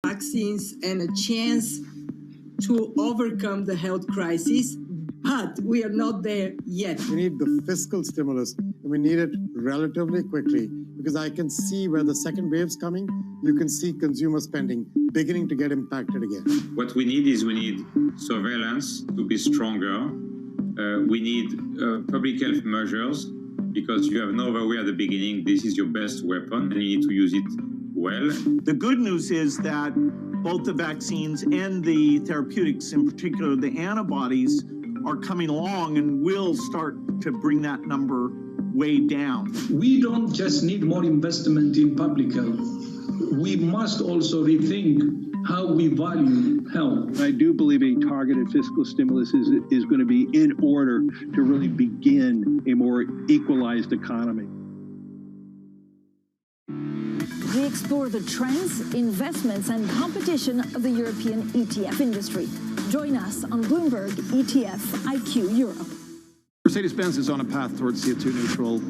vaccines and a chance to overcome the health crisis, but we are not there yet. We need the fiscal stimulus, and we need it relatively quickly, because I can see where the second wave's coming. You can see consumer spending beginning to get impacted again. What we need surveillance to be stronger. We need public health measures, because you have no other way at the beginning. This is your best weapon, and you need to use it well. The good news is that both the vaccines and the therapeutics, in particular the antibodies, are coming along and will start to bring that number way down. We don't just need more investment in public health. We must also rethink how we value health. I do believe a targeted fiscal stimulus is going to be in order to really begin a more equalized economy. We explore the trends, investments, and competition of the European ETF industry. Join us on Bloomberg ETF IQ Europe. Mercedes-Benz is on a path towards CO2 neutral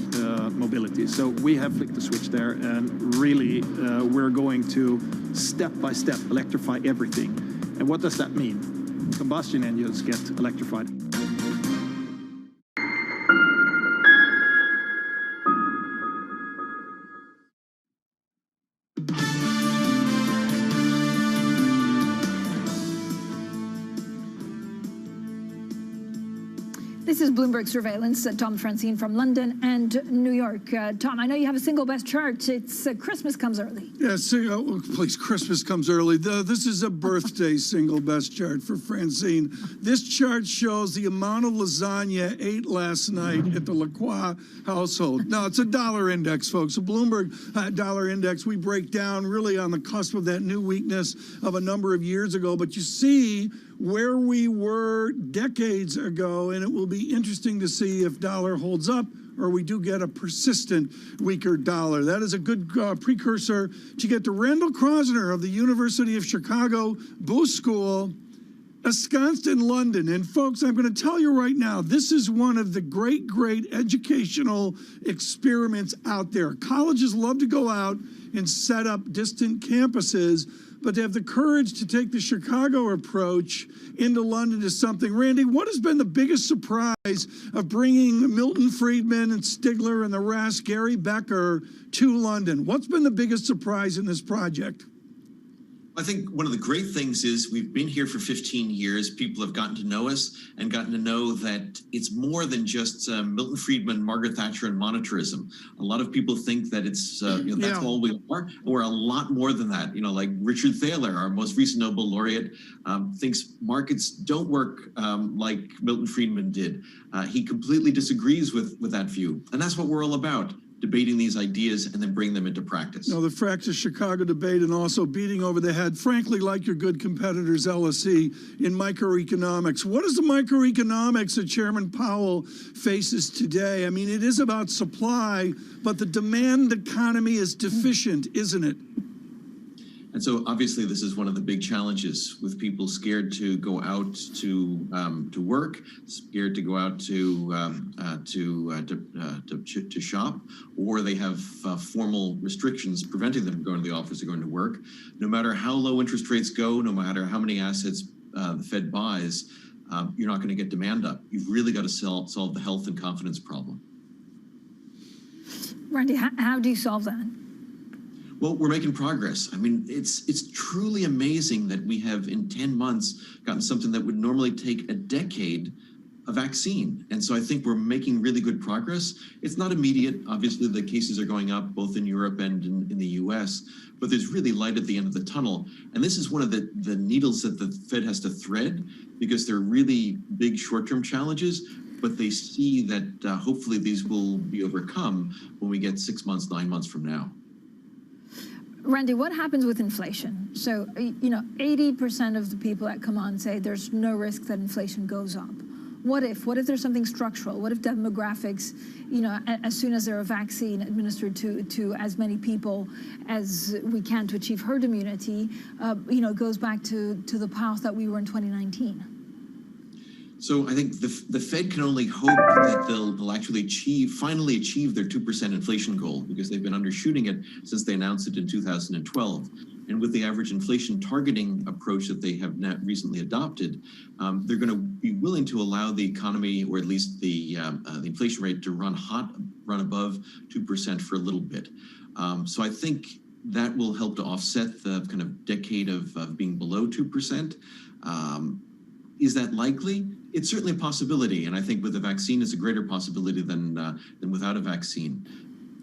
mobility. So we have flicked the switch there, and really we're going to step by step electrify everything. And what does that mean? Combustion engines get electrified. This is Bloomberg Surveillance. Tom Francine from London and New York. Tom, I know you have a single best chart. It's Christmas comes early. Yes, please, Christmas comes early. This is a birthday single best chart for Francine. This chart shows the amount of lasagna ate last night at the Lacroix household. Now, it's a dollar index, folks. A Bloomberg dollar index, we break down really on the cusp of that new weakness of a number of years ago. But you see where we were decades ago, and it will be interesting to see if dollar holds up or we do get a persistent weaker dollar. That is a good precursor to get to Randall Krosner of the University of Chicago Booth School, ensconced in London. And folks, I'm going to tell you right now, this is one of the great educational experiments out there. Colleges love to go out and set up distant campuses, but to have the courage to take the Chicago approach into London is something. Randy, what has been the biggest surprise of bringing Milton Friedman and Stigler and the rest, Gary Becker, to London? What's been the biggest surprise in this project? I think one of the great things is we've been here for 15 years. People have gotten to know us and gotten to know that it's more than just Milton Friedman, Margaret Thatcher, and monetarism. A lot of people think that it's that's all we are. We're a lot more than that. Like Richard Thaler, our most recent Nobel laureate, thinks markets don't work like Milton Friedman did. He completely disagrees with that view, and that's what we're all about. Debating these ideas and then bring them into practice. No, the Fractus Chicago debate, and also beating over the head, frankly, like your good competitors, LSE, in microeconomics. What is the microeconomics that Chairman Powell faces today? I mean, it is about supply, but the demand economy is deficient, isn't it? And so obviously this is one of the big challenges, with people scared to go out to work, scared to go out to shop, or they have formal restrictions preventing them from going to the office or going to work. No matter how low interest rates go, no matter how many assets the Fed buys, you're not going to get demand up. You've really got to solve the health and confidence problem. Randy, how do you solve that? Well, we're making progress. I mean, it's truly amazing that we have in 10 months gotten something that would normally take a decade, a vaccine. And so I think we're making really good progress. It's not immediate. Obviously, the cases are going up both in Europe and in the US, but there's really light at the end of the tunnel. And this is one of the needles that the Fed has to thread, because they're really big short-term challenges, but they see that hopefully these will be overcome when we get 6 months, 9 months from now. Randy, what happens with inflation? So, 80% of the people that come on say there's no risk that inflation goes up. What if there's something structural? What if demographics, as soon as there's a vaccine administered to as many people as we can to achieve herd immunity, goes back to the path that we were in 2019? So I think the Fed can only hope that they'll actually finally achieve their 2% inflation goal, because they've been undershooting it since they announced it in 2012. And with the average inflation targeting approach that they have recently adopted, they're going to be willing to allow the economy, or at least the inflation rate, to run above 2% for a little bit. So I think that will help to offset the kind of decade of being below 2%. Is that likely? It's certainly a possibility, and I think with a vaccine, it's a greater possibility than without a vaccine.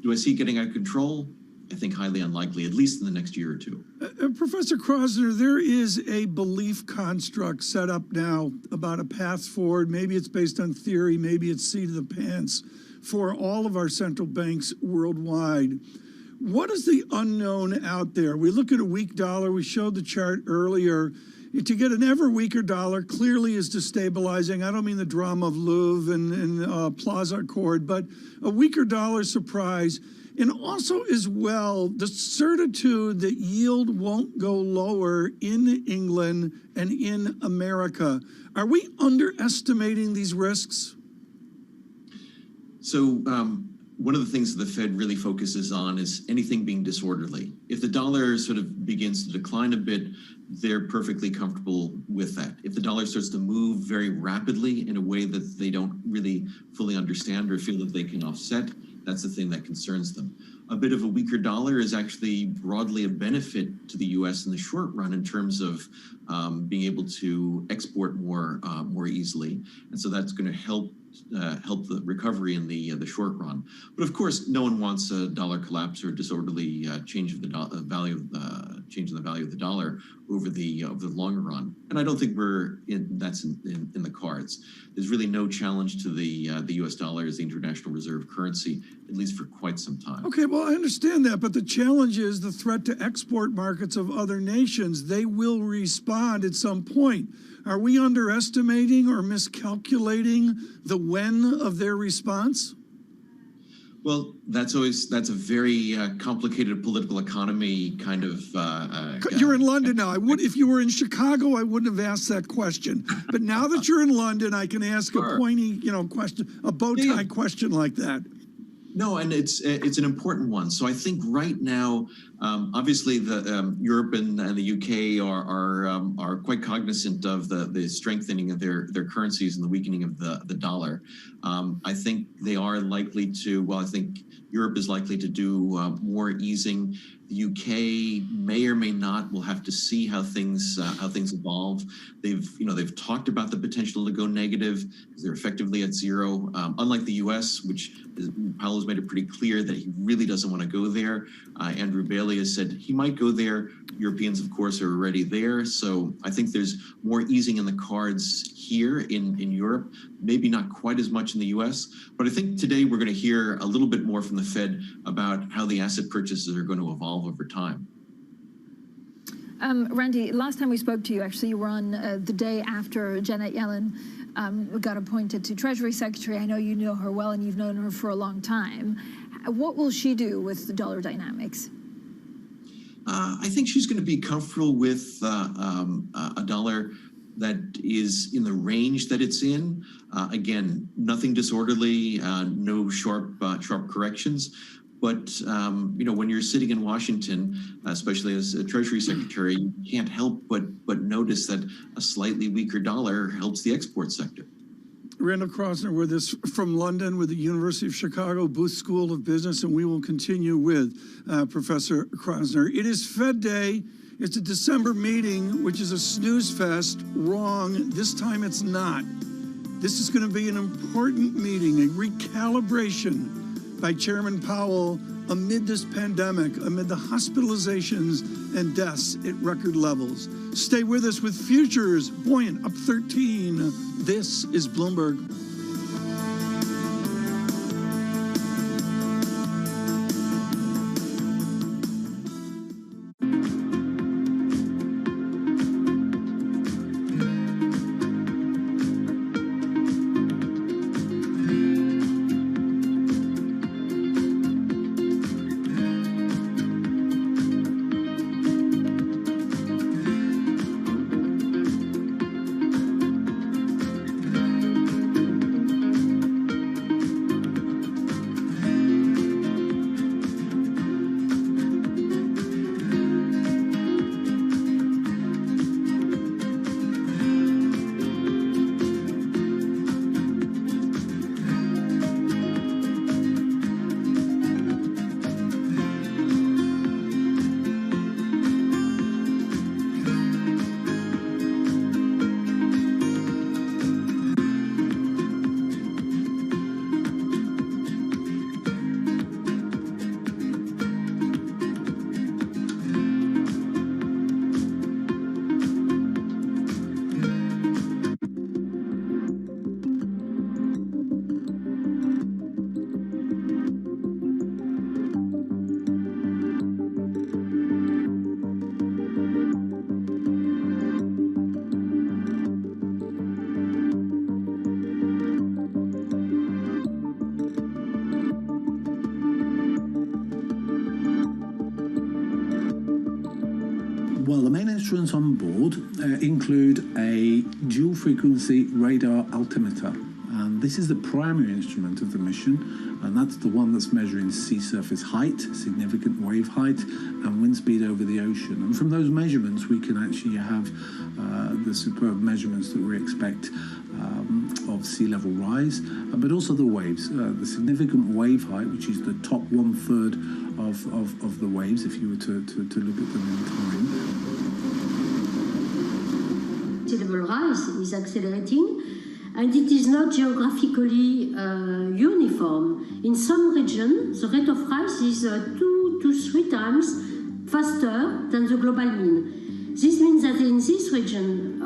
Do I see it getting out of control? I think highly unlikely, at least in the next year or two. Professor Krosner, there is a belief construct set up now about a path forward. Maybe it's based on theory, maybe it's seat of the pants for all of our central banks worldwide. What is the unknown out there? We look at a weak dollar. We showed the chart earlier. To get an ever weaker dollar clearly is destabilizing. I don't mean the drama of Louvre and Plaza Accord, but a weaker dollar surprise. And also as well, the certitude that yield won't go lower in England and in America. Are we underestimating these risks? So one of the things that the Fed really focuses on is anything being disorderly. If the dollar sort of begins to decline a bit, they're perfectly comfortable with that. If the dollar starts to move very rapidly in a way that they don't really fully understand or feel that they can offset, that's the thing that concerns them. A bit of a weaker dollar is actually broadly a benefit to the U.S. in the short run in terms of being able to export more easily, and so that's going to help the recovery in the short run. But of course, no one wants a dollar collapse or disorderly change of the value of the dollar over the longer run. And I don't think that's in the cards. There's really no challenge to the U.S. dollar as the international reserve currency, at least for quite some time. Okay, well, I understand that, but the challenge is the threat to export markets of other nations. They will respond at some point. Are we underestimating or miscalculating the when of their response? Well, that's a very complicated political economy kind of. You're in London now. If you were in Chicago, I wouldn't have asked that question. But now that you're in London, I can ask a pointy, question, a bow tie question like that. No, and it's an important one. So I think right now, obviously, the Europe and the UK are quite cognizant of the strengthening of their currencies and the weakening of the dollar. I think they are likely to. Well, I think Europe is likely to do more easing. The UK may or may not. We'll have to see how things evolve. They've talked about the potential to go negative because they're effectively at zero. Unlike the US, which Powell has made it pretty clear that he really doesn't want to go there. Andrew Bailey has said he might go there. Europeans, of course, are already there. So I think there's more easing in the cards here in Europe, maybe not quite as much in the US. But I think today we're going to hear a little bit more from the Fed about how the asset purchases are going to evolve over time. Randy, last time we spoke to you, actually, you were on the day after Janet Yellen got appointed to Treasury Secretary. I know you know her well and you've known her for a long time. What will she do with the dollar dynamics? I think she's going to be comfortable with a dollar that is in the range that it's in. Again, nothing disorderly, no sharp corrections. But when you're sitting in Washington, especially as a Treasury Secretary, you can't help but notice that a slightly weaker dollar helps the export sector. Randall Krosner with us from London with the University of Chicago Booth School of Business, and we will continue with Professor Krosner. It is Fed Day. It's a December meeting, which is a snooze fest. Wrong. This time it's not. This is going to be an important meeting, a recalibration by Chairman Powell amid this pandemic, amid the hospitalizations and deaths at record levels. Stay with us with futures buoyant, up 13. This is Bloomberg. instruments on board include a dual frequency radar altimeter. And this is the primary instrument of the mission, and that's the one that's measuring sea surface height, significant wave height, and wind speed over the ocean. And from those measurements, we can actually have the superb measurements that we expect of sea level rise, but also the waves. The significant wave height, which is the top 1/3 of the waves, if you were to look at them in time. Sea level rise is accelerating, and it is not geographically uniform. In some regions, the rate of rise is 2 to 3 times faster than the global mean. This means that in this region,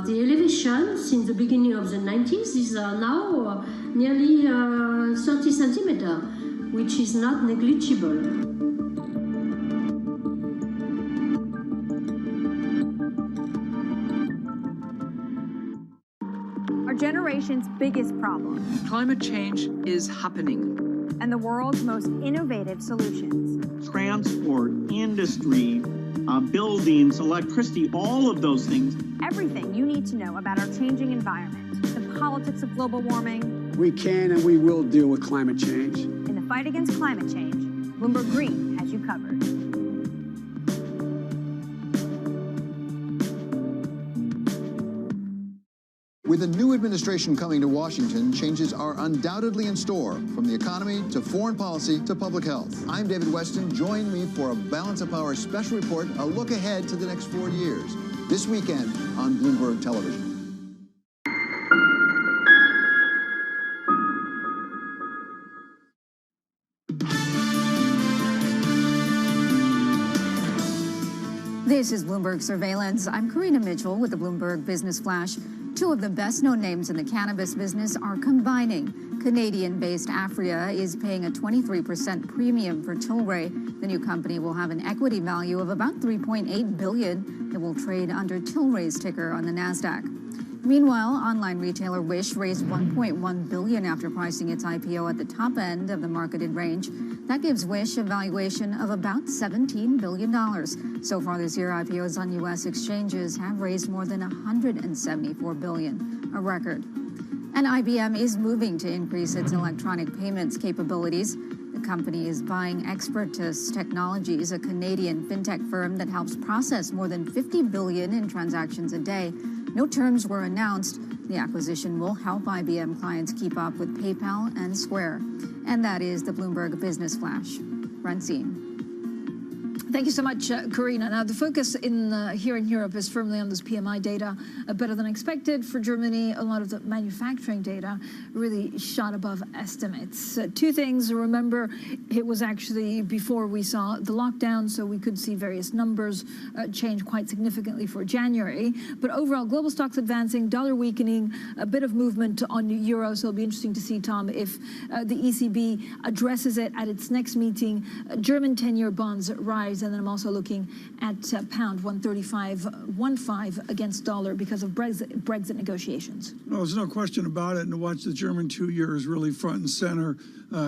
the elevation since the beginning of the 90s is now nearly 30 centimeters, which is not negligible. Our generation's biggest problem. Climate change is happening. And the world's most innovative solutions. Transport, industry, buildings, electricity, all of those things. Everything you need to know about our changing environment, the politics of global warming. We can and we will deal with climate change. In the fight against climate change, Bloomberg Green has you covered. With a new administration coming to Washington, changes are undoubtedly in store, from the economy to foreign policy to public health. I'm David Weston. Join me for a Balance of Power special report, a look ahead to the next 4 years, this weekend on Bloomberg Television. This is Bloomberg Surveillance. I'm Karina Mitchell with the Bloomberg Business Flash. Two of the best-known names in the cannabis business are combining. Canadian-based Aphria is paying a 23% premium for Tilray. The new company will have an equity value of about $3.8 billion. It will trade under Tilray's ticker on the NASDAQ. Meanwhile, online retailer Wish raised $1.1 billion after pricing its IPO at the top end of the marketed range. That gives Wish a valuation of about $17 billion. So far this year, IPOs on U.S. exchanges have raised more than $174 billion, a record. And IBM is moving to increase its electronic payments capabilities. The company is buying Expertus Technologies, a Canadian fintech firm that helps process more than 50 billion in transactions a day. No terms were announced. The acquisition will help IBM clients keep up with PayPal and Square. And that is the Bloomberg Business Flash. Francine. Thank you so much, Karina. Now, the focus here in Europe is firmly on this PMI data, better than expected for Germany. A lot of the manufacturing data really shot above estimates. Two things. Remember, it was actually before we saw the lockdown, so we could see various numbers change quite significantly for January. But overall, global stocks advancing, dollar weakening, a bit of movement on euro. So it'll be interesting to see, Tom, if the ECB addresses it at its next meeting. German 10-year bonds rise. And then I'm also looking at pound 135.15 against dollar because of Brexit negotiations. No, there's no question about it. And to watch the German 2-year is really front and center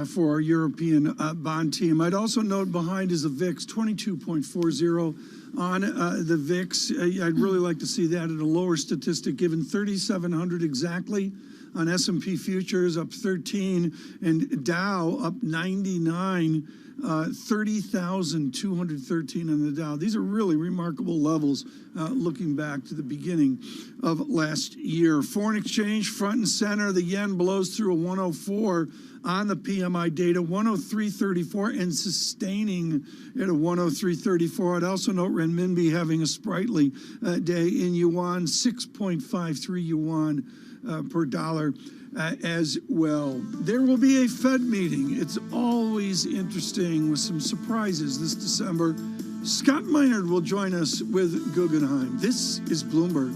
for our European bond team. I'd also note behind is the VIX, 22.40 on the VIX. I'd really like to see that at a lower statistic, given 3,700 exactly on S&P futures, up 13, and Dow up 99. 30,213 on the Dow. These are really remarkable levels looking back to the beginning of last year. Foreign exchange front and center. The yen blows through a 104 on the PMI data, 103.34, and sustaining at a 103.34. I'd also note renminbi having a sprightly day in yuan, 6.53 yuan per dollar. As well. There will be a Fed meeting. It's always interesting with some surprises this December. Scott Meinert will join us with Guggenheim. This is Bloomberg.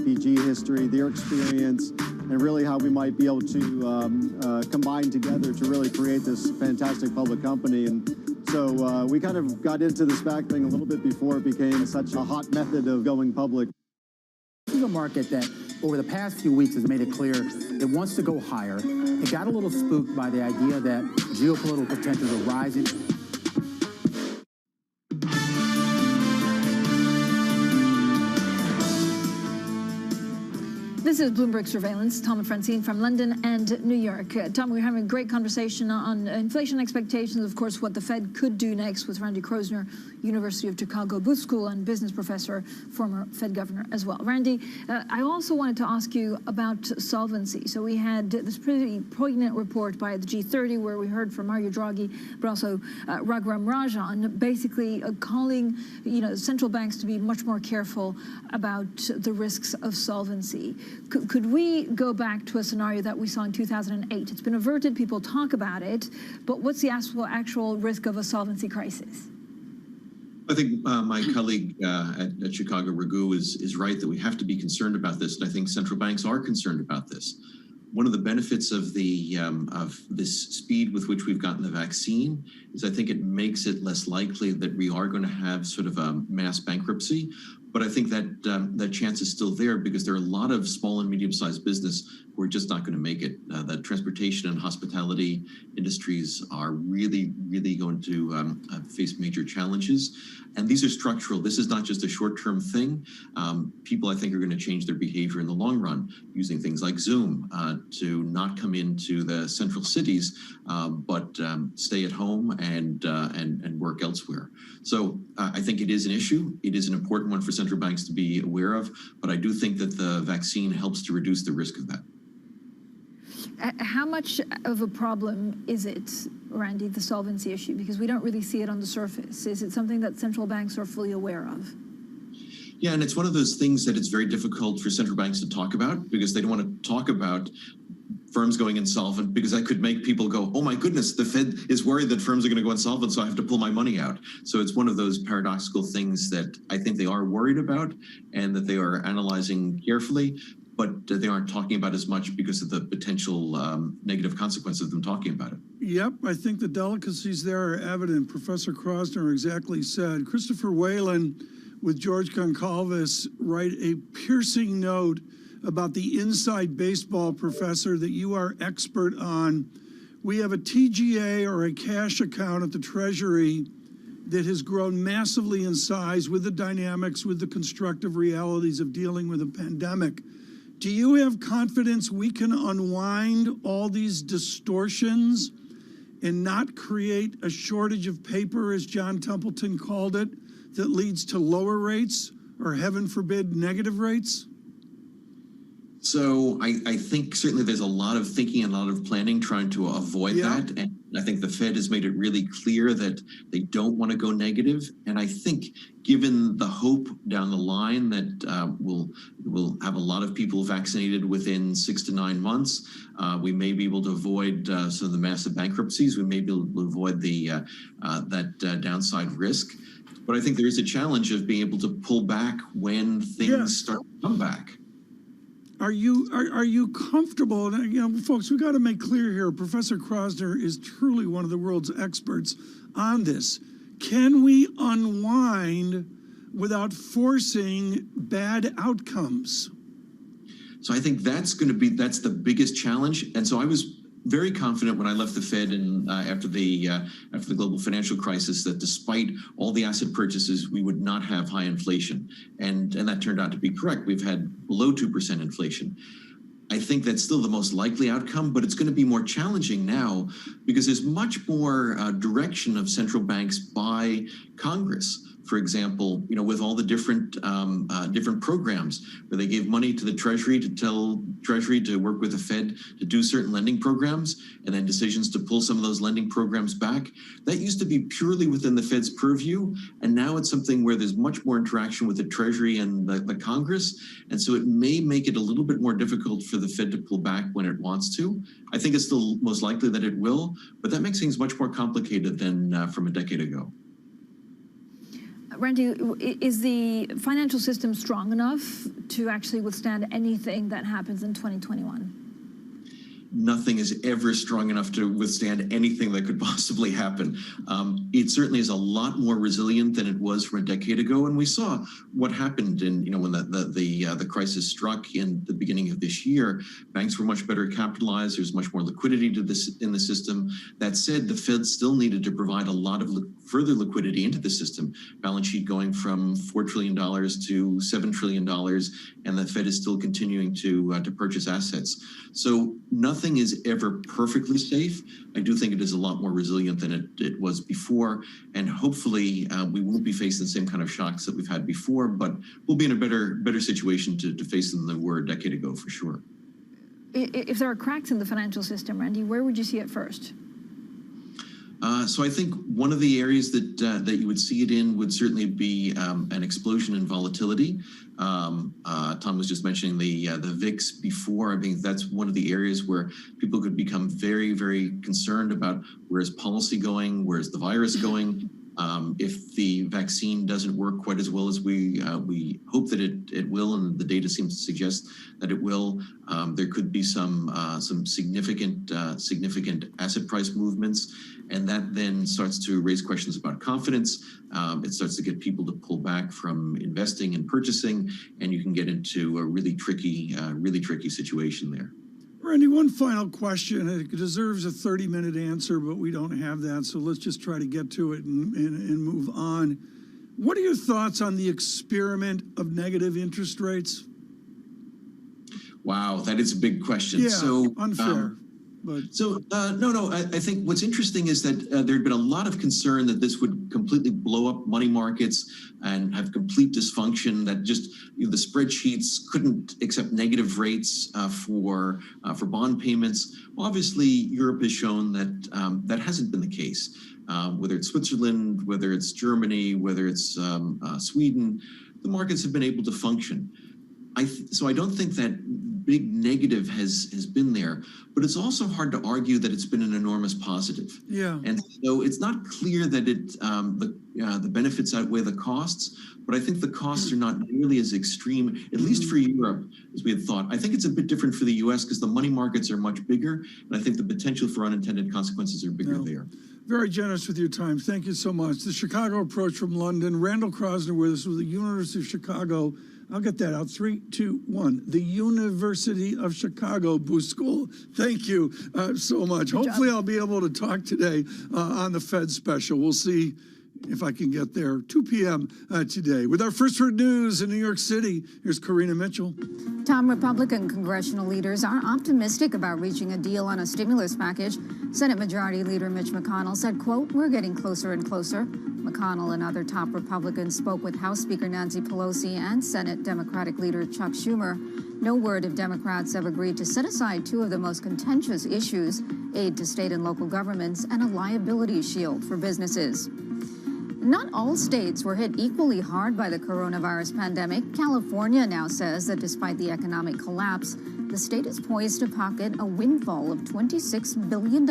TPG history, their experience, and really how we might be able to combine together to really create this fantastic public company. And so we kind of got into the SPAC thing a little bit before it became such a hot method of going public. This is a market that over the past few weeks has made it clear it wants to go higher. It got a little spooked by the idea that geopolitical tensions are rising. This is Bloomberg Surveillance. Tom and Francine from London and New York. Tom, we're having a great conversation on inflation expectations, of course, what the Fed could do next with Randy Krosner, University of Chicago Booth School and business professor, former Fed governor as well. Randy, I also wanted to ask you about solvency. So we had this pretty poignant report by the G30 where we heard from Mario Draghi, but also Raghuram Rajan, basically calling central banks to be much more careful about the risks of solvency. Could we go back to a scenario that we saw in 2008? It's been averted, people talk about it, but what's the actual risk of a solvency crisis? I think my colleague at Chicago, Raghu, is right that we have to be concerned about this, and I think central banks are concerned about this. One of the benefits of this speed with which we've gotten the vaccine is I think it makes it less likely that we are going to have sort of a mass bankruptcy. But I think that that chance is still there because there are a lot of small and medium-sized business who are just not going to make it. The transportation and hospitality industries are really, really going to face major challenges. And these are structural. This is not just a short-term thing. People, I think, are going to change their behavior in the long run, using things like Zoom to not come into the central cities, but stay at home and work elsewhere. So I think it is an issue. It is an important one for central banks to be aware of, but I do think that the vaccine helps to reduce the risk of that. How much of a problem is it, Randy, the solvency issue? Because we don't really see it on the surface. Is it something that central banks are fully aware of? Yeah, and it's one of those things that it's very difficult for central banks to talk about because they don't want to talk about firms going insolvent because that could make people go, oh my goodness, the Fed is worried that firms are going to go insolvent, so I have to pull my money out. So it's one of those paradoxical things that I think they are worried about and that they are analyzing carefully, but they aren't talking about as much because of the potential negative consequences of them talking about it. Yep, I think the delicacies there are evident. Professor Krosner exactly said. Christopher Whalen with George Goncalves write a piercing note about the inside baseball, professor, that you are expert on. We have a TGA or a cash account at the Treasury that has grown massively in size with the dynamics, with the constructive realities of dealing with a pandemic. Do you have confidence we can unwind all these distortions and not create a shortage of paper, as John Templeton called it, that leads to lower rates or, heaven forbid, negative rates? So I think certainly there's a lot of thinking and a lot of planning trying to avoid that. And I think the Fed has made it really clear that they don't want to go negative. And I think given the hope down the line that we'll have a lot of people vaccinated within 6 to 9 months, we may be able to avoid some of the massive bankruptcies. We may be able to avoid that downside risk. But I think there is a challenge of being able to pull back when things start to come back. Are you comfortable? And, folks, we got to make clear here, Professor Krosner is truly one of the world's experts on this. Can we unwind without forcing bad outcomes? So I think that's the biggest challenge. And so I was very confident when I left the Fed and after the global financial crisis that despite all the asset purchases, we would not have high inflation. And that turned out to be correct. We've had below 2% inflation. I think that's still the most likely outcome, but it's going to be more challenging now because there's much more direction of central banks by Congress. For example, with all the different programs where they gave money to the Treasury to tell Treasury to work with the Fed to do certain lending programs, and then decisions to pull some of those lending programs back. That used to be purely within the Fed's purview, and now it's something where there's much more interaction with the Treasury and the Congress, and so it may make it a little bit more difficult for the Fed to pull back when it wants to. I think it's still most likely that it will, but that makes things much more complicated than from a decade ago. Randy, is the financial system strong enough to actually withstand anything that happens in 2021? Nothing is ever strong enough to withstand anything that could possibly happen. It certainly is a lot more resilient than it was from a decade ago, and we saw what happened in when the crisis struck in the beginning of this year. Banks were much better capitalized. There's much more liquidity to this in the system. That said, the Fed still needed to provide a lot of further liquidity into the system. Balance sheet going from $4 trillion to $7 trillion, and the Fed is still continuing to purchase assets. So nothing is ever perfectly safe. I do think it is a lot more resilient than it was before, and hopefully we won't be facing the same kind of shocks that we've had before, but we'll be in a better situation to face them than we were a decade ago for sure. If there are cracks in the financial system, Randy, where would you see it first? So I think one of the areas that you would see it in would certainly be an explosion in volatility. Tom was just mentioning the VIX before. I mean, that's one of the areas where people could become very, very concerned about where's policy going, where's the virus going. If the vaccine doesn't work quite as well as we hope that it will, and the data seems to suggest that it will, there could be some significant asset price movements, and that then starts to raise questions about confidence. It starts to get people to pull back from investing and purchasing, and you can get into a really tricky situation there. Randy, one final question. It deserves a 30-minute answer, but we don't have that, so let's just try to get to it and move on. What are your thoughts on the experiment of negative interest rates? Wow, that is a big question. Yeah, so unfair. I think what's interesting is that there had been a lot of concern that this would completely blow up money markets and have complete dysfunction, that just the spreadsheets couldn't accept negative rates for bond payments. Well, obviously, Europe has shown that that hasn't been the case. Whether it's Switzerland, whether it's Germany, whether it's Sweden, the markets have been able to function. So I don't think that big negative has been there, but it's also hard to argue that it's been an enormous positive. Yeah. And so it's not clear that the benefits outweigh the costs, but I think the costs are not nearly as extreme, at least for Europe, as we had thought. I think it's a bit different for the US because the money markets are much bigger, and I think the potential for unintended consequences are bigger there. Very generous with your time. Thank you so much. The Chicago Approach from London. Randall Krosner with us with the University of Chicago. I'll get that out. 3, 2, 1. The University of Chicago Booth School. Thank you so much. Hopefully I'll be able to talk today on the Fed special. We'll see if I can get there. 2 p.m. Today. With our first word news in New York City, here's Karina Mitchell. Tom, Republican congressional leaders are optimistic about reaching a deal on a stimulus package. Senate Majority Leader Mitch McConnell said, quote, "We're getting closer and closer." McConnell and other top Republicans spoke with House Speaker Nancy Pelosi and Senate Democratic Leader Chuck Schumer. No word if Democrats have agreed to set aside two of the most contentious issues, aid to state and local governments and a liability shield for businesses. Not all states were hit equally hard by the coronavirus pandemic. California now says that despite the economic collapse, the state is poised to pocket a windfall of $26 billion.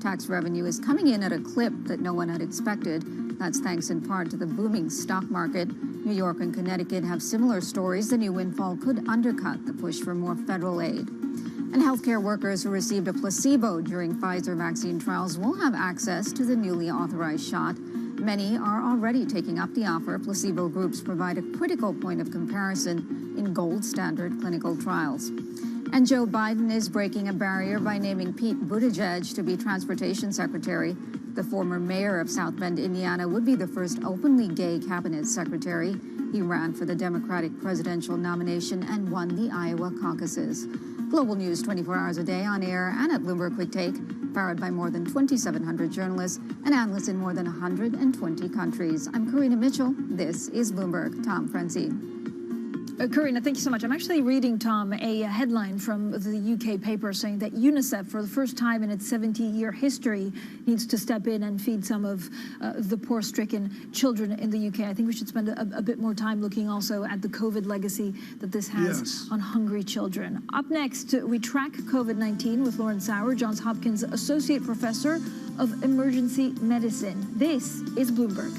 Tax revenue is coming in at a clip that no one had expected. That's thanks in part to the booming stock market. New York and Connecticut have similar stories. The new windfall could undercut the push for more federal aid. And healthcare workers who received a placebo during Pfizer vaccine trials will have access to the newly authorized shot. Many are already taking up the offer. Placebo groups provide a critical point of comparison in gold standard clinical trials. And Joe Biden is breaking a barrier by naming Pete Buttigieg to be transportation secretary. The former mayor of South Bend, Indiana, would be the first openly gay cabinet secretary. He ran for the Democratic presidential nomination and won the Iowa caucuses. Global news 24 hours a day on air and at Bloomberg Quick Take, powered by more than 2,700 journalists and analysts in more than 120 countries. I'm Karina Mitchell. This is Bloomberg. Tom Francine. Karina, thank you so much. I'm actually reading, Tom, a headline from the UK paper saying that UNICEF, for the first time in its 70-year history, needs to step in and feed some of the poor-stricken children in the UK. I think we should spend a bit more time looking also at the COVID legacy that this has on hungry children. Up next, we track COVID-19 with Lauren Sauer, Johns Hopkins Associate Professor of Emergency Medicine. This is Bloomberg.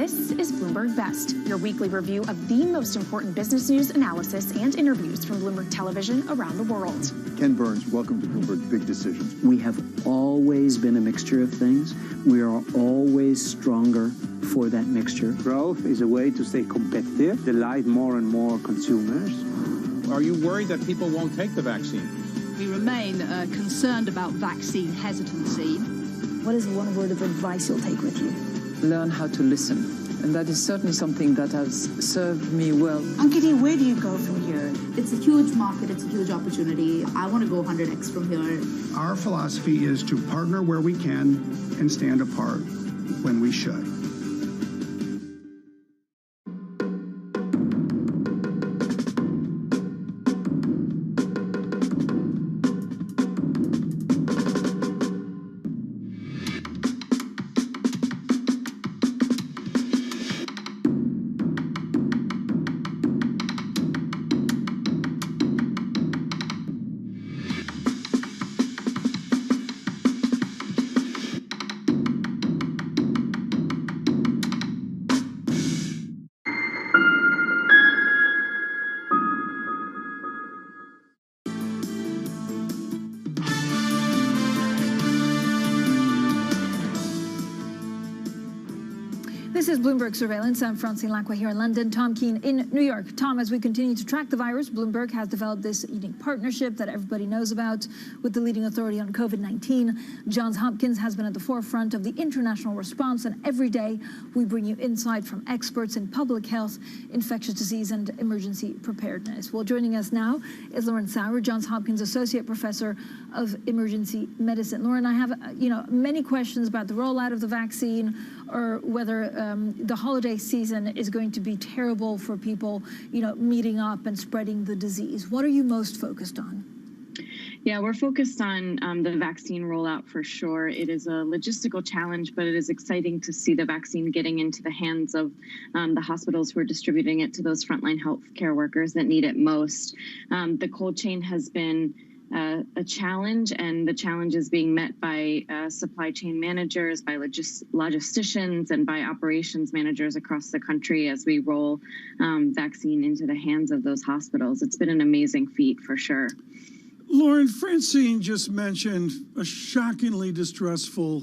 This is Bloomberg Best, your weekly review of the most important business news, analysis, and interviews from Bloomberg Television around the world. Ken Burns, welcome to Bloomberg Big Decisions. We have always been a mixture of things. We are always stronger for that mixture. Growth is a way to stay competitive, delight more and more consumers. Are you worried that people won't take the vaccine? We remain concerned about vaccine hesitancy. What is one word of advice you'll take with you? Learn how to listen. And that is certainly something that has served me well. Ankiti, where do you go from here? It's a huge market. It's a huge opportunity. I want to go 100x from here. Our philosophy is to partner where we can and stand apart when we should. This is Bloomberg Surveillance. I'm Francine Lacqua here in London. Tom Keene in New York. Tom, as we continue to track the virus, Bloomberg has developed this unique partnership that everybody knows about with the leading authority on COVID-19. Johns Hopkins has been at the forefront of the international response, and every day we bring you insight from experts in public health, infectious disease, and emergency preparedness. Well, joining us now is Lauren Sauer, Johns Hopkins Associate Professor of Emergency Medicine. Lauren, I have many questions about the rollout of the vaccine, or whether the holiday season is going to be terrible for people, meeting up and spreading the disease. What are you most focused on? Yeah, we're focused on the vaccine rollout for sure. It is a logistical challenge, but it is exciting to see the vaccine getting into the hands of the hospitals who are distributing it to those frontline healthcare workers that need it most. The cold chain has been a challenge, and the challenge is being met by supply chain managers, by logisticians, and by operations managers across the country as we roll vaccine into the hands of those hospitals. It's been an amazing feat for sure. Lauren, Francine just mentioned a shockingly distressful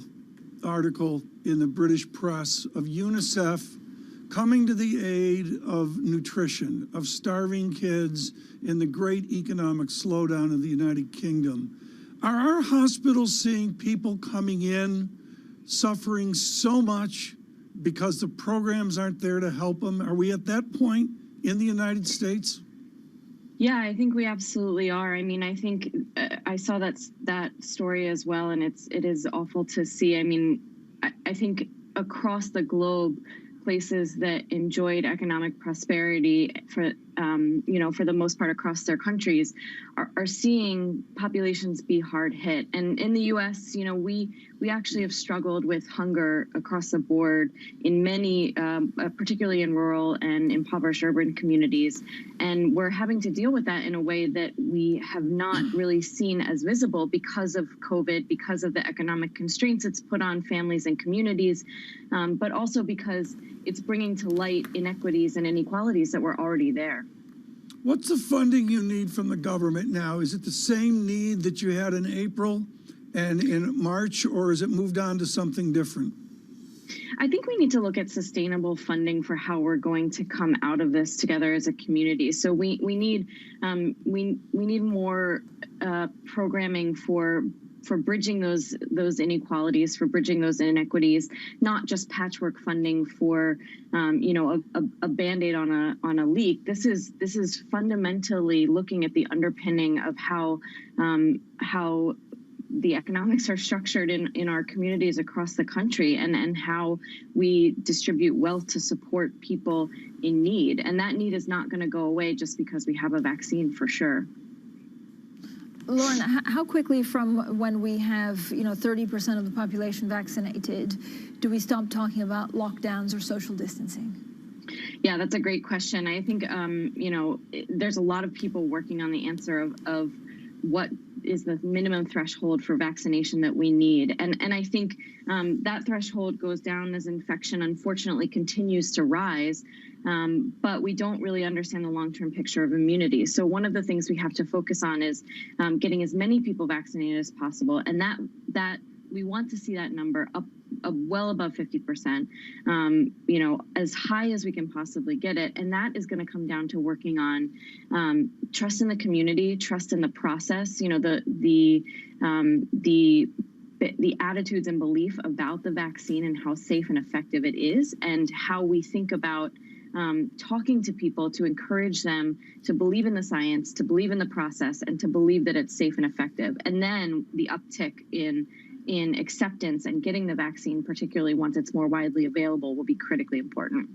article in the British press of UNICEF coming to the aid of nutrition, of starving kids in the great economic slowdown of the United Kingdom. Are our hospitals seeing people coming in suffering so much because the programs aren't there to help them? Are we at that point in the United States? Yeah, I think we absolutely are. I mean, I think I saw that story as well, and it is awful to see. I mean, I think across the globe, places that enjoyed economic prosperity for the most part across their countries are seeing populations be hard hit. And in the U.S., we actually have struggled with hunger across the board in many, particularly in rural and impoverished urban communities. And we're having to deal with that in a way that we have not really seen as visible because of COVID, because of the economic constraints it's put on families and communities, but also because it's bringing to light inequities and inequalities that were already there. What's the funding you need from the government now? Is it the same need that you had in April and in March, or has it moved on to something different? I think we need to look at sustainable funding for how we're going to come out of this together as a community. So we need more programming for bridging those inequalities, for bridging those inequities, not just patchwork funding for a Band-Aid on a leak. This is fundamentally looking at the underpinning of how the economics are structured in our communities across the country, and how we distribute wealth to support people in need. And that need is not going to go away just because we have a vaccine, for sure. Lauren, how quickly from when we have 30% of the population vaccinated do we stop talking about lockdowns or social distancing? Yeah, that's a great question. I think there's a lot of people working on the answer of what is the minimum threshold for vaccination that we need. And I think that threshold goes down as infection unfortunately continues to rise. But we don't really understand the long-term picture of immunity. So one of the things we have to focus on is getting as many people vaccinated as possible, and that we want to see that number up well above 50%, as high as we can possibly get it. And that is going to come down to working on trust in the community, trust in the process, the attitudes and belief about the vaccine and how safe and effective it is, and how we think about talking to people to encourage them to believe in the science, to believe in the process, and to believe that it's safe and effective. And then the uptick in acceptance and getting the vaccine, particularly once it's more widely available, will be critically important.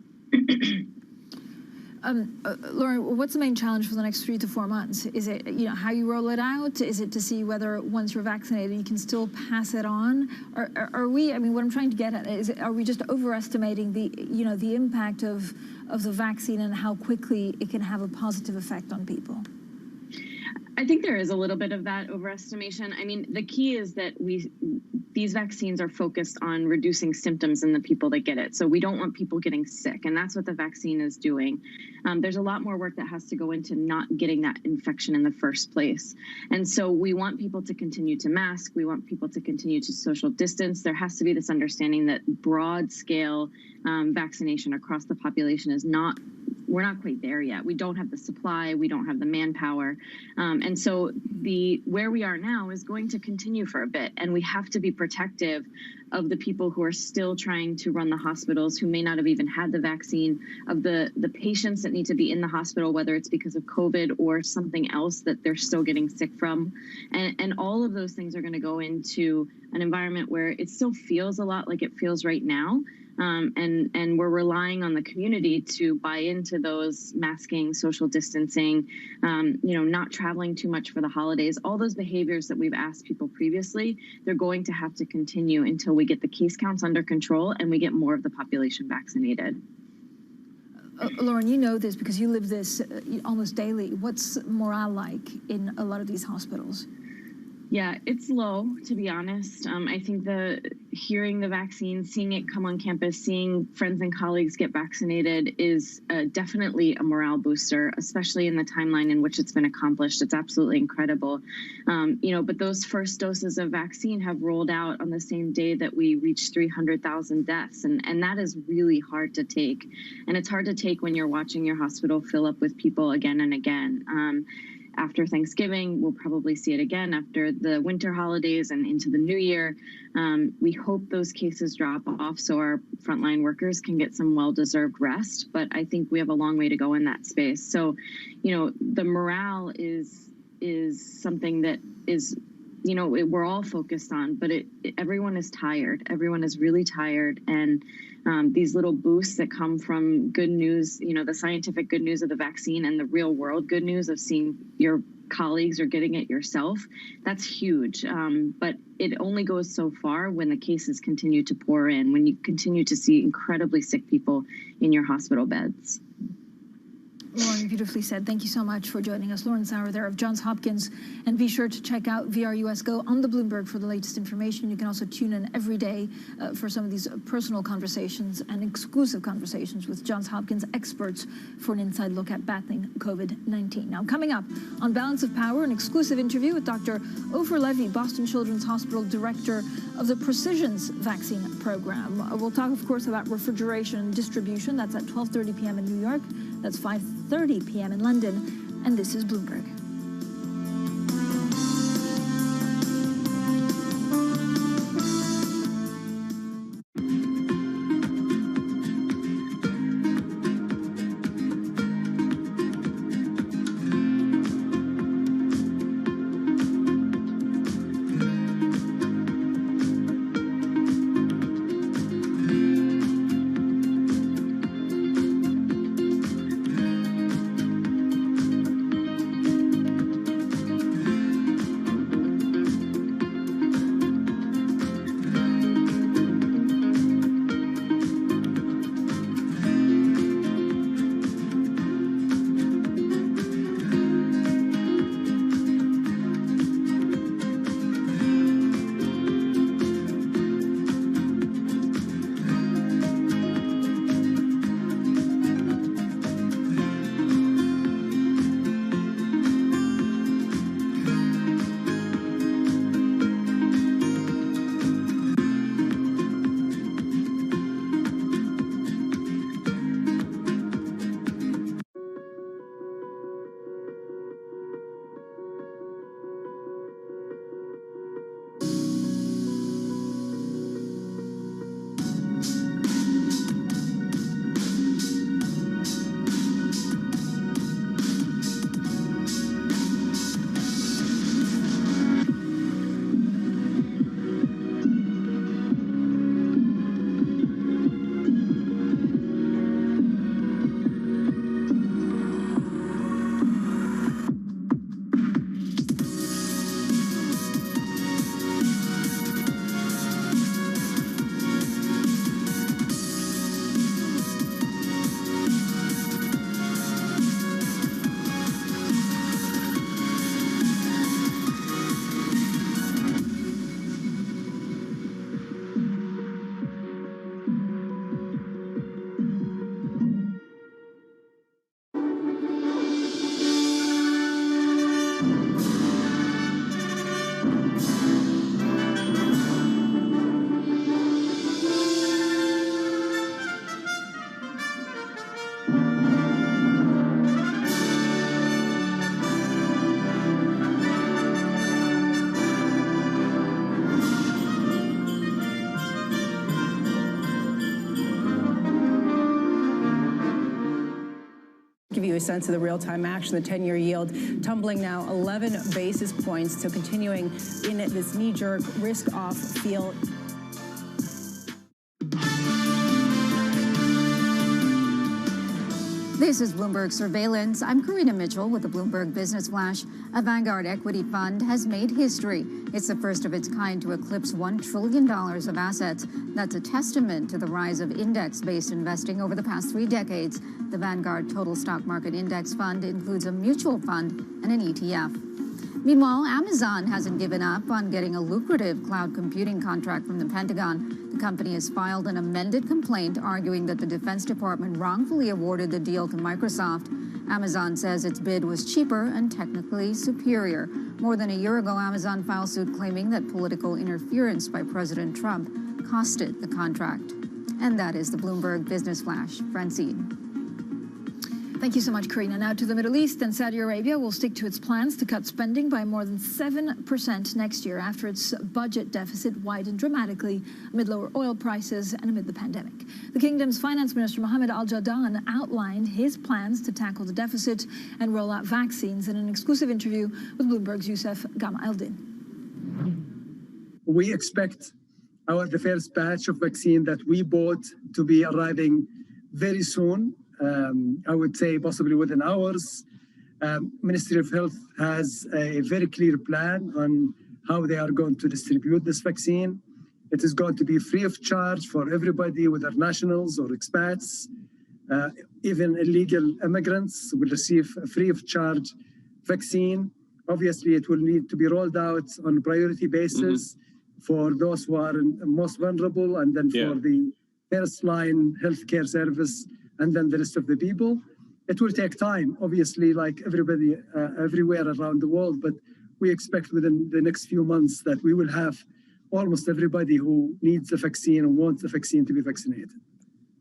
Lauren, what's the main challenge for the next 3 to 4 months? Is it how you roll it out? Is it to see whether once you're vaccinated you can still pass it on? Or are we? I mean, what I'm trying to get at is, are we just overestimating the impact of the vaccine and how quickly it can have a positive effect on people? I think there is a little bit of that overestimation. I mean, the key is that these vaccines are focused on reducing symptoms in the people that get it. So we don't want people getting sick, and that's what the vaccine is doing. There's a lot more work that has to go into not getting that infection in the first place. And so we want people to continue to mask. We want people to continue to social distance. There has to be this understanding that broad scale vaccination across the population is we're not quite there yet. We don't have the supply, we don't have the manpower. And so where we are now is going to continue for a bit, and we have to be protective of the people who are still trying to run the hospitals, who may not have even had the vaccine, of the patients that need to be in the hospital, whether it's because of COVID or something else that they're still getting sick from. And all of those things are going to go into an environment where it still feels a lot like it feels right now. And we're relying on the community to buy into those masking, social distancing, not traveling too much for the holidays. All those behaviors that we've asked people previously, they're going to have to continue until we get the case counts under control and we get more of the population vaccinated. Lauren, you know this because you live this almost daily. What's morale like in a lot of these hospitals? Yeah, it's low, to be honest. I think hearing the vaccine, seeing it come on campus, seeing friends and colleagues get vaccinated is definitely a morale booster, especially in the timeline in which it's been accomplished. It's absolutely incredible. But those first doses of vaccine have rolled out on the same day that we reached 300,000 deaths. And that is really hard to take. And it's hard to take when you're watching your hospital fill up with people again and again. After Thanksgiving, we'll probably see it again after the winter holidays and into the new year. We hope those cases drop off so our frontline workers can get some well-deserved rest, but I think we have a long way to go in that space. So, the morale is something that is, we're all focused on, but everyone is tired. Everyone is really tired, and these little boosts that come from good news, the scientific good news of the vaccine and the real world good news of seeing your colleagues or getting it yourself, that's huge. But it only goes so far when the cases continue to pour in, when you continue to see incredibly sick people in your hospital beds. Lauren, beautifully said. Thank you so much for joining us. Lauren Sauer there of Johns Hopkins. And be sure to check out VRUS Go on the Bloomberg for the latest information. You can also tune in every day for some of these personal conversations and exclusive conversations with Johns Hopkins experts for an inside look at battling COVID-19. Now, coming up on Balance of Power, an exclusive interview with Dr. Ofer Levy, Boston Children's Hospital Director of the Precisions Vaccine Program. We'll talk, of course, about refrigeration and distribution. That's at 12:30 p.m. in New York. That's 5:30 p.m. in London, and this is Bloomberg. Give you a sense of the real-time action, the 10-year yield tumbling now 11 basis points, so continuing in this knee-jerk risk-off feel. This is Bloomberg Surveillance. I'm Karina Mitchell with the Bloomberg Business Flash. A Vanguard equity fund has made history. It's the first of its kind to eclipse $1 trillion of assets. That's a testament to the rise of index-based investing over the past 3 decades. The Vanguard Total Stock Market Index Fund includes a mutual fund and an ETF. Meanwhile, Amazon hasn't given up on getting a lucrative cloud computing contract from the Pentagon. The company has filed an amended complaint arguing that the Defense Department wrongfully awarded the deal to Microsoft. Amazon says its bid was cheaper and technically superior. More than a year ago, Amazon filed suit claiming that political interference by President Trump cost it the contract. And that is the Bloomberg Business Flash. Francine. Thank you so much, Karina. Now to the Middle East, and Saudi Arabia will stick to its plans to cut spending by more than 7% next year after its budget deficit widened dramatically amid lower oil prices and amid the pandemic. The kingdom's finance minister, Mohammed Al-Jadaan, outlined his plans to tackle the deficit and roll out vaccines in an exclusive interview with Bloomberg's Youssef Gama Eldin. We expect the first batch of vaccine that we bought to be arriving very soon. I would say possibly within hours. Ministry of Health has a very clear plan on how they are going to distribute this vaccine. It is going to be free of charge for everybody, whether nationals or expats. Even illegal immigrants will receive a free of charge vaccine. Obviously, it will need to be rolled out on a priority basis for those who are most vulnerable, and then for the first line healthcare service, and then the rest of the people. It will take time, obviously, like everybody everywhere around the world, but we expect within the next few months that we will have almost everybody who needs the vaccine and wants the vaccine to be vaccinated.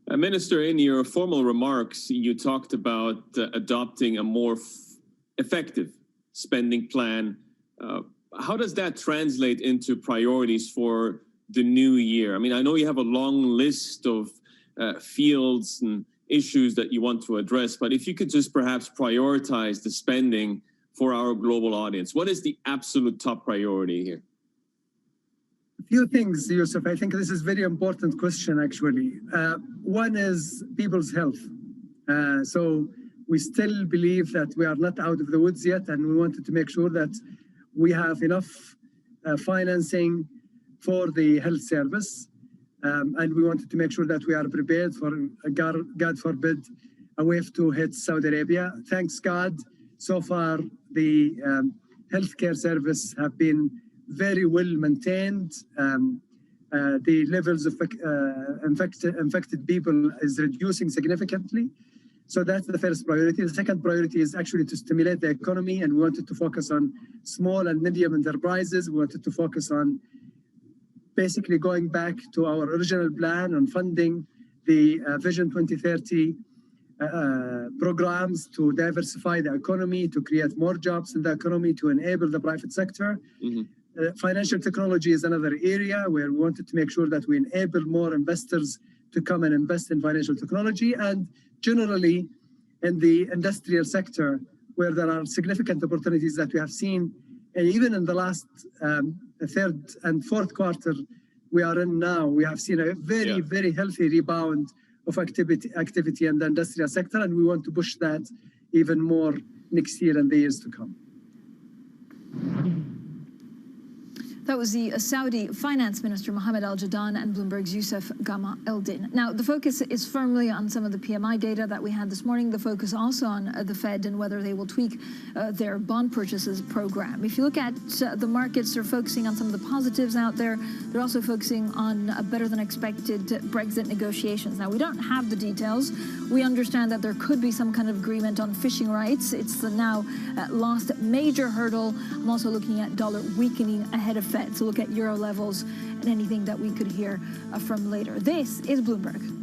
Minister, in your formal remarks, you talked about adopting a more effective spending plan. How does that translate into priorities for the new year? I mean, I know you have a long list of fields and issues that you want to address, but if you could just perhaps prioritize the spending for our global audience, what is the absolute top priority here? A few things, Youssef. I think this is a very important question, actually. One is people's health. So we still believe that we are not out of the woods yet, and we wanted to make sure that we have enough financing for the health service. And we wanted to make sure that we are prepared for, God forbid, a wave to hit Saudi Arabia. Thanks God, so far the healthcare service have been very well maintained. The levels of infected people is reducing significantly. So that's the first priority. The second priority is actually to stimulate the economy, and we wanted to focus on small and medium enterprises. We wanted to focus on basically going back to our original plan on funding the Vision 2030 programs to diversify the economy, to create more jobs in the economy, to enable the private sector. Financial technology is another area where we wanted to make sure that we enable more investors to come and invest in financial technology, and generally in the industrial sector, where there are significant opportunities that we have seen. And even in the last third and fourth quarter we are in now, we have seen a very, very healthy rebound of activity in the industrial sector, and we want to push that even more next year and the years to come. That was the Saudi Finance Minister Mohammed Al-Jadaan and Bloomberg's Youssef Gama Eldin. Now, the focus is firmly on some of the PMI data that we had this morning. The focus also on the Fed and whether they will tweak their bond purchases program. If you look at the markets, they're focusing on some of the positives out there. They're also focusing on better than expected Brexit negotiations. Now, we don't have the details. We understand that there could be some kind of agreement on fishing rights. It's the now last major hurdle. I'm also looking at dollar weakening ahead of Fed. So look at euro levels and anything that we could hear from later. This is Bloomberg.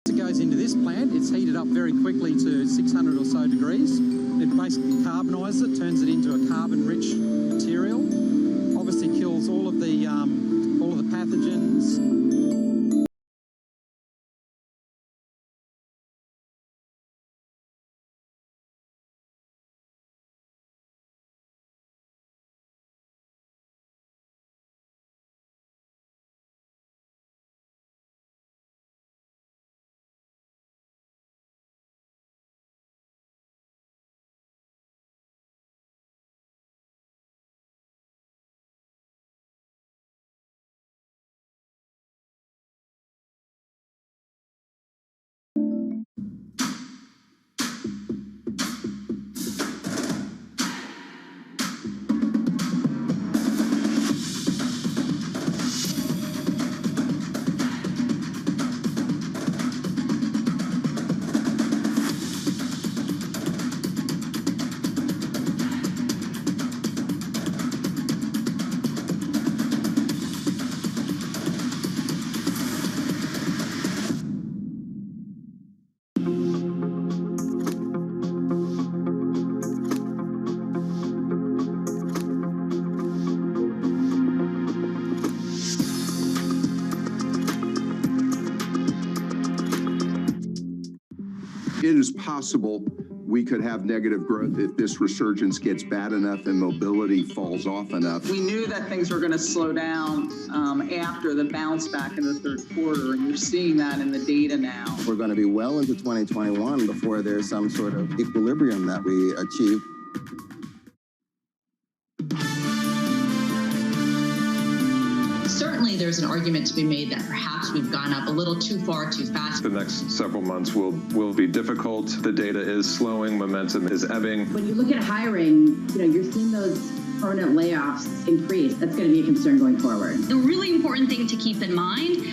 It goes into this plant, it's heated up very quickly to 600 or so degrees. It basically carbonizes it, turns it into a carbon-rich material. Obviously kills all of the pathogens. It is possible we could have negative growth if this resurgence gets bad enough and mobility falls off enough. We knew that things were going to slow down after the bounce back in the third quarter, and you're seeing that in the data now. We're going to be well into 2021 before there's some sort of equilibrium that we achieve. Certainly there's an argument to be made that perhaps we've gone up a little too far, too fast. The next several months will be difficult. The data is slowing, momentum is ebbing. When you look at hiring, you're seeing those permanent layoffs increase. That's going to be a concern going forward. The really important thing to keep in mind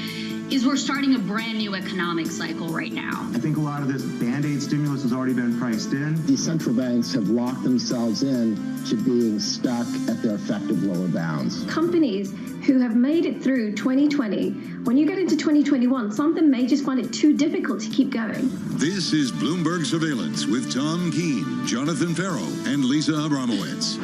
is we're starting a brand new economic cycle right now. I think a lot of this Band-Aid stimulus has already been priced in. The central banks have locked themselves in to being stuck at their effective lower bounds. Companies who have made it through 2020, when you get into 2021, some of them may just find it too difficult to keep going. This is Bloomberg Surveillance with Tom Keene, Jonathan Farrow, and Lisa Abramowitz.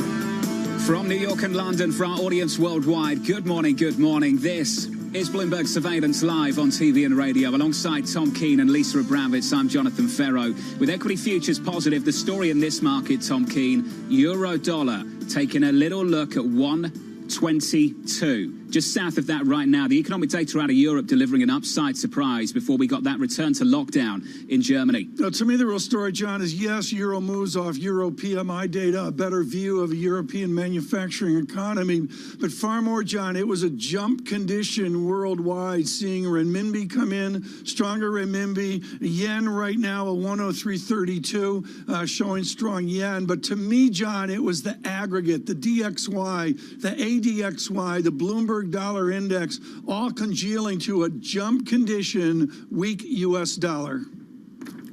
From New York and London for our audience worldwide, good morning, good morning. This is Bloomberg Surveillance live on TV and radio. Alongside Tom Keene and Lisa Abramowitz, I'm Jonathan Farrow. With equity futures positive, the story in this market, Tom Keene, euro dollar taking a little look at 122. Just south of that right now, the economic data out of Europe delivering an upside surprise before we got that return to lockdown in Germany. To me, the real story, John, is yes, Euro moves off Euro PMI data, a better view of a European manufacturing economy. But far more, John, it was a jump condition worldwide, seeing renminbi come in, stronger renminbi, yen right now a 103.32, showing strong yen. But to me, John, it was the aggregate, the DXY, the ADXY, the Bloomberg Dollar Index, all congealing to a jump condition, weak U.S. dollar.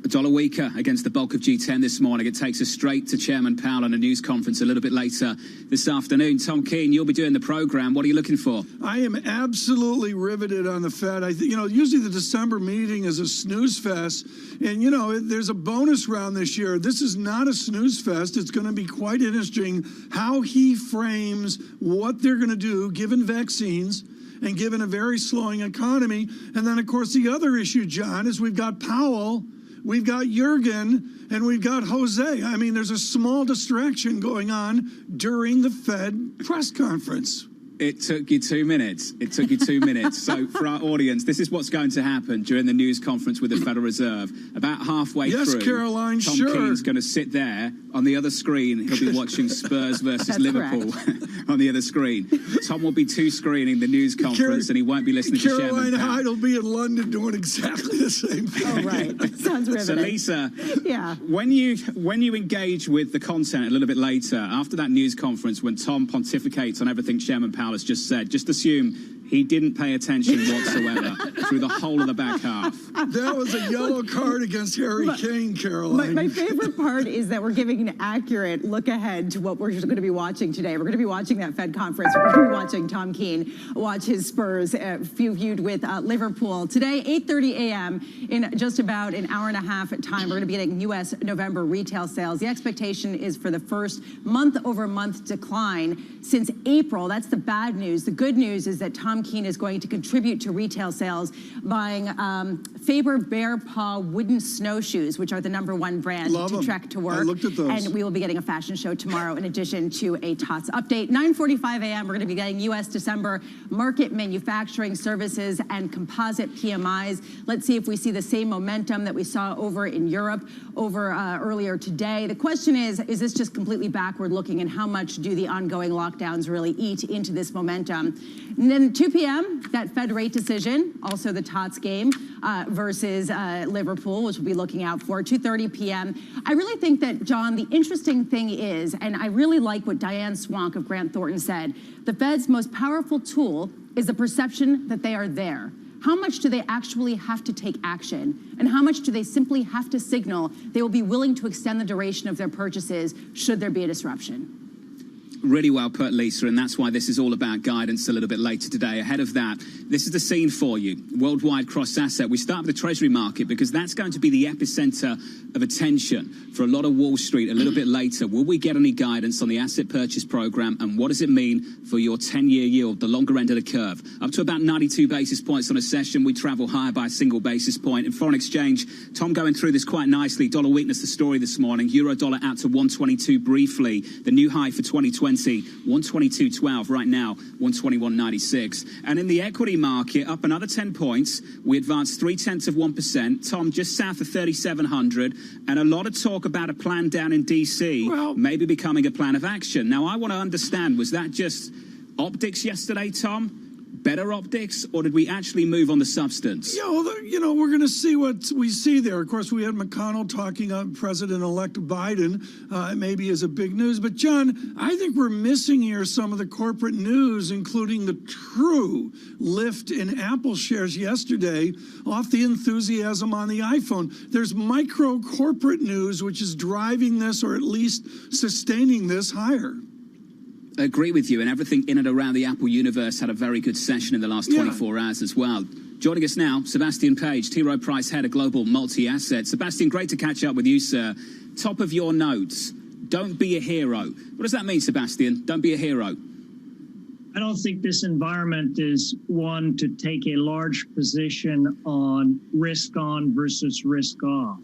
A dollar weaker against the bulk of G10 this morning. It takes us straight to Chairman Powell on a news conference a little bit later this afternoon. Tom Keene, you'll be doing the program. What are you looking for? I am absolutely riveted on the Fed. Usually the December meeting is a snooze fest. And, there's a bonus round this year. This is not a snooze fest. It's going to be quite interesting how he frames what they're going to do given vaccines and given a very slowing economy. And then, of course, the other issue, John, is we've got Powell, we've got Jurgen, and we've got Jose. I mean, there's a small distraction going on during the Fed press conference. It took you 2 minutes. So for our audience, this is what's going to happen during the news conference with the Federal Reserve. About halfway through, Caroline, Tom Keene's going to sit there on the other screen. He'll be watching Spurs versus Liverpool on the other screen. Tom will be two-screening the news conference, and he won't be listening to Chairman Caroline Powell. Hyde will be in London doing exactly the same thing. Oh, right. Sounds riveting. So, Lisa, yeah. when you engage with the content a little bit later, after that news conference, when Tom pontificates on everything Chairman Powell has just said, just assume he didn't pay attention whatsoever through the whole of the back half. That was a yellow card against Harry Kane, Caroline. My favorite part is that we're giving an accurate look ahead to what we're going to be watching today. We're going to be watching that Fed conference. We're going to be watching Tom Keene watch his Spurs feud with Liverpool. Today, 8:30 a.m., in just about an hour and a half time, we're going to be getting U.S. November retail sales. The expectation is for the first month-over-month decline since April. That's the bad news. The good news is that Tom Keene is going to contribute to retail sales buying Faber Bear Paw wooden snowshoes, which are the #1 brand to trek to work. I looked at those. And we will be getting a fashion show tomorrow in addition to a TOTS update. 9:45 a.m. We're going to be getting U.S. December market manufacturing services and composite PMIs. Let's see if we see the same momentum that we saw over in Europe earlier today. The question is this just completely backward looking, and how much do the ongoing lockdowns really eat into this momentum? And then 2 p.m., that Fed rate decision, also the TOTS game versus Liverpool, which we'll be looking out for, 2:30 p.m. I really think that, John, the interesting thing is, and I really like what Diane Swank of Grant Thornton said, the Fed's most powerful tool is the perception that they are there. How much do they actually have to take action? And how much do they simply have to signal they will be willing to extend the duration of their purchases should there be a disruption? Really well put, Lisa, and that's why this is all about guidance a little bit later today. Ahead of that, this is the scene for you. Worldwide cross-asset. We start with the Treasury market because that's going to be the epicenter of attention for a lot of Wall Street a little bit later. Will we get any guidance on the asset purchase program, and what does it mean for your 10-year yield, the longer end of the curve? Up to about 92 basis points on a session. We travel higher by a single basis point. In foreign exchange, Tom going through this quite nicely. Dollar weakness, the story this morning. Euro dollar out to 122 briefly. The new high for 2020. 122.12 right now, 121.96. And in the equity market, up another 10 points. We advanced 0.3%. Tom, just south of 3,700, and a lot of talk about a plan down in D.C. Maybe becoming a plan of action. Now, I want to understand, was that just optics yesterday, Tom? Better optics, or did we actually move on the substance? Yeah, well, we're going to see what we see there. Of course, we had McConnell talking on President-elect Biden. Maybe as a big news. But, John, I think we're missing here some of the corporate news, including the true lift in Apple shares yesterday off the enthusiasm on the iPhone. There's micro corporate news, which is driving this, or at least sustaining this higher. I agree with you, and everything in and around the Apple universe had a very good session in the last 24 hours as well. Joining us now, Sebastian Page, T. Rowe Price Head of Global Multi-Asset. Sebastian, great to catch up with you, sir. Top of your notes, don't be a hero. What does that mean, Sebastian? Don't be a hero. I don't think this environment is one to take a large position on risk on versus risk off.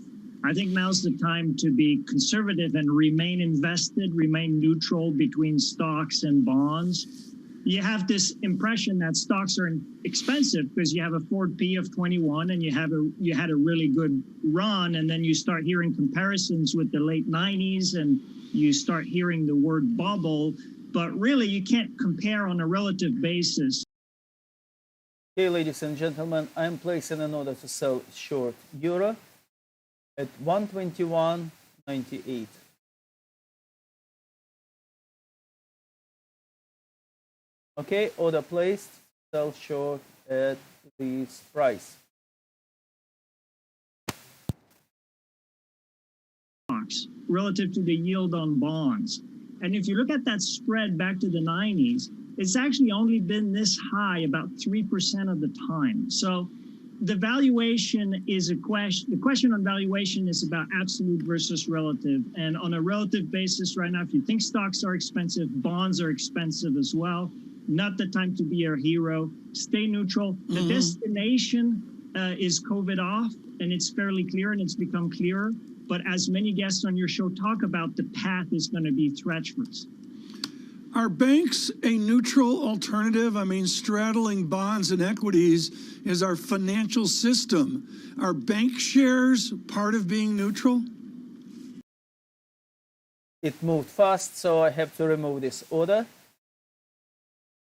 I think now's the time to be conservative and remain invested, remain neutral between stocks and bonds. you have this impression that stocks are expensive because you have a forward P of 21 and you had a really good run, and then you start hearing comparisons with the late 90s and you start hearing the word bubble, but really you can't compare on a relative basis. Okay, ladies and gentlemen, I'm placing an order to sell short euro at 121.98. Okay, order placed, sell short at this price. Relative to the yield on bonds. And if you look at that spread back to the 90s, it's actually only been this high about 3% of the time. So the valuation is a question. The question on valuation is about absolute versus relative. And on a relative basis right now, if you think stocks are expensive, bonds are expensive as well. Not the time to be a hero. Stay neutral. The destination is COVID off, and it's fairly clear, and it's become clearer. But as many guests on your show talk about, the path is going to be treacherous. Are banks a neutral alternative? I mean, straddling bonds and equities is our financial system. Are bank shares part of being neutral? It moved fast, so I have to remove this order.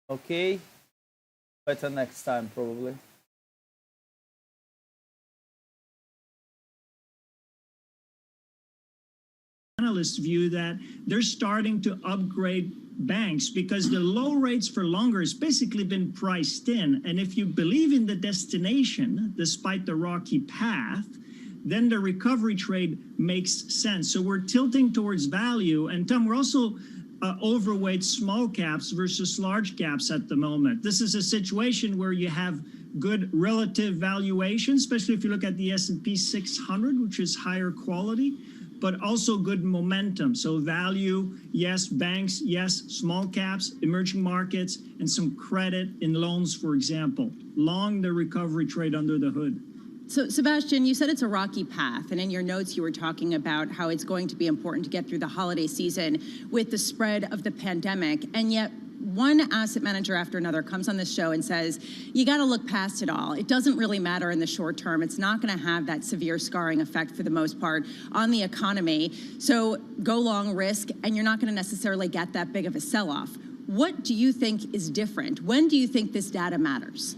Okay, better next time probably. Analysts view that they're starting to upgrade banks because the low rates for longer has basically been priced in. And if you believe in the destination, despite the rocky path, then the recovery trade makes sense. So we're tilting towards value. And Tom, we're also overweight small caps versus large caps at the moment. This is a situation where you have good relative valuation, especially if you look at the S&P 600, which is higher quality, but also good momentum. So value, yes, banks, yes, small caps, emerging markets, and some credit in loans, for example. Long the recovery trade under the hood. So, Sebastian, you said it's a rocky path, and in your notes you were talking about how it's going to be important to get through the holiday season with the spread of the pandemic, and yet one asset manager after another comes on this show and says, you got to look past it all. It doesn't really matter in the short term. It's not going to have that severe scarring effect for the most part on the economy. So go long risk, and you're not going to necessarily get that big of a sell-off. What do you think is different? When do you think this data matters?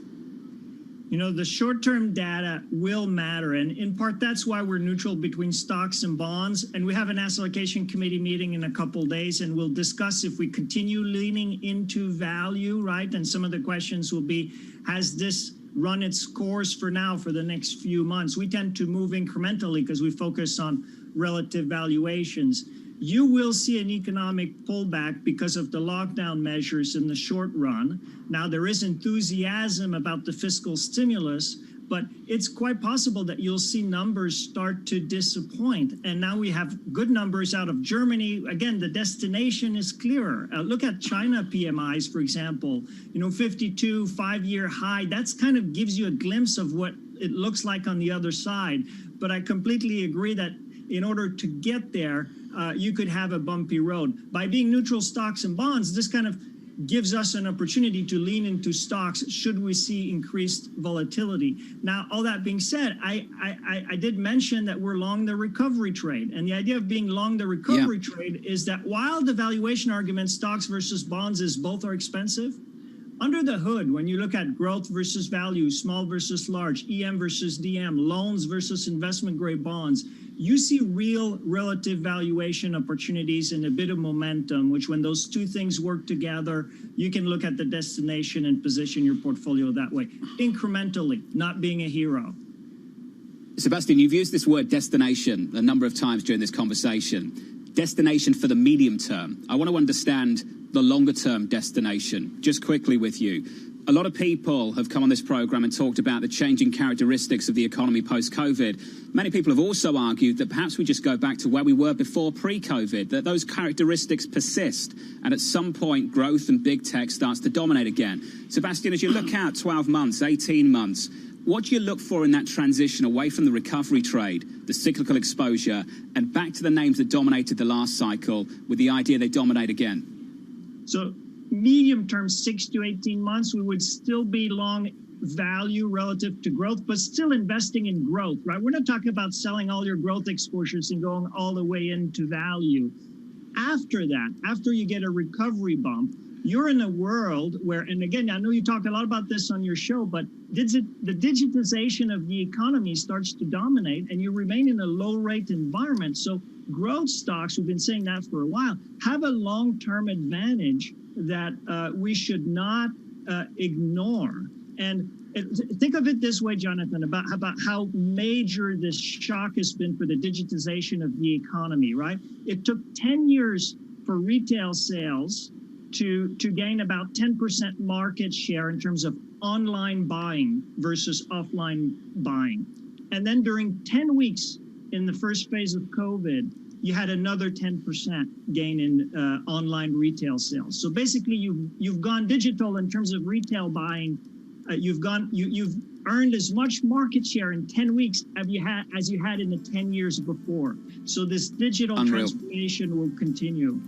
You know, the short-term data will matter, and in part that's why we're neutral between stocks and bonds. And we have an asset allocation committee meeting in a couple days, and we'll discuss if we continue leaning into value, right? And some of the questions will be, has this run its course for now for the next few months? We tend to move incrementally because we focus on relative valuations. You will see an economic pullback because of the lockdown measures in the short run. Now, there is enthusiasm about the fiscal stimulus, but it's quite possible that you'll see numbers start to disappoint. And now we have good numbers out of Germany. Again, the destination is clearer. Look at China PMIs, for example, 52, 5-year high. That's kind of gives you a glimpse of what it looks like on the other side. But I completely agree that in order to get there, you could have a bumpy road. By being neutral stocks and bonds, this kind of gives us an opportunity to lean into stocks should we see increased volatility. Now, all that being said, I did mention that we're long the recovery trade. And the idea of being long the recovery trade is that while the valuation argument, stocks versus bonds, is both are expensive, under the hood, when you look at growth versus value, small versus large, EM versus DM, loans versus investment grade bonds, you see real relative valuation opportunities and a bit of momentum, which when those two things work together, you can look at the destination and position your portfolio that way, incrementally, not being a hero. Sebastian, you've used this word destination a number of times during this conversation. Destination for the medium term. I want to understand the longer term destination, just quickly with you. A lot of people have come on this program and talked about the changing characteristics of the economy post-COVID. Many people have also argued that perhaps we just go back to where we were before pre-COVID, that those characteristics persist, and at some point growth and big tech starts to dominate again. Sebastian, as you look out 12 months, 18 months, what do you look for in that transition away from the recovery trade, the cyclical exposure, and back to the names that dominated the last cycle with the idea they dominate again? So medium term, 6 to 18 months, we would still be long value relative to growth, but still investing in growth, right? We're not talking about selling all your growth exposures and going all the way into value. After that, after you get a recovery bump, you're in a world where, and again, I know you talk a lot about this on your show, but the digitization of the economy starts to dominate and you remain in a low rate environment. So growth stocks, we've been saying that for a while, have a long-term advantage that we should not ignore. And think of it this way, Jonathan, about how major this shock has been for the digitization of the economy, right? It took 10 years for retail sales to gain about 10% market share in terms of online buying versus offline buying. And then during 10 weeks in the first phase of COVID, you had another 10% gain in online retail sales. So basically, you've gone digital in terms of retail buying. You've earned as much market share in 10 weeks as you had in the 10 years before. So this digital transformation will continue.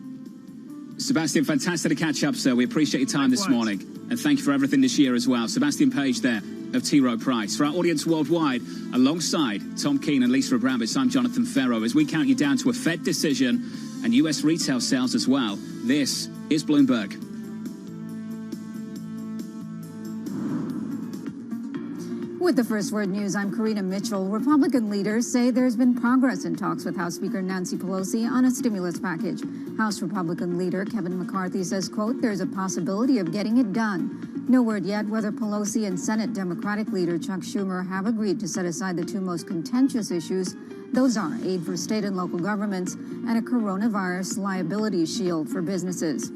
Sebastian, fantastic to catch up, sir. We appreciate your time this morning. And thank you for everything this year as well. Sebastian Page there of T. Rowe Price. For our audience worldwide, alongside Tom Keene and Lisa Abramovich, I'm Jonathan Ferro. As we count you down to a Fed decision and US retail sales as well, this is Bloomberg. With the First Word News, I'm Karina Mitchell. Republican leaders say there's been progress in talks with House Speaker Nancy Pelosi on a stimulus package. House Republican leader Kevin McCarthy says, quote, there's a possibility of getting it done. No word yet whether Pelosi and Senate Democratic leader Chuck Schumer have agreed to set aside the two most contentious issues. Those are aid for state and local governments and a coronavirus liability shield for businesses.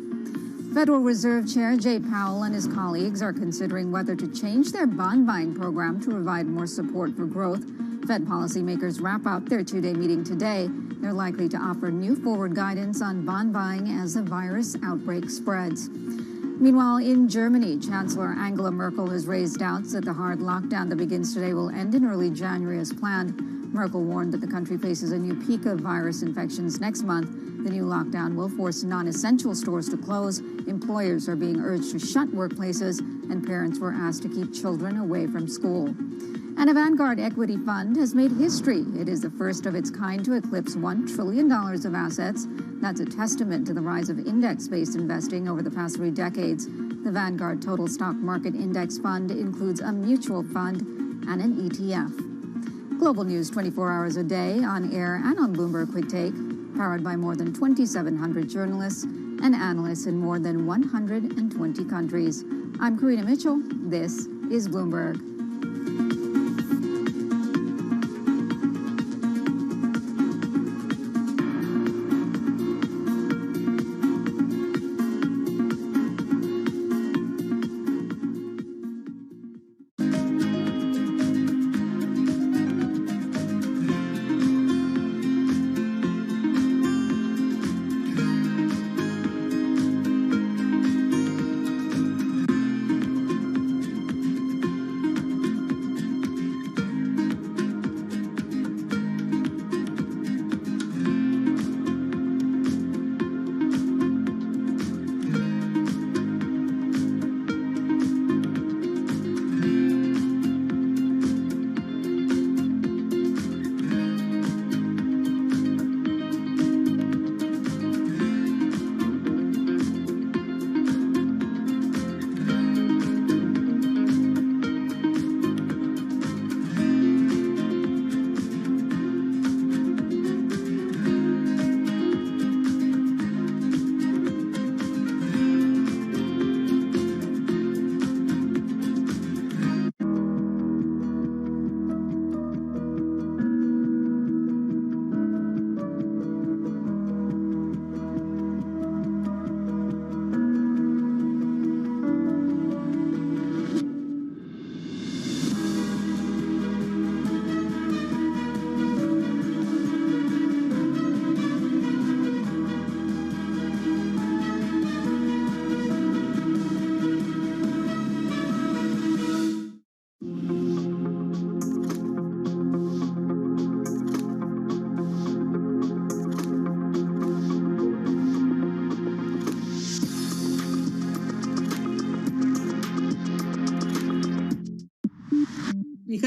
Federal Reserve Chair Jay Powell and his colleagues are considering whether to change their bond buying program to provide more support for growth. Fed policymakers wrap up their two-day meeting today. They're likely to offer new forward guidance on bond buying as the virus outbreak spreads. Meanwhile, in Germany, Chancellor Angela Merkel has raised doubts that the hard lockdown that begins today will end in early January as planned. Merkel warned that the country faces a new peak of virus infections next month. The new lockdown will force non-essential stores to close. Employers are being urged to shut workplaces, and parents were asked to keep children away from school. And a Vanguard equity fund has made history. It is the first of its kind to eclipse $1 trillion of assets. That's a testament to the rise of index-based investing over the past 3 decades. The Vanguard Total Stock Market Index Fund includes a mutual fund and an ETF. Global news 24 hours a day, on air and on Bloomberg Quick Take, powered by more than 2,700 journalists and analysts in more than 120 countries. I'm Karina Mitchell. This is Bloomberg.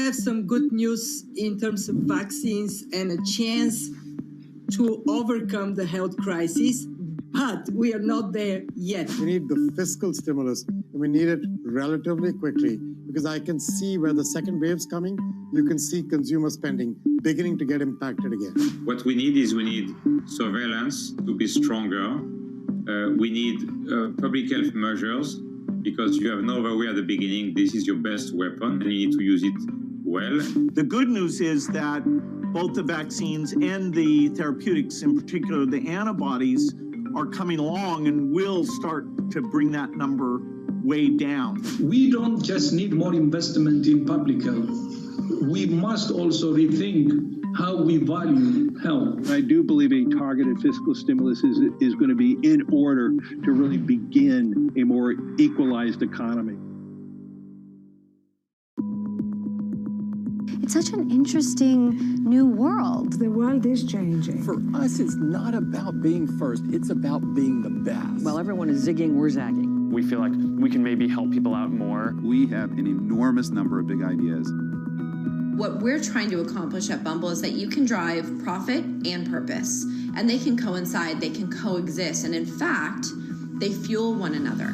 have some good news in terms of vaccines and a chance to overcome the health crisis, but we are not there yet. We need the fiscal stimulus, and we need it relatively quickly, because I can see where the second wave's coming. You can see consumer spending beginning to get impacted again. What we need surveillance to be stronger. We need public health measures, because you have no other way at the beginning. This is your best weapon, and you need to use it well. The good news is that both the vaccines and the therapeutics, in particular the antibodies, are coming along and will start to bring that number way down. We don't just need more investment in public health. We must also rethink how we value health. I do believe a targeted fiscal stimulus is going to be in order to really begin a more equalized economy. It's such an interesting new world. The world is changing. For us, it's not about being first. It's about being the best. While everyone is zigging, we're zagging. We feel like we can maybe help people out more. We have an enormous number of big ideas. What we're trying to accomplish at Bumble is that you can drive profit and purpose, and they can coincide, they can coexist, and in fact, they fuel one another.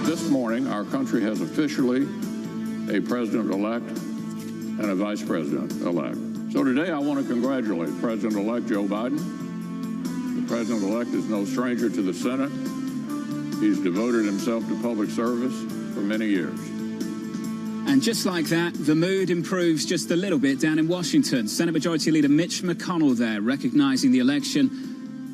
This morning, our country has officially a president-elect and a vice president-elect. So today, I want to congratulate President-elect Joe Biden. The president-elect is no stranger to the Senate. He's devoted himself to public service for many years. And just like that, the mood improves just a little bit down in Washington. Senate Majority Leader Mitch McConnell there, recognizing the election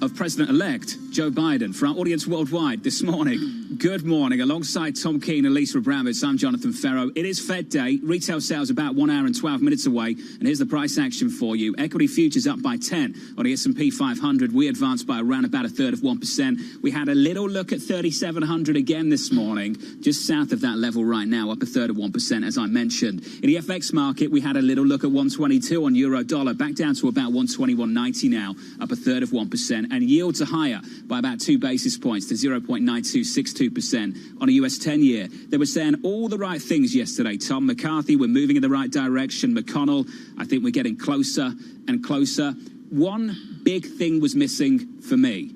of President-elect Joe Biden. For our audience worldwide this morning, good morning. Alongside Tom Keene and Lisa Abramowitz, I'm Jonathan Ferro. It is Fed Day. Retail sales about 1 hour and 12 minutes away. And here's the price action for you. Equity futures up by 10 on the S&P 500. We advanced by around about 1/3%. We had a little look at 3,700 again this morning, just south of that level right now, up 1/3%, as I mentioned. In the FX market, we had a little look at 122 on euro dollar, back down to about 121.90 now, up 1/3%. And yields are higher by about 2 basis points to 0.9262% on a US 10-year. They were saying all the right things yesterday, Tom. McCarthy, we're moving in the right direction. McConnell, I think we're getting closer and closer. One big thing was missing for me.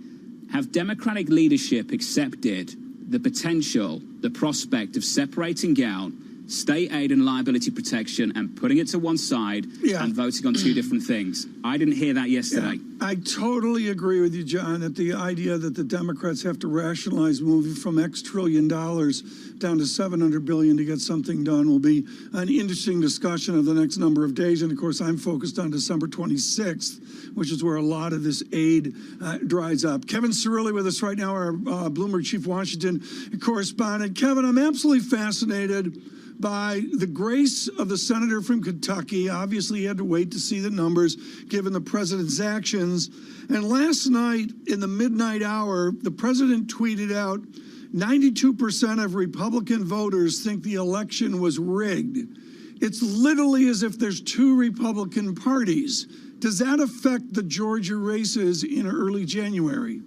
Have Democratic leadership accepted the potential, the prospect of separating out state aid and liability protection and putting it to one side and voting on two different things? I didn't hear that yesterday. I totally agree with you, John, that the idea that the Democrats have to rationalize moving from X trillion dollars down to $700 billion to get something done will be an interesting discussion of the next number of days. And of course, I'm focused on December 26th, which is where a lot of this aid dries up. Kevin Cirilli with us right now, our Bloomberg Chief Washington correspondent. Kevin, I'm absolutely fascinated by the grace of the senator from Kentucky. Obviously, he had to wait to see the numbers given the president's actions. And last night, in the midnight hour, the president tweeted out 92% of Republican voters think the election was rigged. It's literally as if there's two Republican parties. Does that affect the Georgia races in early January?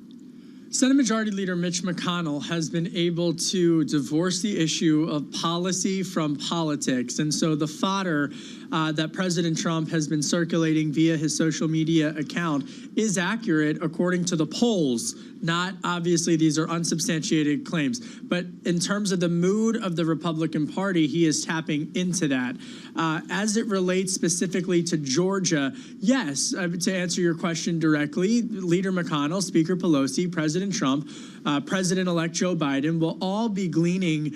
Senate Majority Leader Mitch McConnell has been able to divorce the issue of policy from politics. And so the fodder that President Trump has been circulating via his social media account is accurate according to the polls. Not obviously, these are unsubstantiated claims. But in terms of the mood of the Republican Party, he is tapping into that. As it relates specifically to Georgia, yes, to answer your question directly, Leader McConnell, Speaker Pelosi, President Trump, President-elect Joe Biden will all be gleaning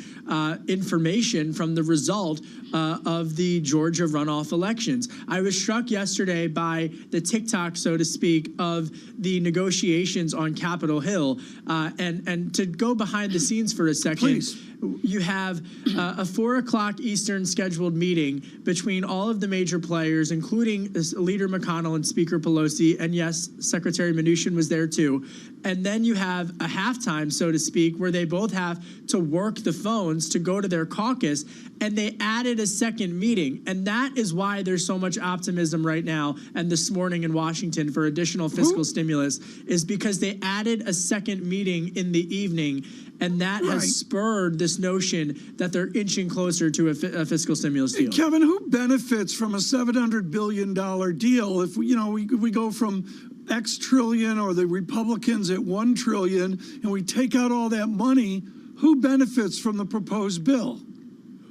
information from the result of the Georgia runoff elections. I was struck yesterday by the TikTok, so to speak, of the negotiations on Capitol Hill. And to go behind the scenes for a second, please. You have a 4 o'clock Eastern scheduled meeting between all of the major players, including Leader McConnell and Speaker Pelosi, and yes, Secretary Mnuchin was there too. And then you have a halftime, so to speak, where they both have to work the phones to go to their caucus, and they added a second meeting. And that is why there's so much optimism right now and this morning in Washington for additional fiscal stimulus, is because they added a second meeting in the evening, and that has spurred this notion that they're inching closer to a fiscal stimulus deal. Kevin, who benefits from a $700 billion deal if we go from X trillion, or the Republicans at 1 trillion, and we take out all that money? Who benefits from the proposed bill?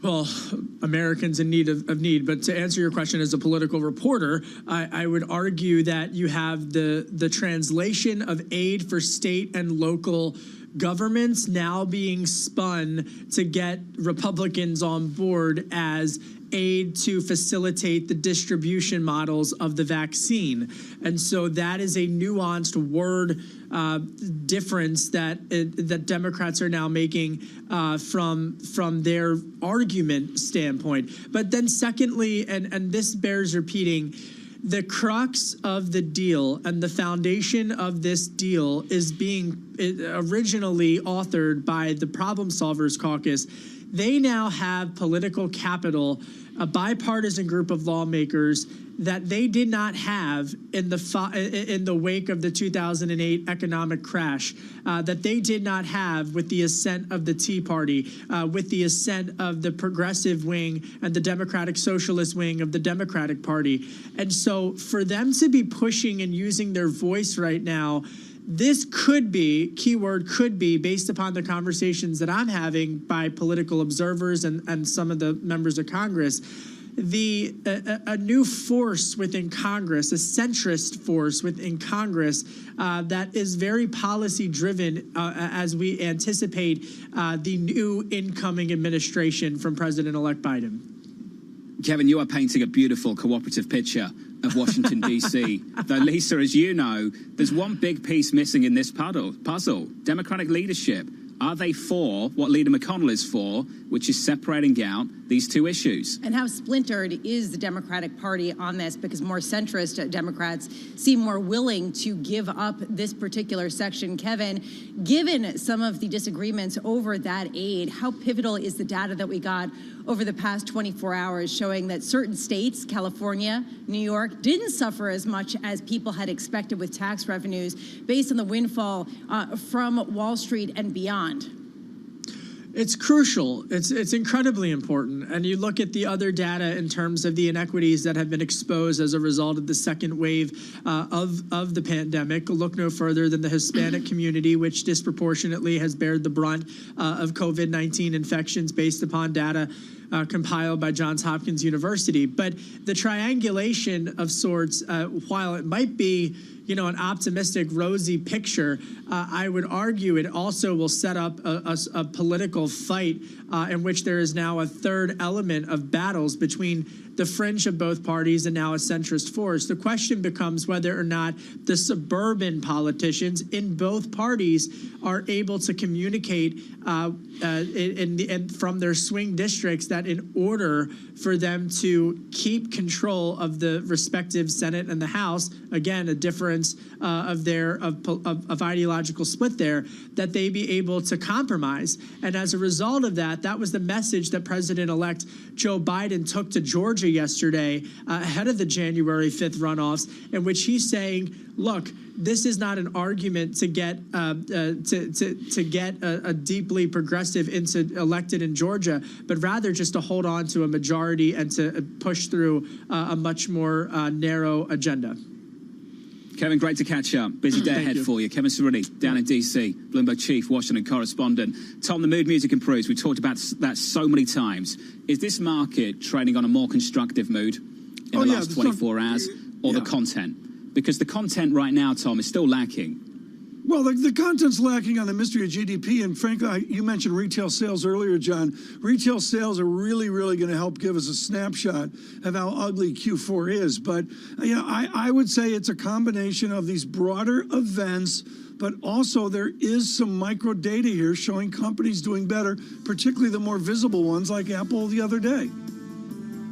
Well, Americans in need of need. But to answer your question as a political reporter, I would argue that you have the translation of aid for state and local governments now being spun to get Republicans on board as aid to facilitate the distribution models of the vaccine. And so that is a nuanced word difference that Democrats are now making from their argument standpoint. But then secondly, and this bears repeating, the crux of the deal and the foundation of this deal is being originally authored by the Problem Solvers Caucus. They now have political capital, a bipartisan group of lawmakers that they did not have in the wake of the 2008 economic crash, that they did not have with the ascent of the Tea Party, with the ascent of the progressive wing and the Democratic Socialist wing of the Democratic Party. And so for them to be pushing and using their voice right now, this could be, keyword could be, based upon the conversations that I'm having by political observers and some of the members of Congress, a new force within Congress, a centrist force within Congress that is very policy driven as we anticipate the new incoming administration from President-elect Biden. Kevin, you are painting a beautiful cooperative picture of Washington, D.C. Though, Lisa, as you know, there's one big piece missing in this puzzle. Democratic leadership. Are they for what Leader McConnell is for, which is separating out these two issues? And how splintered is the Democratic Party on this? Because more centrist Democrats seem more willing to give up this particular section. Kevin, given some of the disagreements over that aid, how pivotal is the data that we got over the past 24 hours showing that certain states, California, New York, didn't suffer as much as people had expected with tax revenues based on the windfall from Wall Street and beyond? It's crucial. It's incredibly important. And you look at the other data in terms of the inequities that have been exposed as a result of the second wave of the pandemic. Look no further than the Hispanic community, which disproportionately has bared the brunt of COVID-19 infections based upon data compiled by Johns Hopkins University. But the triangulation of sorts, while it might be an optimistic, rosy picture, I would argue it also will set up a political fight in which there is now a third element of battles between the fringe of both parties and now a centrist force. The question becomes whether or not the suburban politicians in both parties are able to communicate from their swing districts that in order for them to keep control of the respective Senate and the House, again, a difference of ideological split there, that they be able to compromise. And as a result of that, that was the message that President-elect Joe Biden took to Georgia yesterday ahead of the January 5th runoffs, in which he's saying, look, this is not an argument to get a deeply progressive elected in Georgia, but rather just to hold on to a majority and to push through a much more narrow agenda. Kevin, great to catch up. Busy day ahead for you. Kevin Cerulli, down in D.C., Bloomberg chief, Washington correspondent. Tom, the mood music improves. We've talked about that so many times. Is this market trading on a more constructive mood in the last 24 hours, or the content? Because the content right now, Tom, is still lacking. Well, the content's lacking on the mystery of GDP, and frankly, you mentioned retail sales earlier, John. Retail sales are really, really going to help give us a snapshot of how ugly Q4 is. But I would say it's a combination of these broader events, but also there is some micro data here showing companies doing better, particularly the more visible ones like Apple the other day.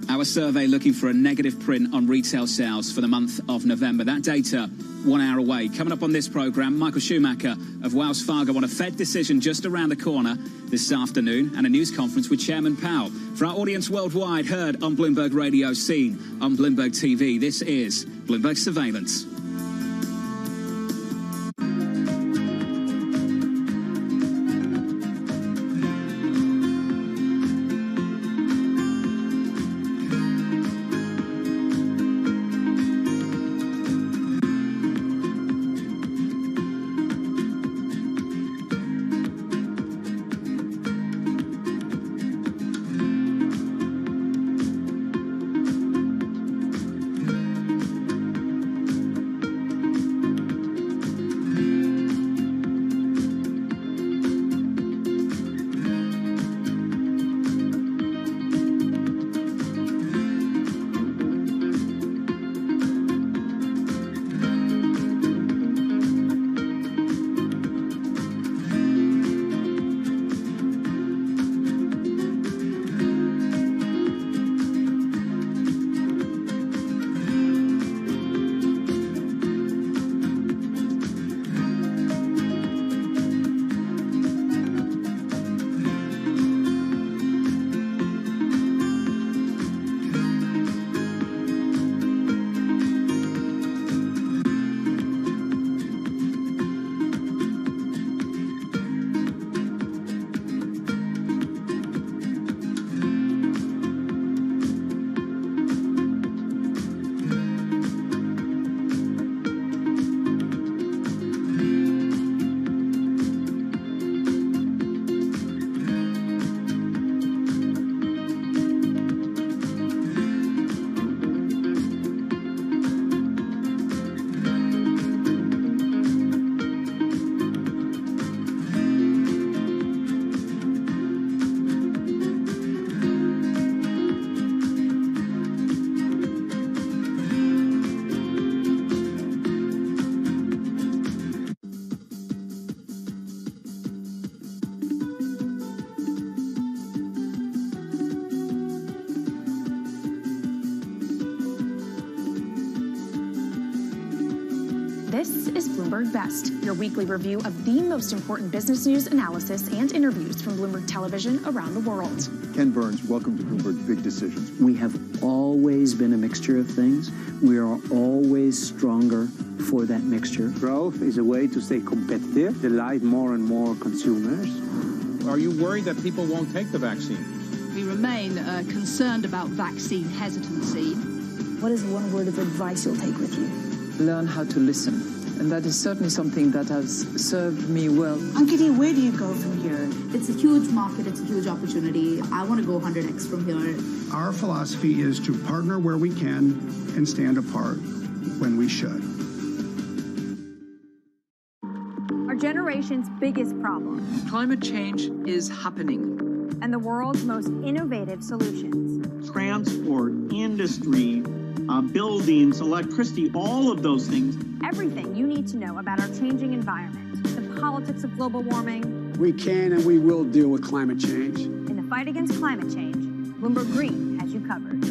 Our survey looking for a negative print on retail sales for the month of November. That data 1 hour away. Coming up on this program, Michael Schumacher of Wells Fargo on a Fed decision just around the corner this afternoon and a news conference with Chairman Powell. For our audience worldwide, heard on Bloomberg Radio, seen on Bloomberg TV, this is Bloomberg Surveillance. This is Bloomberg Best, your weekly review of the most important business news, analysis, and interviews from Bloomberg Television around the world. Ken Burns, welcome to Bloomberg Big Decisions. We have always been a mixture of things. We are always stronger for that mixture. Growth is a way to stay competitive, delight more and more consumers. Are you worried that people won't take the vaccine? We remain concerned about vaccine hesitancy. What is one word of advice you'll take with you? Learn how to listen. And that is certainly something that has served me well. Ankiti, where do you go from here? It's a huge market. It's a huge opportunity. I want to go 100x from here. Our philosophy is to partner where we can and stand apart when we should. Our generation's biggest problem. Climate change is happening. And the world's most innovative solutions. Transport, industry, buildings, electricity, all of those things. Everything you need to know about our changing environment, the politics of global warming. We can and we will deal with climate change. In the fight against climate change, Bloomberg Green has you covered.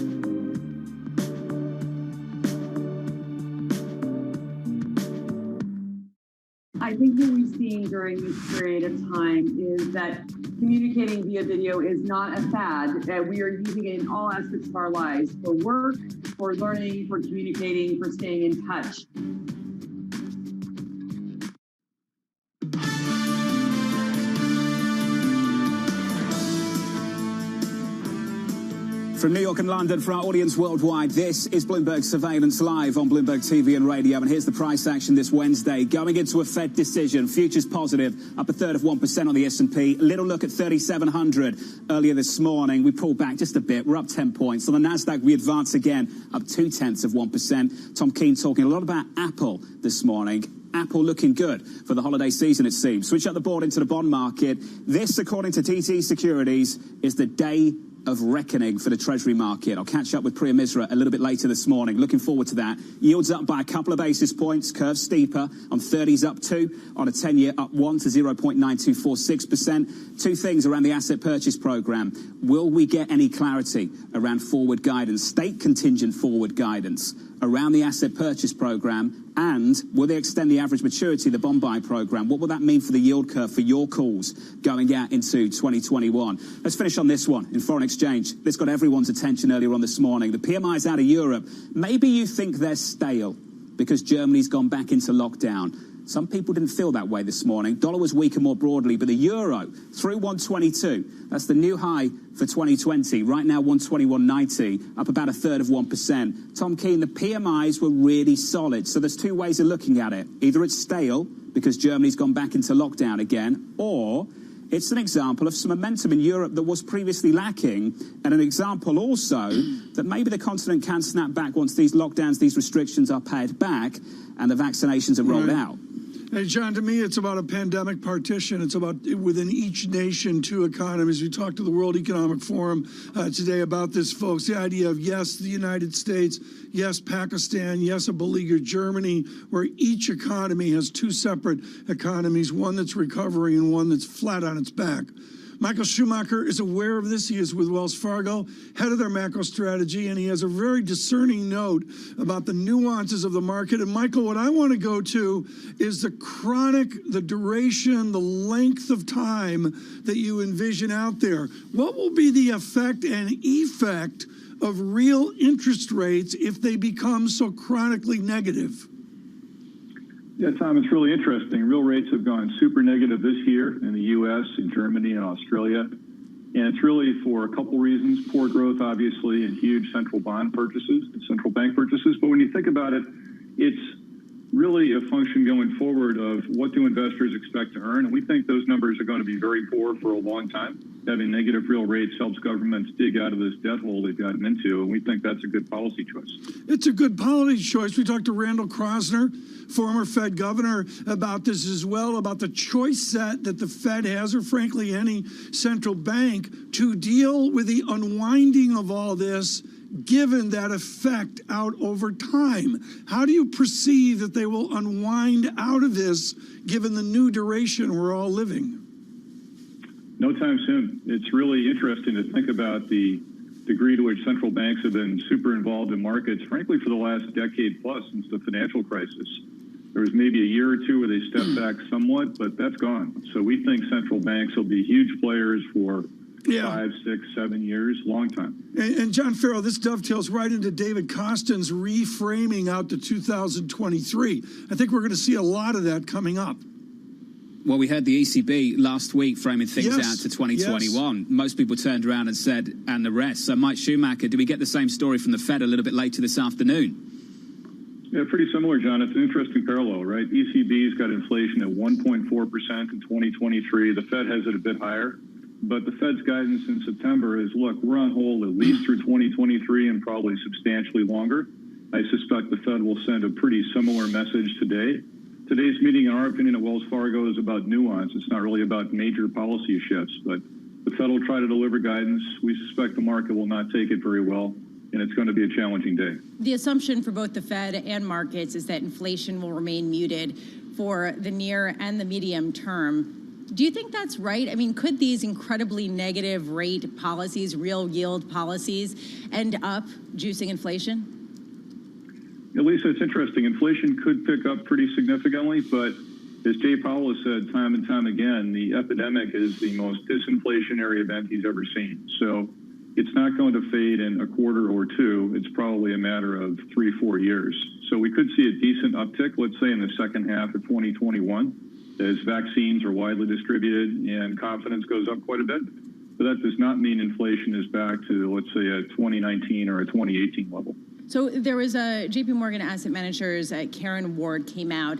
I think what we've seen during this period of time is that communicating via video is not a fad. We are using it in all aspects of our lives, for work, for learning, for communicating, for staying in touch. From New York and London, for our audience worldwide, this is Bloomberg Surveillance Live on Bloomberg TV and radio. And here's the price action this Wednesday. Going into a Fed decision, futures positive, up 1/3 on the S&P. Little look at 3,700 earlier this morning. We pulled back just a bit. We're up 10 points. On the NASDAQ, we advance again, up 0.2%. Tom Keene talking a lot about Apple this morning. Apple looking good for the holiday season, it seems. Switch up the board into the bond market. This, according to TT Securities, is the day of reckoning for the Treasury market. I'll catch up with Priya Misra a little bit later this morning. Looking forward to that. Yields up by a couple of basis points, curve steeper. On 30s up 2, on a 10-year up 1 to 0.9246%. Two things around the asset purchase program. Will we get any clarity around forward guidance, state contingent forward guidance around the asset purchase program? And will they extend the average maturity of the bond buy program? What will that mean for the yield curve for your calls going out into 2021? Let's finish on this one in foreign exchange. This got everyone's attention earlier on this morning. The PMIs out of Europe. Maybe you think they're stale because Germany's gone back into lockdown. Some people didn't feel that way this morning. Dollar was weaker more broadly, but the euro through 122. That's the new high for 2020. Right now, 121.90, up about 1/3 of 1%. Tom Keene, the PMIs were really solid. So there's two ways of looking at it. Either it's stale because Germany's gone back into lockdown again, or it's an example of some momentum in Europe that was previously lacking, and an example also that maybe the continent can snap back once these lockdowns, these restrictions are pared back and the vaccinations are rolled out. Hey, John, to me, it's about a pandemic partition. It's about within each nation, two economies. We talked to the World Economic Forum today about this, folks. The idea of, yes, the United States, yes, Pakistan, yes, a beleaguered Germany, where each economy has two separate economies, one that's recovering and one that's flat on its back. Michael Schumacher is aware of this. He is with Wells Fargo, head of their macro strategy, and he has a very discerning note about the nuances of the market. And Michael, what I want to go to is the duration, the length of time that you envision out there. What will be the effect and effect of real interest rates if they become so chronically negative? Yeah, Tom, it's really interesting. Real rates have gone super negative this year in the U.S., in Germany, and Australia. And it's really for a couple reasons. Poor growth, obviously, and huge central bond purchases and central bank purchases. But when you think about it, it's really a function going forward of what do investors expect to earn. And we think those numbers are going to be very poor for a long time. Having negative real rates helps governments dig out of this debt hole they've gotten into, and we think that's a good policy choice. It's a good policy choice. We talked to Randall Krosner, former Fed governor, about this as well, about the choice set that the Fed has, or frankly any central bank, to deal with the unwinding of all this, given that effect out over time. How do you perceive that they will unwind out of this, given the new duration we're all living? No time soon. It's really interesting to think about the degree to which central banks have been super involved in markets, frankly, for the last decade plus since the financial crisis. There was maybe a year or two where they stepped back somewhat, but that's gone. So we think central banks will be huge players for 5, 6, 7 years, long time. And John Farrow, this dovetails right into David Kostin's reframing out to 2023. I think we're going to see a lot of that coming up. Well, we heard the ECB last week framing things out to 2021. Yes. Most people turned around and said, and the rest. So, Mike Schumacher, do we get the same story from the Fed a little bit later this afternoon? Yeah, pretty similar, John. It's an interesting parallel, right? ECB's got inflation at 1.4% in 2023. The Fed has it a bit higher. But the Fed's guidance in September is, look, we're on hold at least through 2023 and probably substantially longer. I suspect the Fed will send a pretty similar message today. Today's meeting, in our opinion, at Wells Fargo is about nuance. It's not really about major policy shifts, but the Fed will try to deliver guidance. We suspect the market will not take it very well, and it's going to be a challenging day. The assumption for both the Fed and markets is that inflation will remain muted for the near and the medium term. Do you think that's right? I mean, could these incredibly negative rate policies, real yield policies, end up juicing inflation? Yeah, Lisa, it's interesting. Inflation could pick up pretty significantly, but as Jay Powell has said time and time again, the epidemic is the most disinflationary event he's ever seen. So it's not going to fade in a quarter or two. It's probably a matter of 3-4 years. So we could see a decent uptick, let's say in the second half of 2021, as vaccines are widely distributed and confidence goes up quite a bit. But that does not mean inflation is back to, let's say, a 2019 or a 2018 level. So there was a JP Morgan Asset Managers, Karen Ward came out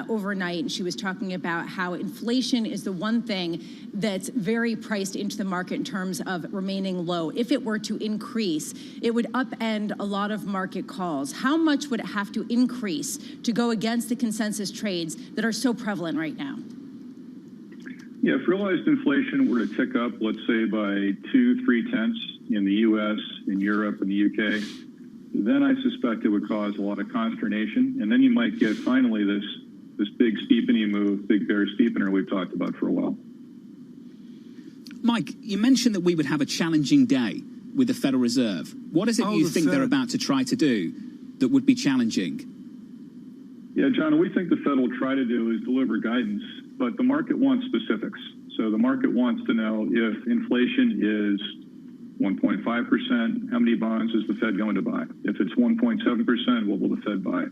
overnight, and she was talking about how inflation is the one thing that's very priced into the market in terms of remaining low. If it were to increase, it would upend a lot of market calls. How much would it have to increase to go against the consensus trades that are so prevalent right now? Yeah, if realized inflation were to tick up, let's say by 2-3 tenths, in the U.S., in Europe, and the U.K., then I suspect it would cause a lot of consternation. And then you might get finally this big steepening move, big bear steepener we've talked about for a while. Mike, you mentioned that we would have a challenging day with the Federal Reserve. What is it you think they're about to try to do that would be challenging? Yeah, John, we think the Fed will try to do is deliver guidance, but the market wants specifics. So the market wants to know if inflation is 1.5%, how many bonds is the Fed going to buy? If it's 1.7%, what will the Fed buy?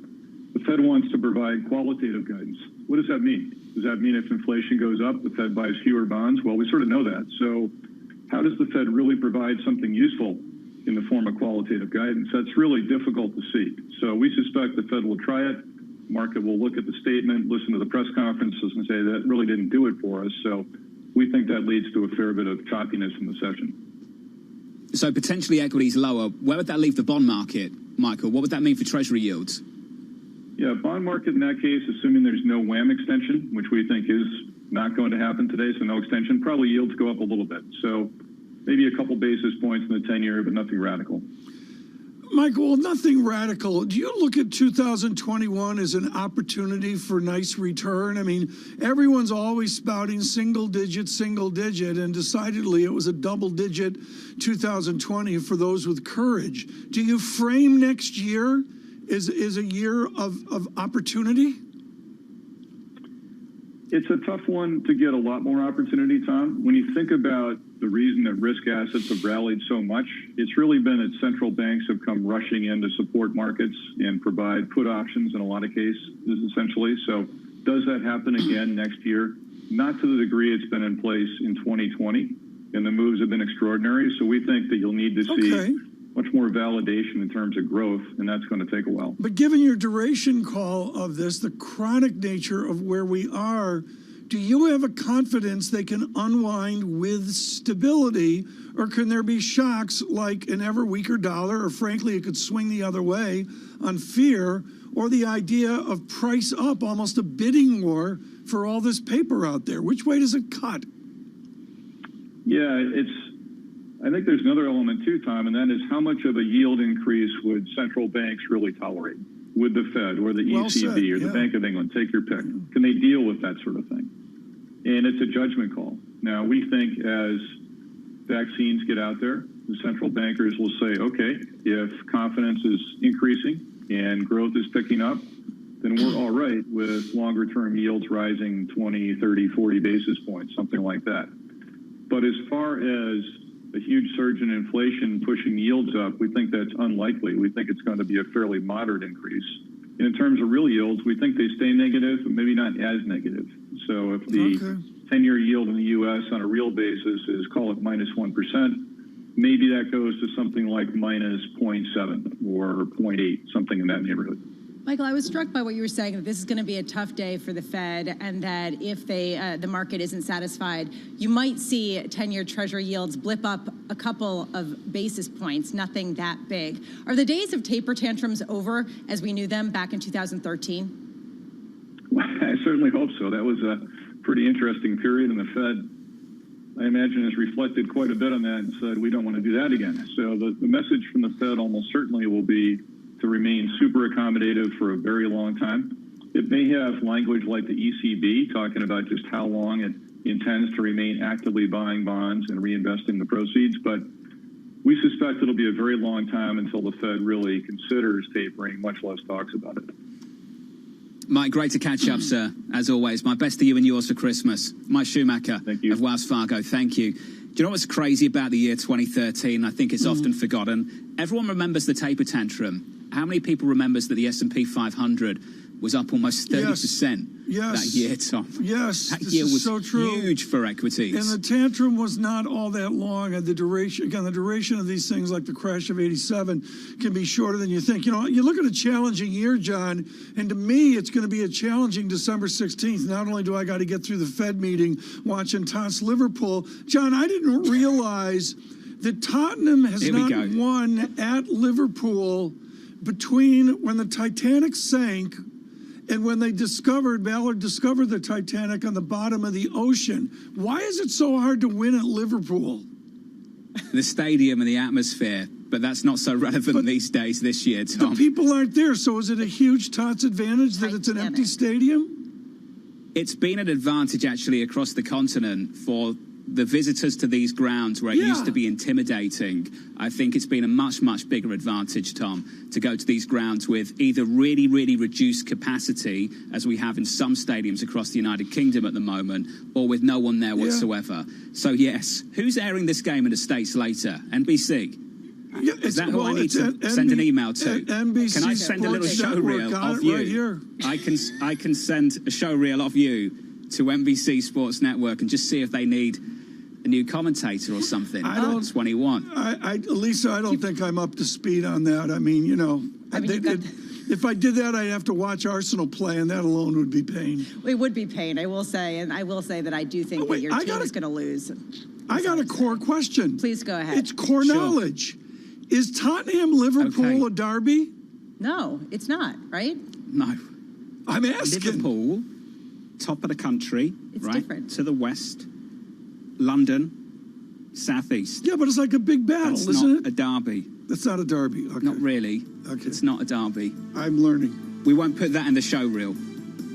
The Fed wants to provide qualitative guidance. What does that mean? Does that mean if inflation goes up, the Fed buys fewer bonds? Well, we sort of know that. So how does the Fed really provide something useful in the form of qualitative guidance? That's really difficult to see. So we suspect the Fed will try it. Market will look at the statement, listen to the press conferences, and say that really didn't do it for us. So we think that leads to a fair bit of choppiness in the session. So potentially equities lower. Where would that leave the bond market, Michael? What would that mean for Treasury yields? Yeah, bond market in that case, assuming there's no WAM extension, which we think is not going to happen today, so no extension, probably yields go up a little bit. So maybe a couple basis points in the 10-year, but nothing radical. Michael, nothing radical. Do you look at 2021 as an opportunity for nice return? I mean, everyone's always spouting single digit, and decidedly it was a double digit 2020 for those with courage. Do you frame next year as a year of opportunity? It's a tough one to get a lot more opportunity, Tom. When you think about the reason that risk assets have rallied so much, it's really been that central banks have come rushing in to support markets and provide put options in a lot of cases, essentially. So does that happen again next year? Not to the degree it's been in place in 2020, and the moves have been extraordinary. So we think that you'll need to see much more validation in terms of growth, and that's going to take a while. But given your duration call of this, the chronic nature of where we are, do you have a confidence they can unwind with stability, or can there be shocks like an ever weaker dollar, or frankly, it could swing the other way on fear, or the idea of price up, almost a bidding war for all this paper out there? Which way does it cut? Yeah, I think there's another element too, Tom, and that is how much of a yield increase would central banks really tolerate? Would the Fed or the ECB or the Bank of England, take your pick? Can they deal with that sort of thing? And it's a judgment call. Now, we think as vaccines get out there, the central bankers will say, okay, if confidence is increasing and growth is picking up, then we're all right with longer term yields rising 20, 30, 40 basis points, something like that. But as far as a huge surge in inflation pushing yields up, we think that's unlikely. We think it's going to be a fairly moderate increase. And in terms of real yields, we think they stay negative, but maybe not as negative. So if the 10-year yield in the U.S. on a real basis is, call it -1%, maybe that goes to something like minus 0.7 or 0.8, something in that neighborhood. Michael, I was struck by what you were saying, that this is going to be a tough day for the Fed, and that if the market isn't satisfied, you might see 10-year Treasury yields blip up a couple of basis points, nothing that big. Are the days of taper tantrums over as we knew them back in 2013? Well, I certainly hope so. That was a pretty interesting period, and the Fed, I imagine, has reflected quite a bit on that and said, we don't want to do that again. So the message from the Fed almost certainly will be to remain super accommodative for a very long time. It may have language like the ECB talking about just how long it intends to remain actively buying bonds and reinvesting the proceeds, but we suspect it'll be a very long time until the Fed really considers tapering, much less talks about it. Mike, great to catch up, sir, as always. My best to you and yours for Christmas. Mike Schumacher of Wells Fargo, thank you. Do you know what's crazy about the year 2013? I think it's often forgotten. Everyone remembers the taper tantrum. How many people remembers that the S&P 500 was up almost 30% that year, Tom? Yes, that year was so true. Huge for equities. And the tantrum was not all that long. And the duration, again, the duration of these things, like the crash of '87, can be shorter than you think. You know, you look at a challenging year, John, and to me, it's going to be a challenging December 16th. Not only do I got to get through the Fed meeting, watching Tots Liverpool, John, I didn't realize that Tottenham has not won at Liverpool between when the Titanic sank and when Ballard discovered the Titanic on the bottom of the ocean. Why is it so hard to win at Liverpool? the stadium and the atmosphere, but that's not so relevant these days this year, Tom. The people aren't there, so is it a huge Tots advantage that it's an empty stadium? It's been an advantage, actually, across the continent for the visitors to these grounds where it used to be intimidating. I think it's been a much, much bigger advantage, Tom, to go to these grounds with either really, really reduced capacity, as we have in some stadiums across the United Kingdom at the moment, or with no one there whatsoever. So, yes, who's airing this game in the States later? NBC? Yeah, is that who I need to send an email to? NBC Can I send a little show reel of you? Right here. I can send a show reel of you to NBC Sports Network and just see if they need a new commentator or something. I don't. That's what he want. Lisa, I don't think I'm up to speed on that. I mean, you know, if I did that, I'd have to watch Arsenal play, and that alone would be pain. It would be pain, I will say, and I will say that I do think that your team is going to lose. I got a core question. Please go ahead. It's core knowledge. Is Tottenham-Liverpool a derby? No, it's not, right? No. I'm asking. Liverpool, top of the country, it's right? Different. To the west. London, southeast. Yeah, but it's like a big battle, That's isn't not it? a derby. That's not a derby. Okay. Not really. Okay. It's not a derby. I'm learning. We won't put that in the show reel.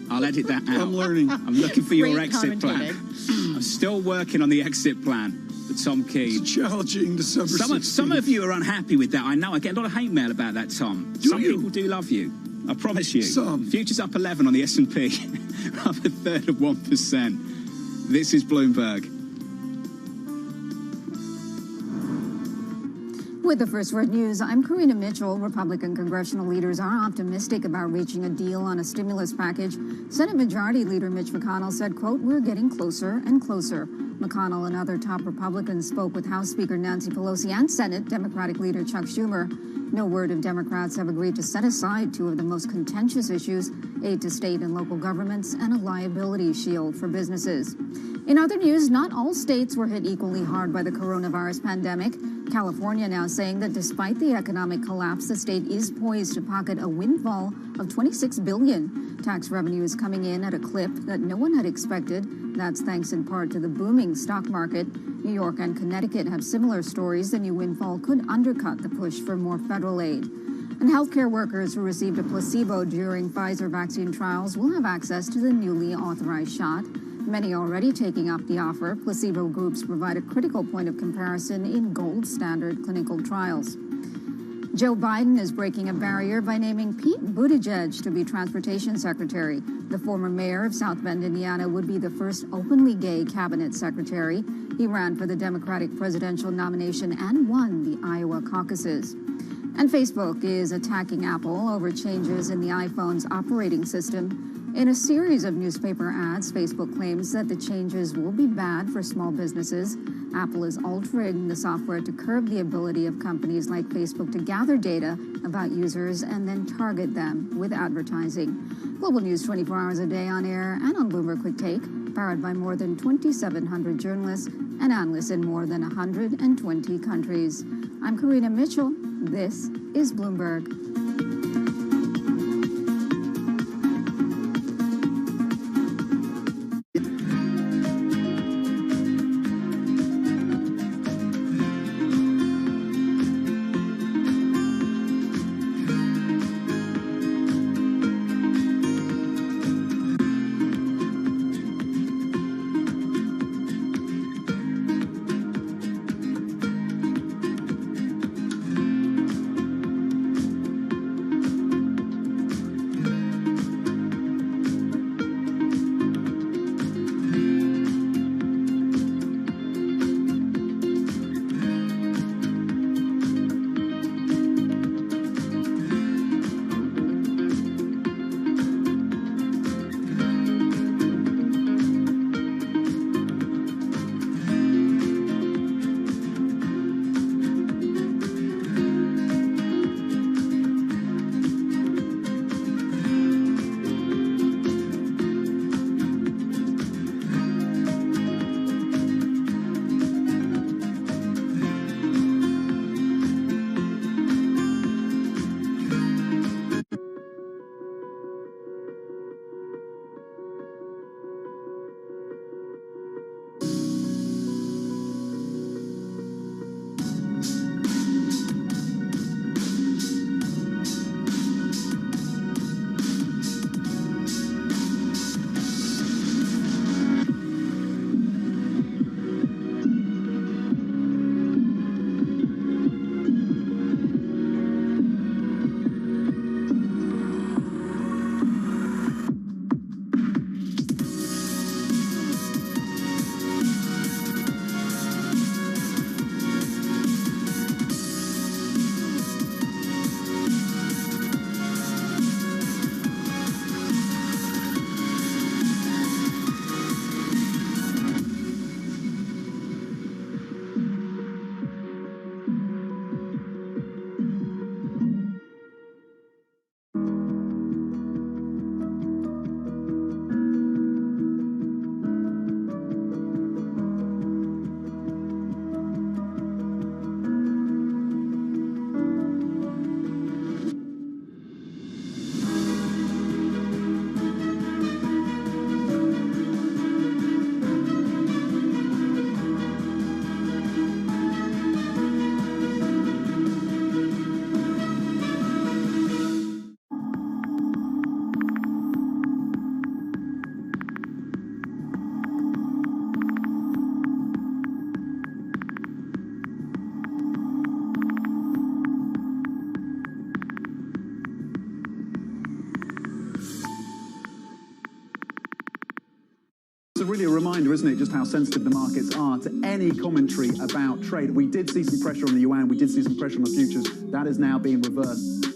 I'll edit that out. I'm learning. I'm looking for your Great exit plan. I'm still working on the exit plan for Tom Keane. It's challenging December 16th. Some of you are unhappy with that. I know. I get a lot of hate mail about that, Tom. Some people do love you. I promise you. Some. Futures up 11 on the S&P. Up a third of 1%. This is Bloomberg. With the First Word News, I'm Karina Mitchell. Republican congressional leaders are optimistic about reaching a deal on a stimulus package. Senate Majority Leader Mitch McConnell said, quote, "We're getting closer and closer." McConnell and other top Republicans spoke with House Speaker Nancy Pelosi and Senate Democratic Leader Chuck Schumer. No word if Democrats have agreed to set aside two of the most contentious issues, aid to state and local governments and a liability shield for businesses. In other news, not all states were hit equally hard by the coronavirus pandemic. California now saying that despite the economic collapse, the state is poised to pocket a windfall of $26 billion. Tax revenue is coming in at a clip that no one had expected. That's thanks in part to the booming stock market. New York and Connecticut have similar stories. The new windfall could undercut the push for more federal aid. And healthcare workers who received a placebo during Pfizer vaccine trials will have access to the newly authorized shot. Many already taking up the offer. Placebo groups provide a critical point of comparison in gold standard clinical trials. Joe Biden is breaking a barrier by naming Pete Buttigieg to be transportation secretary. The former mayor of South Bend, Indiana, would be the first openly gay cabinet secretary. He ran for the Democratic presidential nomination and won the Iowa caucuses. And Facebook is attacking Apple over changes in the iPhone's operating system. In a series of newspaper ads, Facebook claims that the changes will be bad for small businesses. Apple is altering the software to curb the ability of companies like Facebook to gather data about users and then target them with advertising. Global news 24 hours a day on air and on Bloomberg Quick Take, powered by more than 2,700 journalists and analysts in more than 120 countries. I'm Karina Mitchell. This is Bloomberg. is really a reminder, isn't it, just how sensitive the markets are to any commentary about trade. We did see some pressure on the yuan, we did see some pressure on the futures. That is now being reversed.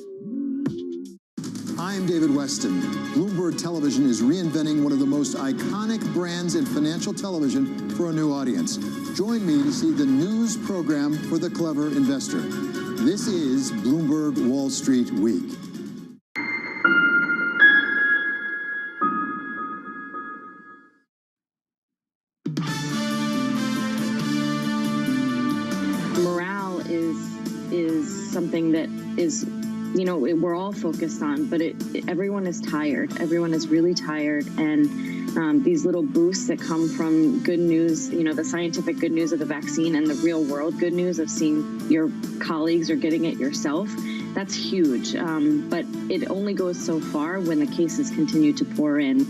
I'm David Weston. Bloomberg Television is reinventing one of the most iconic brands in financial television for a new audience. Join me to see the news program for the clever investor. This is Bloomberg Wall Street Week. Morale is something that is, you know, we're all focused on, but everyone is tired. Everyone is really tired, and these little boosts that come from good news, you know, the scientific good news of the vaccine and the real world good news of seeing your colleagues or getting it yourself, that's huge. But it only goes so far when the cases continue to pour in.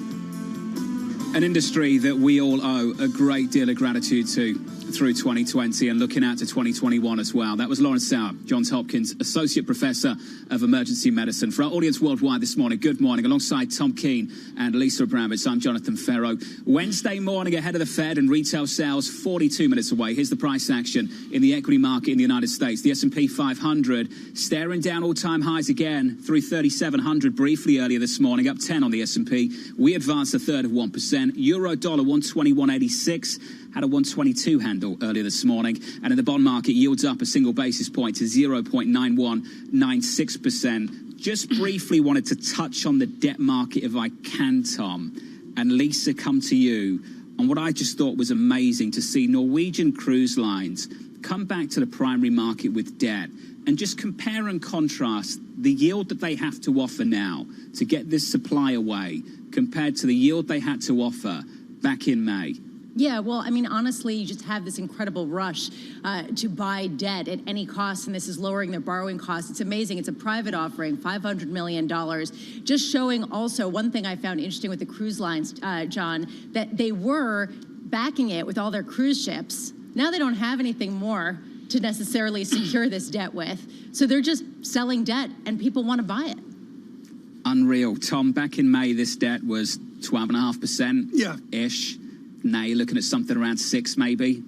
An industry that we all owe a great deal of gratitude to through 2020 and looking out to 2021 as well. That was Lawrence Sauer, Johns Hopkins Associate Professor of Emergency Medicine. For our audience worldwide this morning, good morning. Alongside Tom Keene and Lisa Abramowitz, I'm Jonathan Ferro. Wednesday morning ahead of the Fed and retail sales 42 minutes away. Here's the price action in the equity market in the United States. The S&P 500 staring down all-time highs again through 3,700 briefly earlier this morning, up 10 on the S&P. We advanced a third of 1%. Euro dollar 121.86. Had a 122 handle earlier this morning. And in the bond market, yields up a single basis point to 0.9196%. Just briefly wanted to touch on the debt market if I can, Tom. And Lisa, come to you on what I just thought was amazing to see Norwegian Cruise Lines come back to the primary market with debt and just compare and contrast the yield that they have to offer now to get this supply away compared to the yield they had to offer back in May. Yeah, well, I mean, honestly, you just have this incredible rush to buy debt at any cost, and this is lowering their borrowing costs. It's amazing. It's a private offering, $500 million. Just showing also one thing I found interesting with the cruise lines, John, that they were backing it with all their cruise ships. Now they don't have anything more to necessarily secure this debt with. So they're just selling debt, and people want to buy it. Unreal. Tom, back in May, this debt was 12.5%. Yeah. Ish. Now you're looking at something around 6, maybe.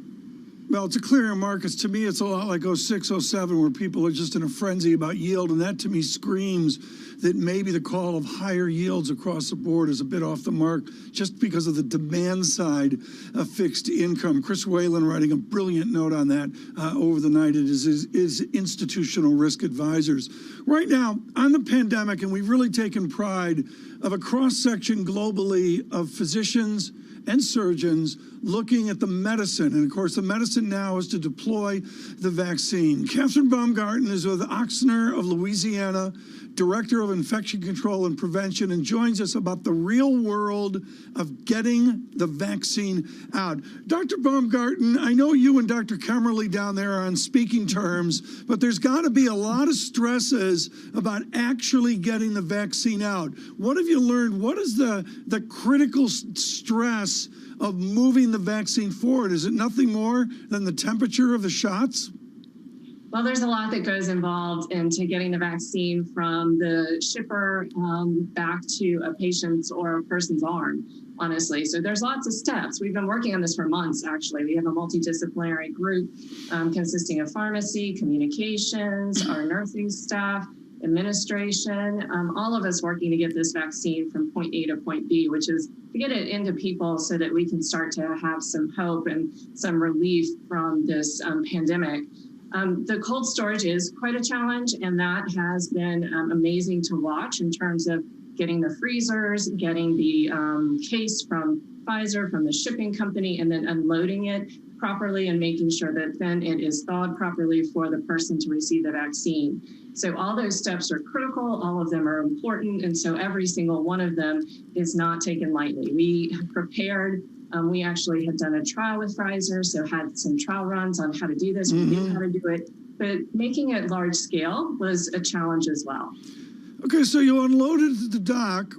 Well, to clearing markets, to me, it's a lot like 06, 07, where people are just in a frenzy about yield. And that, to me, screams that maybe the call of higher yields across the board is a bit off the mark just because of the demand side of fixed income. Chris Whalen writing a brilliant note on that over the night. It is institutional risk advisors. Right now, on the pandemic, and we've really taken pride of a cross-section globally of physicians and surgeons looking at the medicine. And, of course, the medicine now is to deploy the vaccine. Catherine Baumgarten is with Ochsner of Louisiana, Director of Infection Control and Prevention, and joins us about the real world of getting the vaccine out. Dr. Baumgarten, I know you and Dr. Kemmerly down there are on speaking terms, but there's got to be a lot of stresses about actually getting the vaccine out. What have you learned? What is the critical stress of moving the vaccine forward? Is it nothing more than the temperature of the shots? Well, there's a lot that goes involved into getting the vaccine from the shipper back to a patient's or a person's arm, honestly. So there's lots of steps. We've been working on this for months, actually. We have a multidisciplinary group consisting of pharmacy, communications, our nursing staff, administration, all of us working to get this vaccine from point A to point B, which is to get it into people so that we can start to have some hope and some relief from this pandemic. The cold storage is quite a challenge, and that has been amazing to watch in terms of getting the freezers, getting the case from Pfizer, from the shipping company, and then unloading it properly and making sure that then it is thawed properly for the person to receive the vaccine. So all those steps are critical, all of them are important, and so every single one of them is not taken lightly. We have prepared. We actually had done a trial with Pfizer, so had some trial runs on how to do this. We knew how to do it, but making it large scale was a challenge as well. Okay, so you unloaded at the dock,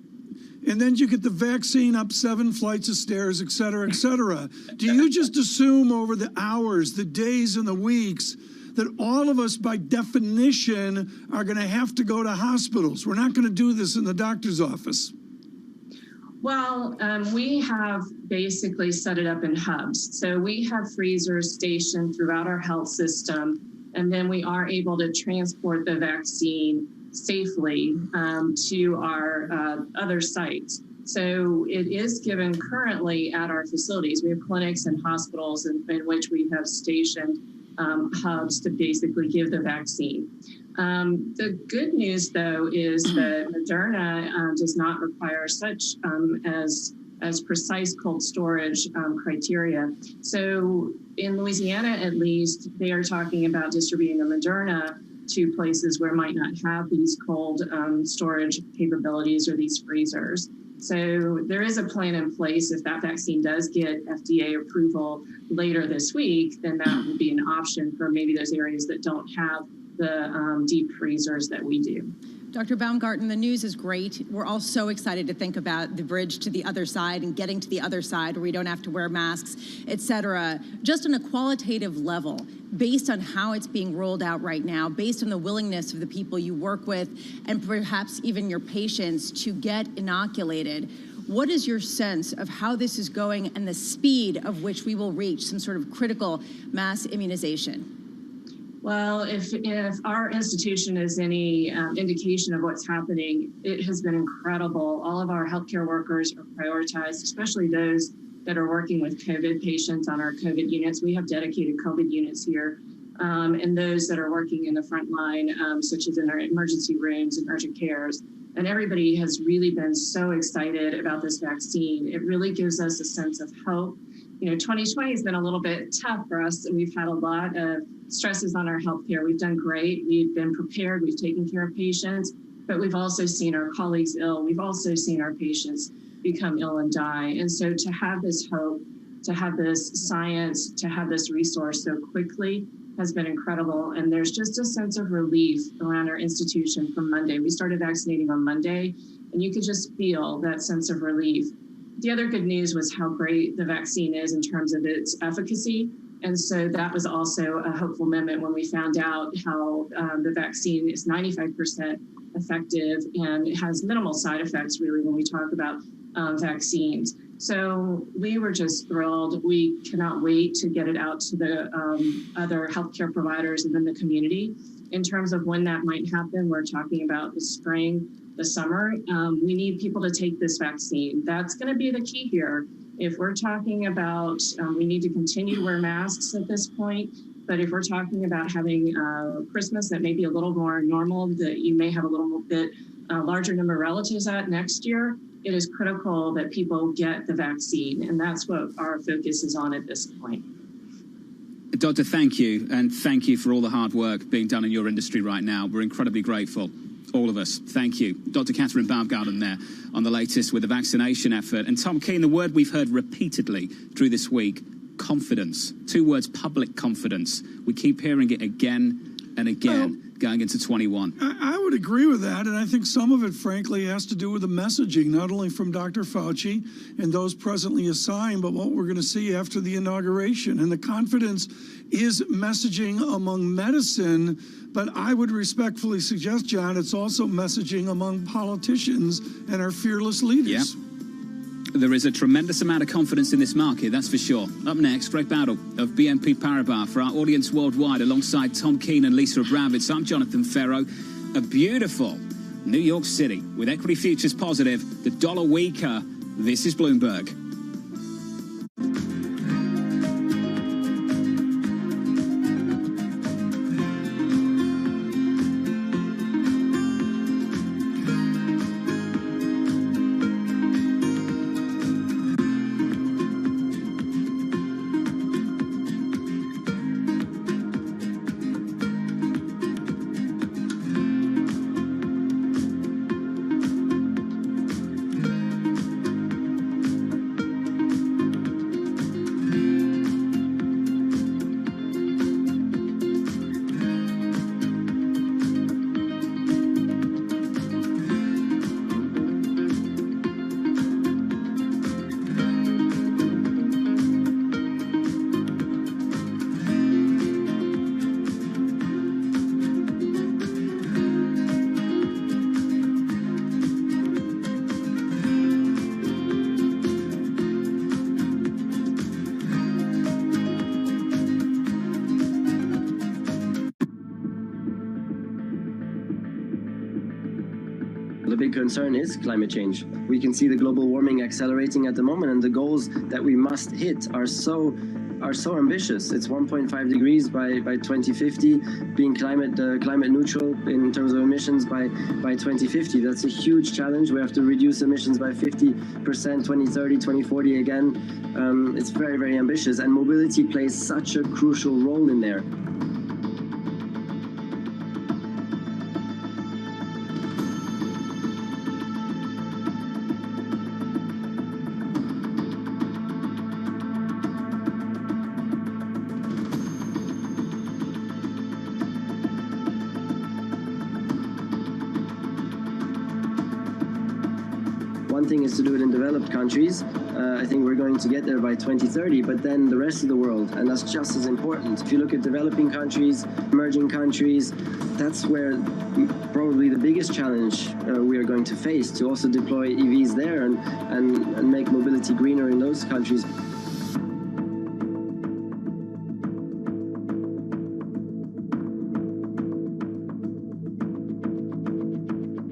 and then you get the vaccine up 7 flights of stairs, et cetera, et cetera. Do you just assume over the hours, the days, and the weeks that all of us, by definition, are going to have to go to hospitals? We're not going to do this in the doctor's office. Well, we have basically set it up in hubs. So we have freezers stationed throughout our health system, and then we are able to transport the vaccine safely to our other sites. So it is given currently at our facilities. We have clinics and hospitals in which we have stationed hubs to basically give the vaccine. The good news, though, is that Moderna does not require such as precise cold storage criteria. So in Louisiana, at least, they are talking about distributing the Moderna to places where might not have these cold storage capabilities or these freezers. So there is a plan in place. If that vaccine does get FDA approval later this week, then that will be an option for maybe those areas that don't have the deep freezers that we do. Dr. Baumgarten, the news is great. We're all so excited to think about the bridge to the other side and getting to the other side where we don't have to wear masks, et cetera. Just on a qualitative level, based on how it's being rolled out right now, based on the willingness of the people you work with and perhaps even your patients to get inoculated, what is your sense of how this is going and the speed of which we will reach some sort of critical mass immunization? Well, if our institution is any indication of what's happening, it has been incredible. All of our healthcare workers are prioritized, especially those that are working with COVID patients on our COVID units. We have dedicated COVID units here, and those that are working in the front line, such as in our emergency rooms and urgent cares. And everybody has really been so excited about this vaccine. It really gives us a sense of hope. You know, 2020 has been a little bit tough for us, and we've had a lot of stresses on our healthcare. We've done great. We've been prepared. We've taken care of patients, but we've also seen our colleagues ill. We've also seen our patients become ill and die. And so to have this hope, to have this science, to have this resource so quickly has been incredible. And there's just a sense of relief around our institution from Monday. We started vaccinating on Monday, and you could just feel that sense of relief. The other good news was how great the vaccine is in terms of its efficacy. And so that was also a hopeful moment when we found out how the vaccine is 95% effective and it has minimal side effects, really, when we talk about vaccines. So we were just thrilled. We cannot wait to get it out to the other healthcare providers and then the community. In terms of when that might happen, we're talking about the spring, the summer. We need people to take this vaccine. That's going to be the key here. If we're talking about, we need to continue to wear masks at this point, but if we're talking about having Christmas that may be a little more normal, that you may have a little bit larger number of relatives at next year, it is critical that people get the vaccine, and that's what our focus is on at this point. Doctor, thank you, and thank you for all the hard work being done in your industry right now. We're incredibly grateful. All of us. Thank you. Dr. Catherine Baumgarten there on the latest with the vaccination effort. And Tom Keene, the word we've heard repeatedly through this week, confidence. 2 words, public confidence. We keep hearing it again and again going into 21. I would agree with that, and I think some of it, frankly, has to do with the messaging, not only from Dr. Fauci and those presently assigned, but what we're going to see after the inauguration. And the confidence is messaging among medicine, but I would respectfully suggest, John, it's also messaging among politicians and our fearless leaders. Yep. There is a tremendous amount of confidence in this market, that's for sure. Up next, Greg Battle of BNP Paribas for our audience worldwide, alongside Tom Keene and Lisa Abramowitz. I'm Jonathan Ferro. A beautiful New York City with equity futures positive, the dollar weaker. This is Bloomberg. The big concern is climate change. We can see the global warming accelerating at the moment, and the goals that we must hit are so ambitious. It's 1.5 degrees by 2050, being climate neutral in terms of emissions by 2050. That's a huge challenge. We have to reduce emissions by 50%, 2030, 2040 again. It's very, very ambitious, and mobility plays such a crucial role in there. One thing is to do it in developed countries. I think we're going to get there by 2030, but then the rest of the world, and that's just as important. If you look at developing countries, emerging countries, that's where probably the biggest challenge we are going to face, to also deploy EVs there and make mobility greener in those countries.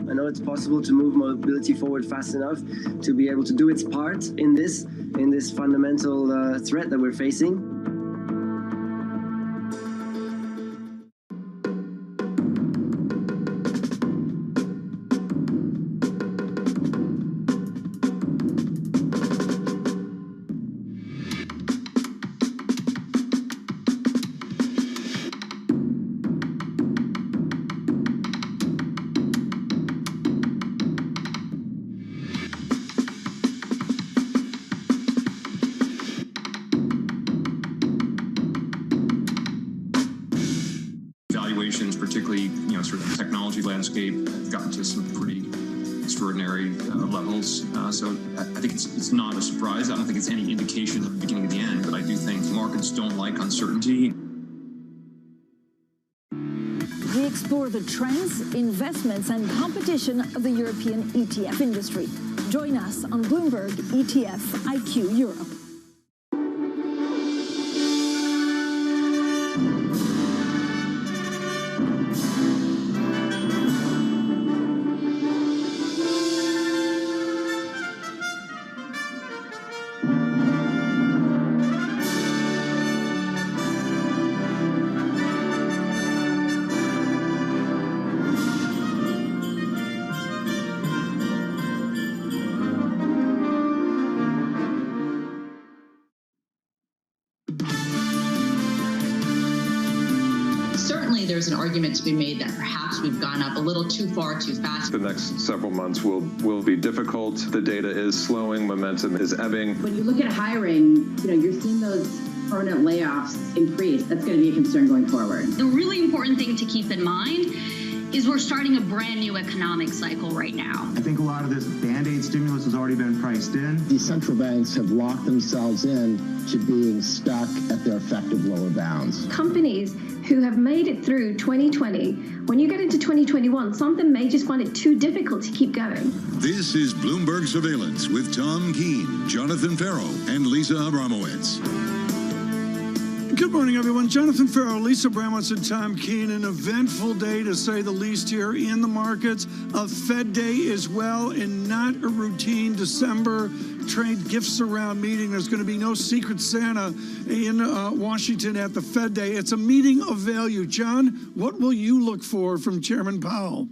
I know it's possible to move mobility forward fast enough to be able to do its part in this fundamental threat that we're facing. Particularly, sort of the technology landscape, have gotten to some pretty extraordinary levels. So I think it's not a surprise. I don't think it's any indication of the beginning of the end, but I do think markets don't like uncertainty. We explore the trends, investments, and competition of the European ETF industry. Join us on Bloomberg ETF IQ Europe. Certainly there's an argument to be made that perhaps we've gone up a little too far, too fast. The next several months will be difficult. The data is slowing, momentum is ebbing. When you look at hiring, you're seeing those permanent layoffs increase. That's going to be a concern going forward. The really important thing to keep in mind is we're starting a brand new economic cycle right now. I think a lot of this Band-Aid stimulus has already been priced in. These central banks have locked themselves in to being stuck at their effective lower bounds. Companies who have made it through 2020, when you get into 2021, some of them may just find it too difficult to keep going. This is Bloomberg Surveillance with Tom Keene, Jonathan Farrow, and Lisa Abramowitz. Good morning, everyone. Jonathan Farrow, Lisa Abramowitz, and Tom Keene. An eventful day, to say the least, here in the markets. A Fed day as well, and not a routine December trade gifts around meeting. There's going to be no Secret Santa in Washington at the Fed day. It's a meeting of value. John, what will you look for from Chairman Powell?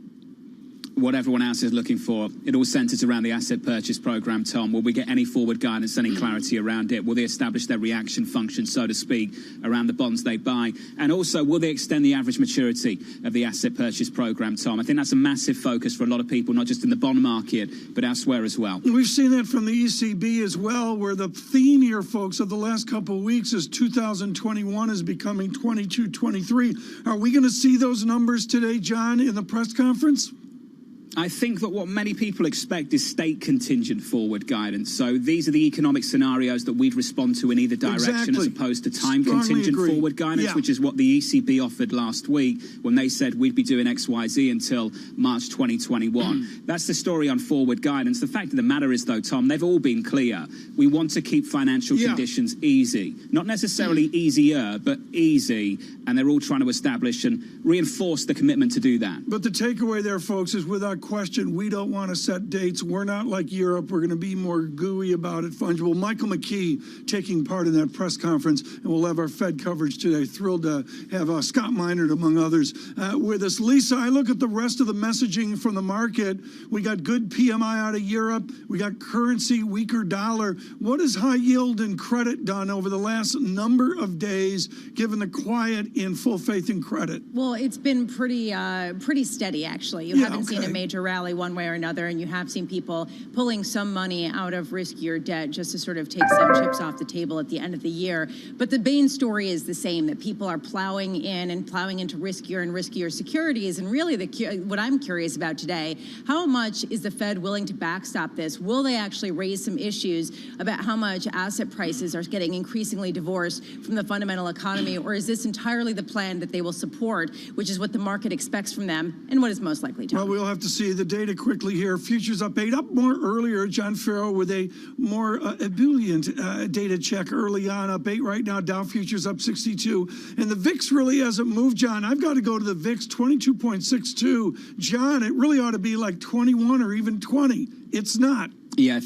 What everyone else is looking for. It all centers around the asset purchase program, Tom. Will we get any forward guidance, any clarity around it? Will they establish their reaction function, so to speak, around the bonds they buy? And also, will they extend the average maturity of the asset purchase program, Tom? I think that's a massive focus for a lot of people, not just in the bond market, but elsewhere as well. We've seen that from the ECB as well, where the theme here, folks, of the last couple of weeks is 2021 is becoming 22-23. Are we going to see those numbers today, John, in the press conference? I think that what many people expect is state contingent forward guidance. So these are the economic scenarios that we'd respond to in either direction, as opposed to time contingent forward guidance, which is what the ECB offered last week when they said we'd be doing XYZ until March 2021. That's the story on forward guidance. The fact of the matter is, though, Tom, they've all been clear. We want to keep financial conditions easy. Not necessarily easier, but easy. And they're all trying to establish and reinforce the commitment to do that. But the takeaway there, folks, is without question. We don't want to set dates. We're not like Europe. We're going to be more gooey about it, fungible. Michael McKee taking part in that press conference, and we'll have our Fed coverage today. Thrilled to have Scott Minerd, among others, with us. Lisa, I look at the rest of the messaging from the market. We got good PMI out of Europe. We got currency, weaker dollar. What has high yield and credit done over the last number of days, given the quiet in full faith in credit? Well, it's been pretty steady, actually. You haven't seen a major rally one way or another, and you have seen people pulling some money out of riskier debt just to sort of take some chips off the table at the end of the year. But the main story is the same, that people are plowing in and plowing into riskier and riskier securities. And really, what I'm curious about today, how much is the Fed willing to backstop this? Will they actually raise some issues about how much asset prices are getting increasingly divorced from the fundamental economy, or is this entirely the plan that they will support, which is what the market expects from them and what is most likely to? Well, we'll have to see the data quickly here. Futures up 8, up more earlier. John Farrow with a more ebullient data check early on, up 8 right now. Dow futures up 62. And the VIX really hasn't moved, John. I've got to go to the VIX, 22.62. John, it really ought to be like 21 or even 20. It's not. Yeah,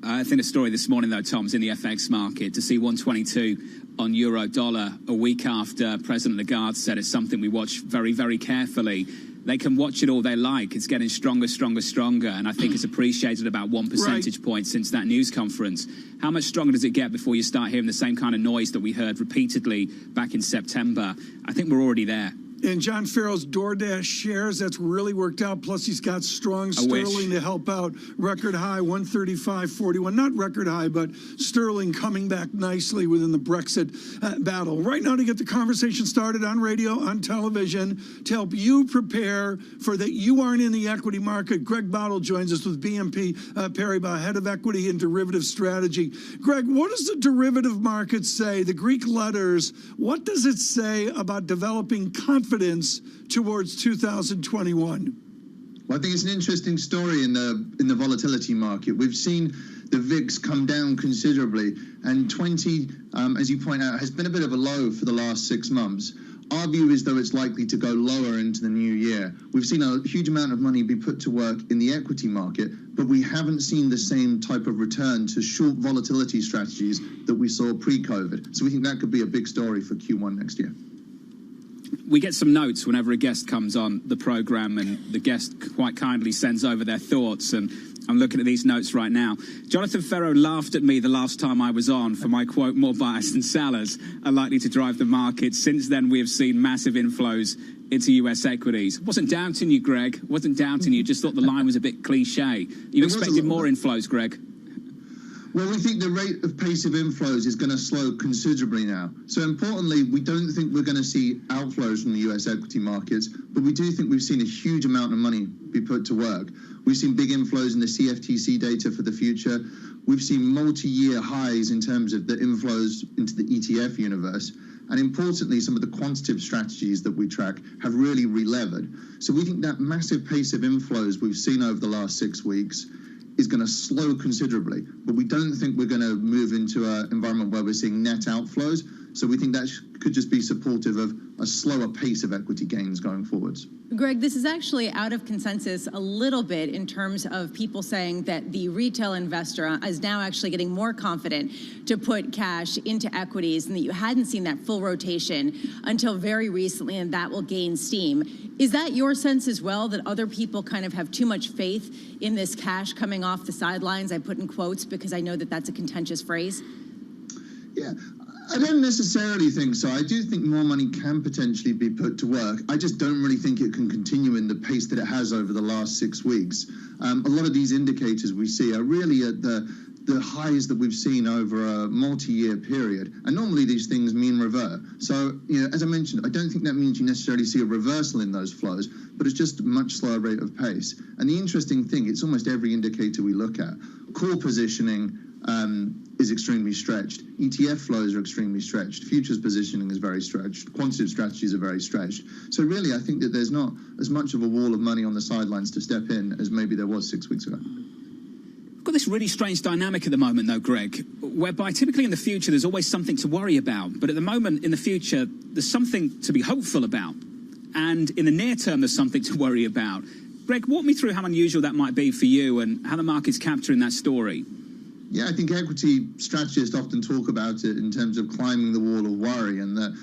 I think the story this morning, though, Tom's in the FX market. To see 122 on euro dollar a week after President Lagarde said it's something we watch very, very carefully. They can watch it all they like. It's getting stronger, stronger, stronger. And I think it's appreciated about 1 percentage point since that news conference. How much stronger does it get before you start hearing the same kind of noise that we heard repeatedly back in September? I think we're already there. And John Farrow's DoorDash shares, that's really worked out. Plus, he's got strong sterling to help out. Record high, 135.41. Not record high, but sterling coming back nicely within the Brexit battle. Right now, to get the conversation started on radio, on television, to help you prepare for that you aren't in the equity market, Greg Bottle joins us with BNP Paribas, head of equity and derivative strategy. Greg, what does the derivative market say? The Greek letters, what does it say about developing confidence towards 2021? Well, I think it's an interesting story in the volatility market. We've seen the VIX come down considerably, and 20, as you point out, has been a bit of a low for the last 6 months. Our view is, though, it's likely to go lower into the new year. We've seen a huge amount of money be put to work in the equity market, but we haven't seen the same type of return to short volatility strategies that we saw pre-COVID. So we think that could be a big story for Q1 next year. We get some notes whenever a guest comes on the program, and the guest quite kindly sends over their thoughts, and I'm looking at these notes right now. Jonathan Farrow laughed at me the last time I was on for my quote, more biased than sellers are likely to drive the market. Since then, we have seen massive inflows into US equities. Wasn't doubting you, Greg. Wasn't doubting you. Just thought the line was a bit cliche. You expected more inflows, Greg? Well, we think the rate of pace of inflows is going to slow considerably now. So importantly, we don't think we're going to see outflows from the US equity markets, but we do think we've seen a huge amount of money be put to work. We've seen big inflows in the CFTC data for the future. We've seen multi-year highs in terms of the inflows into the ETF universe. And importantly, some of the quantitative strategies that we track have really relevered. So we think that massive pace of inflows we've seen over the last 6 weeks is going to slow considerably, but we don't think we're going to move into an environment where we're seeing net outflows. So we think that could just be supportive of a slower pace of equity gains going forwards. Greg, this is actually out of consensus a little bit in terms of people saying that the retail investor is now actually getting more confident to put cash into equities, and that you hadn't seen that full rotation until very recently, and that will gain steam. Is that your sense as well, that other people kind of have too much faith in this cash coming off the sidelines? I put in quotes because I know that that's a contentious phrase. Yeah. I don't necessarily think so. I do think more money can potentially be put to work. I just don't really think it can continue in the pace that it has over the last 6 weeks. A lot of these indicators we see are really at the highs that we've seen over a multi-year period. And normally these things mean revert. So, as I mentioned, I don't think that means you necessarily see a reversal in those flows, but it's just a much slower rate of pace. And the interesting thing, it's almost every indicator we look at. Core positioning is extremely stretched. ETF flows are extremely stretched. Futures positioning is very stretched. Quantitative strategies are very stretched. So really, I think that there's not as much of a wall of money on the sidelines to step in as maybe there was 6 weeks ago. We've got this really strange dynamic at the moment, though, Greg, whereby typically in the future there's always something to worry about. But at the moment in the future, there's something to be hopeful about. And in the near term, there's something to worry about. Greg, walk me through how unusual that might be for you and how the market's capturing that story. Yeah, I think equity strategists often talk about it in terms of climbing the wall of worry, and that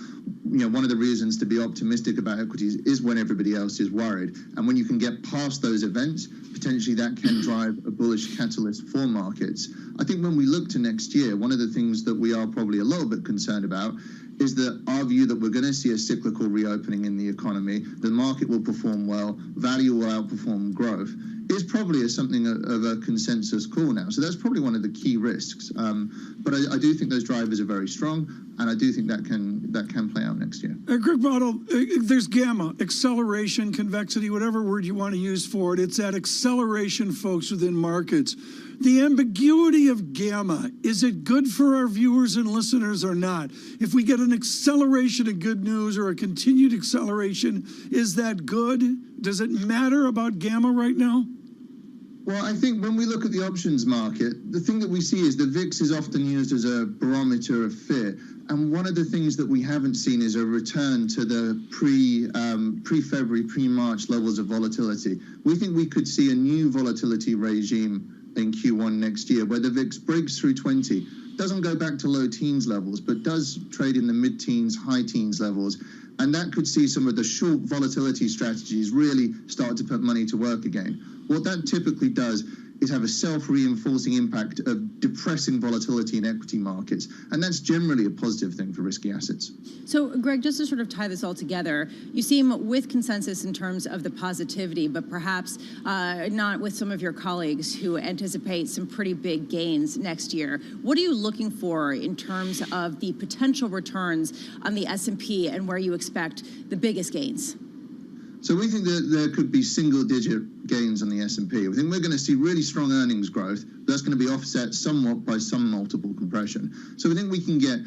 one of the reasons to be optimistic about equities is when everybody else is worried. And when you can get past those events, potentially that can drive a bullish catalyst for markets. I think when we look to next year, one of the things that we are probably a little bit concerned about is that our view that we're going to see a cyclical reopening in the economy, the market will perform well, value will outperform growth, is probably something of a consensus call now. So that's probably one of the key risks. But I do think those drivers are very strong, and I do think that can play out next year. Greg Bottle, there's gamma, acceleration, convexity, whatever word you want to use for it. It's that acceleration, folks, within markets. The ambiguity of gamma, is it good for our viewers and listeners or not? If we get an acceleration of good news or a continued acceleration, is that good? Does it matter about gamma right now? Well, I think when we look at the options market, the thing that we see is the VIX is often used as a barometer of fear. And one of the things that we haven't seen is a return to the pre-February, pre-March levels of volatility. We think we could see a new volatility regime in Q1 next year, where the VIX breaks through 20, doesn't go back to low teens levels, but does trade in the mid-teens, high teens levels. And that could see some of the short volatility strategies really start to put money to work again. What that typically does is have a self-reinforcing impact of depressing volatility in equity markets. And that's generally a positive thing for risky assets. So, Greg, just to sort of tie this all together, you seem with consensus in terms of the positivity, but perhaps not with some of your colleagues who anticipate some pretty big gains next year. What are you looking for in terms of the potential returns on the S&P and where you expect the biggest gains? So we think that there could be single-digit gains on the S&P. We think we're going to see really strong earnings growth. That's going to be offset somewhat by some multiple compression. So we think we can get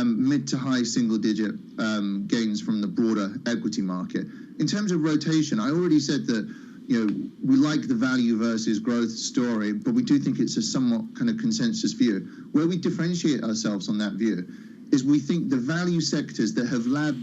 mid to high single-digit gains from the broader equity market. In terms of rotation, I already said that we like the value versus growth story, but we do think it's a somewhat kind of consensus view. Where we differentiate ourselves on that view is we think the value sectors that have led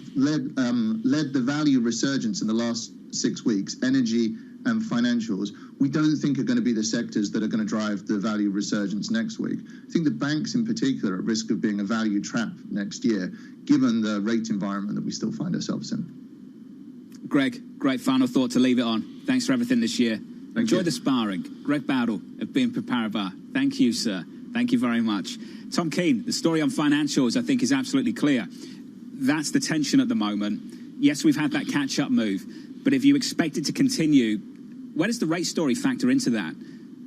the value resurgence in the last 6 weeks, energy and financials, we don't think are going to be the sectors that are going to drive the value resurgence next week. I think the banks in particular are at risk of being a value trap next year, given the rate environment that we still find ourselves in. Greg, great final thought to leave it on. Thanks for everything this year. Enjoy the sparring. Greg Bowdle of BNP Paribas. Thank you, sir. Thank you very much. Tom Keene, the story on financials, I think, is absolutely clear. That's the tension at the moment. Yes, we've had that catch-up move, but if you expect it to continue, where does the rate story factor into that?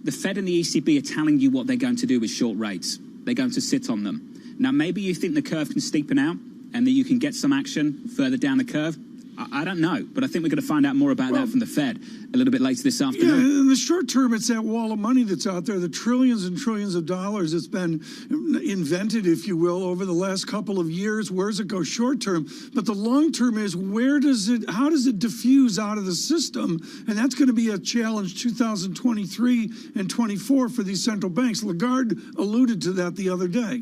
The Fed and the ECB are telling you what they're going to do with short rates. They're going to sit on them. Now, maybe you think the curve can steepen out and that you can get some action further down the curve. I don't know, but I think we're going to find out more about that from the Fed a little bit later this afternoon. Yeah, in the short term, it's that wall of money that's out there, the trillions and trillions of dollars that's been invented, if you will, over the last couple of years. Where does it go short term? But the long term is how does it diffuse out of the system? And that's going to be a challenge 2023 and 24 for these central banks. Lagarde alluded to that the other day.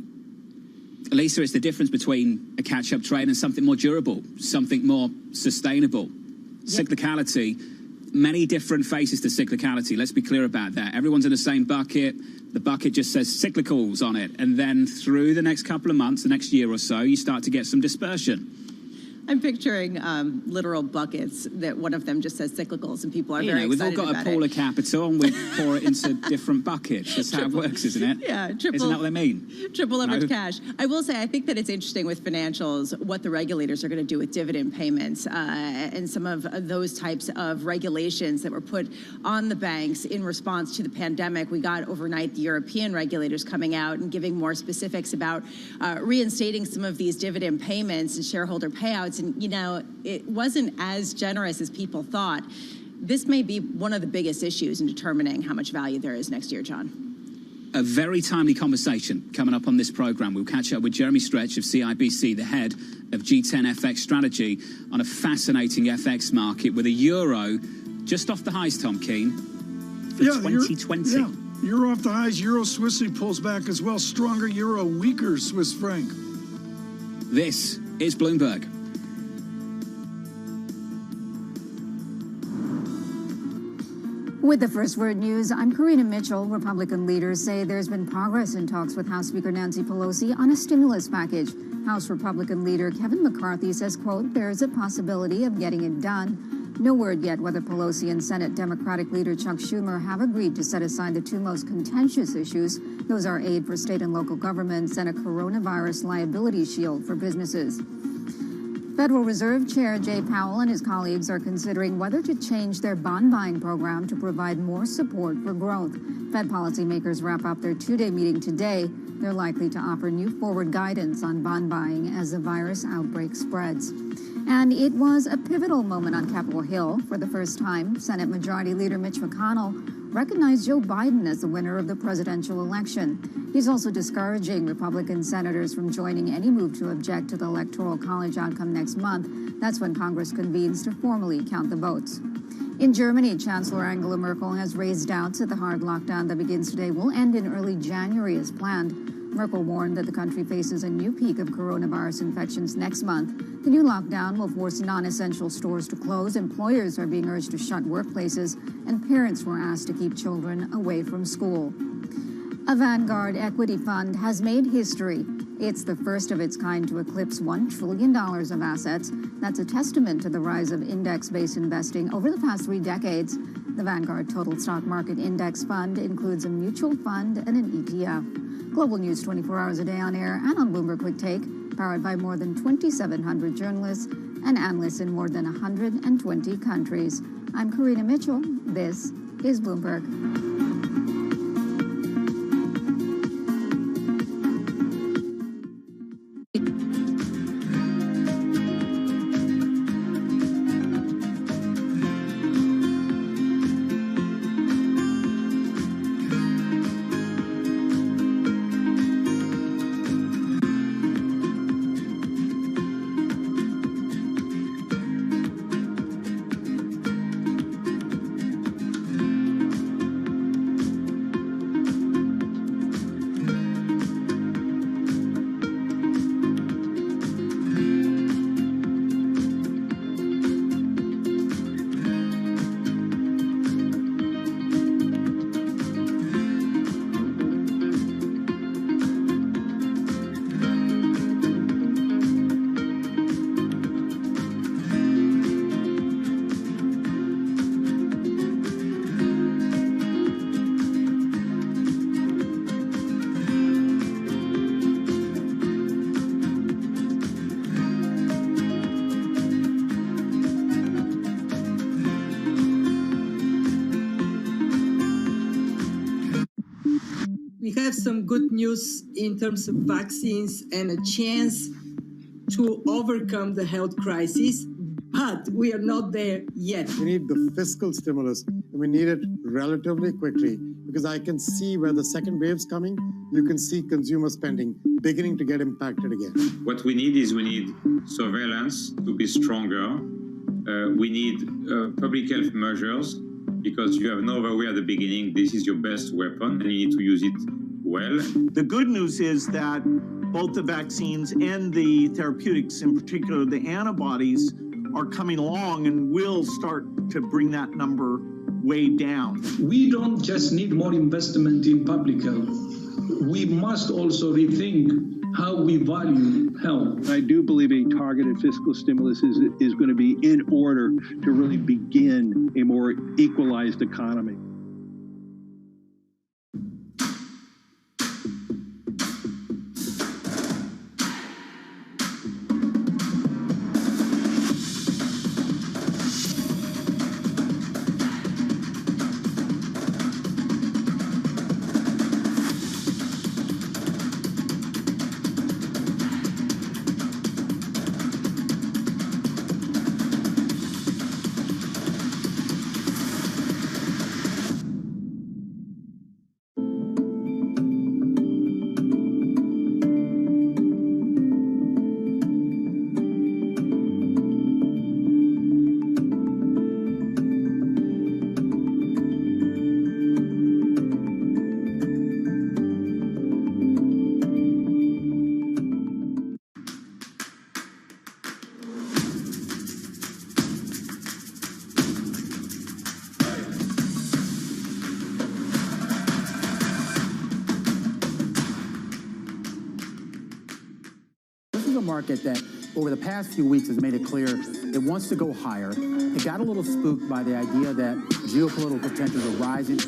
Lisa, it's the difference between a catch-up trade and something more durable, something more sustainable. Yep. Cyclicality, many different faces to cyclicality. Let's be clear about that. Everyone's in the same bucket. The bucket just says cyclicals on it. And then through the next couple of months, the next year or so, you start to get some dispersion. I'm picturing literal buckets that one of them just says cyclicals, and people are very excited about it. We've all got a pool of capital, and we pour it into different buckets. That's how it works, isn't it? Yeah, isn't that what they mean? Triple leverage cash. I will say, I think that it's interesting with financials what the regulators are going to do with dividend payments and some of those types of regulations that were put on the banks in response to the pandemic. We got overnight the European regulators coming out and giving more specifics about reinstating some of these dividend payments and shareholder payouts. And, it wasn't as generous as people thought. This may be one of the biggest issues in determining how much value there is next year, John. A very timely conversation coming up on this program. We'll catch up with Jeremy Stretch of CIBC, the head of G10 FX strategy, on a fascinating FX market with a euro just off the highs, Tom Keene, for 2020. Euro off the highs, euro Swissy pulls back as well. Stronger euro, weaker Swiss franc. This is Bloomberg. With the First Word News, I'm Karina Mitchell. Republican leaders say there's been progress in talks with House Speaker Nancy Pelosi on a stimulus package. House Republican leader Kevin McCarthy says, quote, there's a possibility of getting it done. No word yet whether Pelosi and Senate Democratic leader Chuck Schumer have agreed to set aside the two most contentious issues. Those are aid for state and local governments and a coronavirus liability shield for businesses. Federal Reserve Chair Jay Powell and his colleagues are considering whether to change their bond buying program to provide more support for growth. Fed policymakers wrap up their two-day meeting today. They're likely to offer new forward guidance on bond buying as the virus outbreak spreads. And it was a pivotal moment on Capitol Hill. For the first time, Senate Majority Leader Mitch McConnell recognized Joe Biden as the winner of the presidential election. He's also discouraging Republican senators from joining any move to object to the Electoral College outcome next month. That's when Congress convenes to formally count the votes. In Germany, Chancellor Angela Merkel has raised doubts that the hard lockdown that begins today will end in early January as planned. Merkel warned that the country faces a new peak of coronavirus infections next month. The new lockdown will force non-essential stores to close, employers are being urged to shut workplaces, and parents were asked to keep children away from school. A Vanguard equity fund has made history. It's the first of its kind to eclipse $1 trillion of assets. That's a testament to the rise of index-based investing over the past 3 decades. The Vanguard Total Stock Market Index Fund includes a mutual fund and an ETF. Global news 24 hours a day on air and on Bloomberg Quick Take, powered by more than 2,700 journalists and analysts in more than 120 countries. I'm Karina Mitchell. This is Bloomberg. We have some good news in terms of vaccines and a chance to overcome the health crisis, but we are not there yet. We need the fiscal stimulus, and we need it relatively quickly, because I can see where the second wave's coming. You can see consumer spending beginning to get impacted again. What we need surveillance to be stronger. We need public health measures, because you have no other way at the beginning. This is your best weapon, and you need to use it well. The good news is that both the vaccines and the therapeutics, in particular the antibodies, are coming along and will start to bring that number way down. We don't just need more investment in public health. We must also rethink how we value health. I do believe a targeted fiscal stimulus is going to be in order to really begin a more equalized economy. a market that over the past few weeks has made it clear it wants to go higher. It got a little spooked by the idea that geopolitical tensions are rising.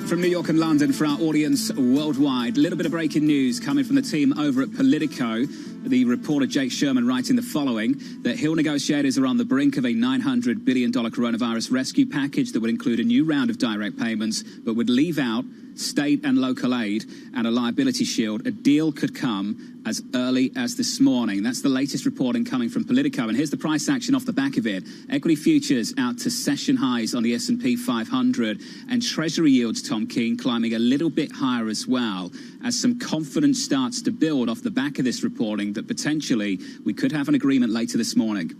From New York and London for our audience worldwide, a little bit of breaking news coming from the team over at Politico. The reporter Jake Sherman writing the following, that Hill negotiators are on the brink of a $900 billion coronavirus rescue package that would include a new round of direct payments, but would leave out state and local aid and a liability shield. A deal could come as early as this morning. That's the latest reporting coming from Politico. And here's the price action off the back of it. Equity futures out to session highs on the S&P 500, and Treasury yields, Tom Keene, climbing a little bit higher as well, as some confidence starts to build off the back of this reporting that potentially we could have an agreement later this morning.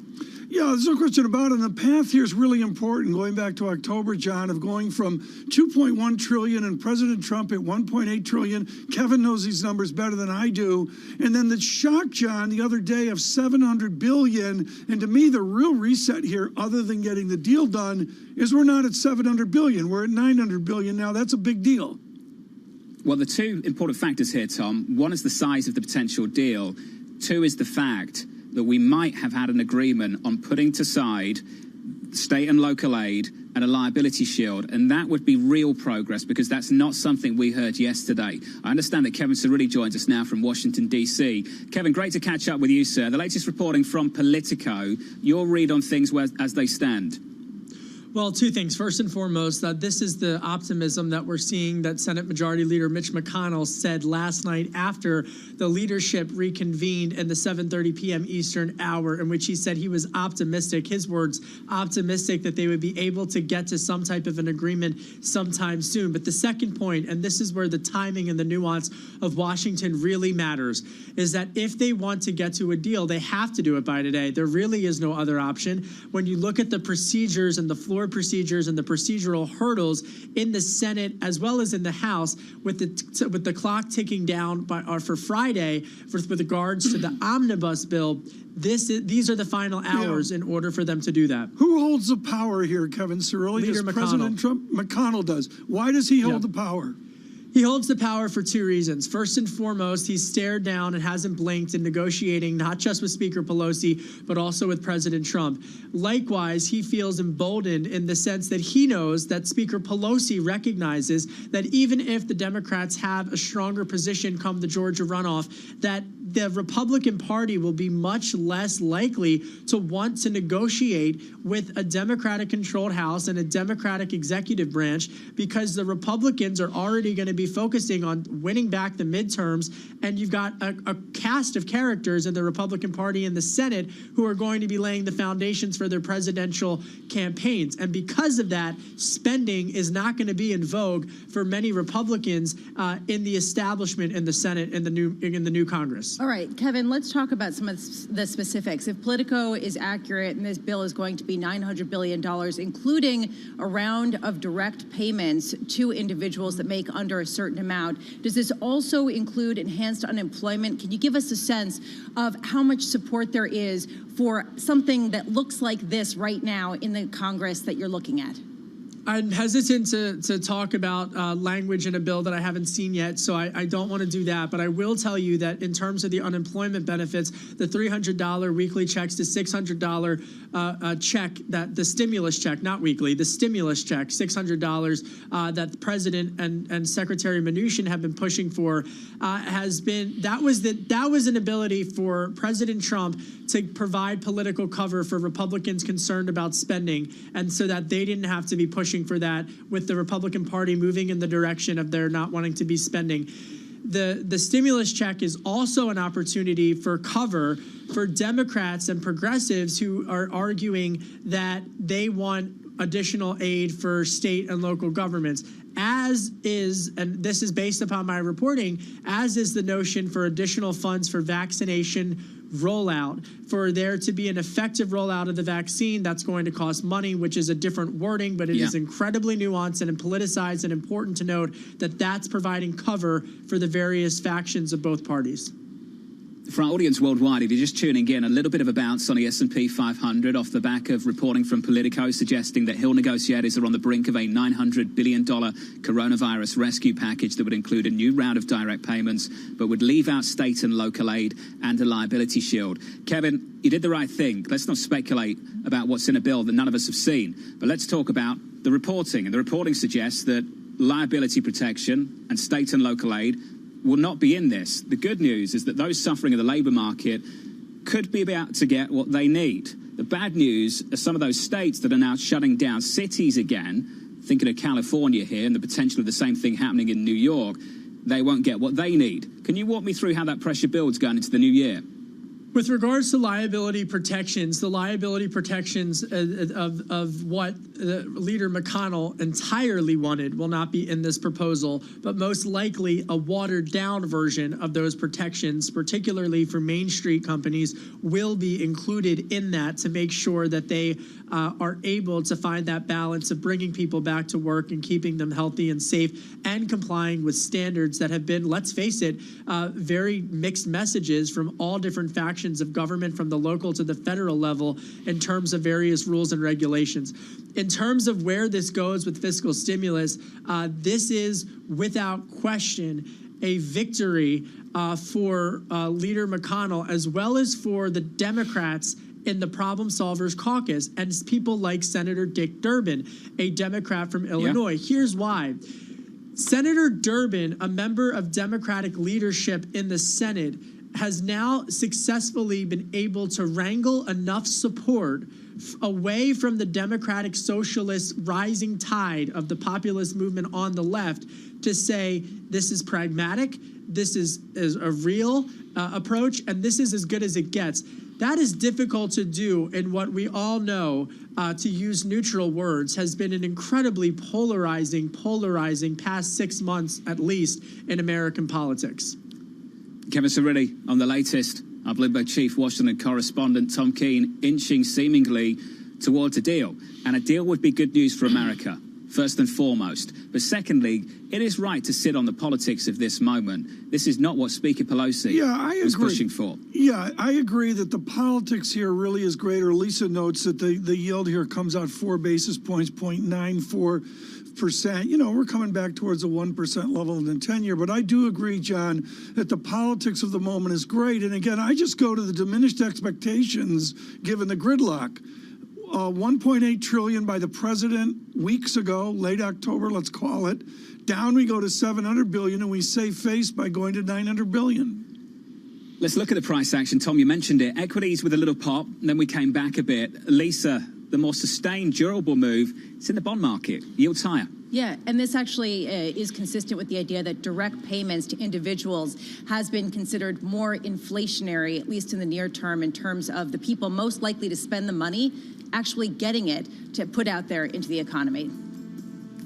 Yeah, there's no question about it. And the path here is really important, going back to October, John, of going from $2.1 trillion and President Trump at $1.8 trillion. Kevin knows these numbers better than I do. And then the shock, John, the other day of $700 billion. And to me, the real reset here, other than getting the deal done, is we're not at $700 billion. We're at $900 billion now. That's a big deal. Well, the two important factors here, Tom. One is the size of the potential deal. Two is the fact that we might have had an agreement on putting to side state and local aid and a liability shield, and that would be real progress, because that's not something we heard yesterday. I understand that Kevin Cerulli joins us now from Washington, D.C. Kevin, great to catch up with you, sir. The latest reporting from Politico, your read on things as they stand. Well, two things. First and foremost, that this is the optimism that we're seeing that Senate Majority Leader Mitch McConnell said last night after the leadership reconvened in the 7:30 p.m. Eastern hour, in which he said he was optimistic, his words, optimistic that they would be able to get to some type of an agreement sometime soon. But the second point, and this is where the timing and the nuance of Washington really matters, is that if they want to get to a deal, they have to do it by today. There really is no other option. When you look at the procedures and the floor procedures and the procedural hurdles in the Senate as well as in the House, with the clock ticking down for Friday with regards to the omnibus bill, these are the final hours in order for them to do that. Who holds the power here, Kevin Cerulli? Leader McConnell. President Trump? McConnell does. Why does he hold the power? He holds the power for two reasons. First and foremost, he's stared down and hasn't blinked in negotiating, not just with Speaker Pelosi, but also with President Trump. Likewise, he feels emboldened in the sense that he knows that Speaker Pelosi recognizes that even if the Democrats have a stronger position come the Georgia runoff, that the Republican Party will be much less likely to want to negotiate with a Democratic-controlled House and a Democratic executive branch, because the Republicans are already going to be focusing on winning back the midterms, and you've got a cast of characters in the Republican Party in the Senate who are going to be laying the foundations for their presidential campaigns. And because of that, spending is not going to be in vogue for many Republicans in the establishment in the Senate in the new Congress. All right, Kevin, let's talk about some of the specifics. If Politico is accurate and this bill is going to be $900 billion, including a round of direct payments to individuals that make under a certain amount, does this also include enhanced unemployment? Can you give us a sense of how much support there is for something that looks like this right now in the Congress that you're looking at? I'm hesitant to talk about language in a bill that I haven't seen yet, so I don't want to do that. But I will tell you that in terms of the unemployment benefits, the $300 weekly checks to $600 check, that the stimulus check, not weekly, the stimulus check, $600 that the President and Secretary Mnuchin have been pushing for, that was an ability for President Trump to provide political cover for Republicans concerned about spending, and so that they didn't have to be pushing for that, with the Republican Party moving in the direction of their not wanting to be spending. The stimulus check is also an opportunity for cover for Democrats and progressives who are arguing that they want additional aid for state and local governments, as is, and this is based upon my reporting, as is the notion for additional funds for vaccination rollout. For there to be an effective rollout of the vaccine, that's going to cost money, which is a different wording, but it is incredibly nuanced and politicized, and important to note that that's providing cover for the various factions of both parties. For our audience worldwide, if you're just tuning in, a little bit of a bounce on the S&P 500 off the back of reporting from Politico suggesting that Hill negotiators are on the brink of a $900 billion coronavirus rescue package that would include a new round of direct payments, but would leave out state and local aid and a liability shield. Kevin, you did the right thing. Let's not speculate about what's in a bill that none of us have seen, but let's talk about the reporting. And the reporting suggests that liability protection and state and local aid will not be in this. The good news is that those suffering in the labour market could be about to get what they need. The bad news are some of those states that are now shutting down cities again, thinking of California here and the potential of the same thing happening in New York, they won't get what they need. Can you walk me through how that pressure builds going into the new year? With regards to liability protections, the liability protections of what Leader McConnell entirely wanted will not be in this proposal, but most likely a watered-down version of those protections, particularly for Main Street companies, will be included in that to make sure that they are able to find that balance of bringing people back to work and keeping them healthy and safe and complying with standards that have been, let's face it, very mixed messages from all different factions of government, from the local to the federal level, in terms of various rules and regulations. In terms of where this goes with fiscal stimulus, this is without question a victory for Leader McConnell, as well as for the Democrats in the Problem Solvers Caucus and people like Senator Dick Durbin, a Democrat from Illinois. Yeah. Here's why. Senator Durbin, a member of Democratic leadership in the Senate, has now successfully been able to wrangle enough support away from the Democratic Socialist rising tide of the populist movement on the left to say this is pragmatic, this is a real approach, and this is as good as it gets. That is difficult to do in what we all know, to use neutral words, has been an incredibly polarizing past 6 months at least in American politics. Kevin Cirilli on the latest. Our Bloomberg chief Washington correspondent Tom Keene inching seemingly towards a deal. And a deal would be good news for America, first and foremost. But secondly, it is right to sit on the politics of this moment. This is not what Speaker Pelosi was pushing for. Yeah, I agree that the politics here really is greater. Lisa notes that the yield here comes out 4 basis points, 0.94%. You know, we're coming back towards a 1% level in the 10-year. But I do agree, John, that the politics of the moment is great. And again, I just go to the diminished expectations given the gridlock. 1.8 trillion by the president weeks ago, late October, let's call it. Down we go to 700 billion, and we save face by going to 900 billion. Let's look at the price action. Tom, you mentioned it. Equities with a little pop, and then we came back a bit. Lisa, the more sustained, durable move, it's in the bond market. Yields higher. Yeah, and this actually is consistent with the idea that direct payments to individuals has been considered more inflationary, at least in the near term, in terms of the people most likely to spend the money actually getting it to put out there into the economy.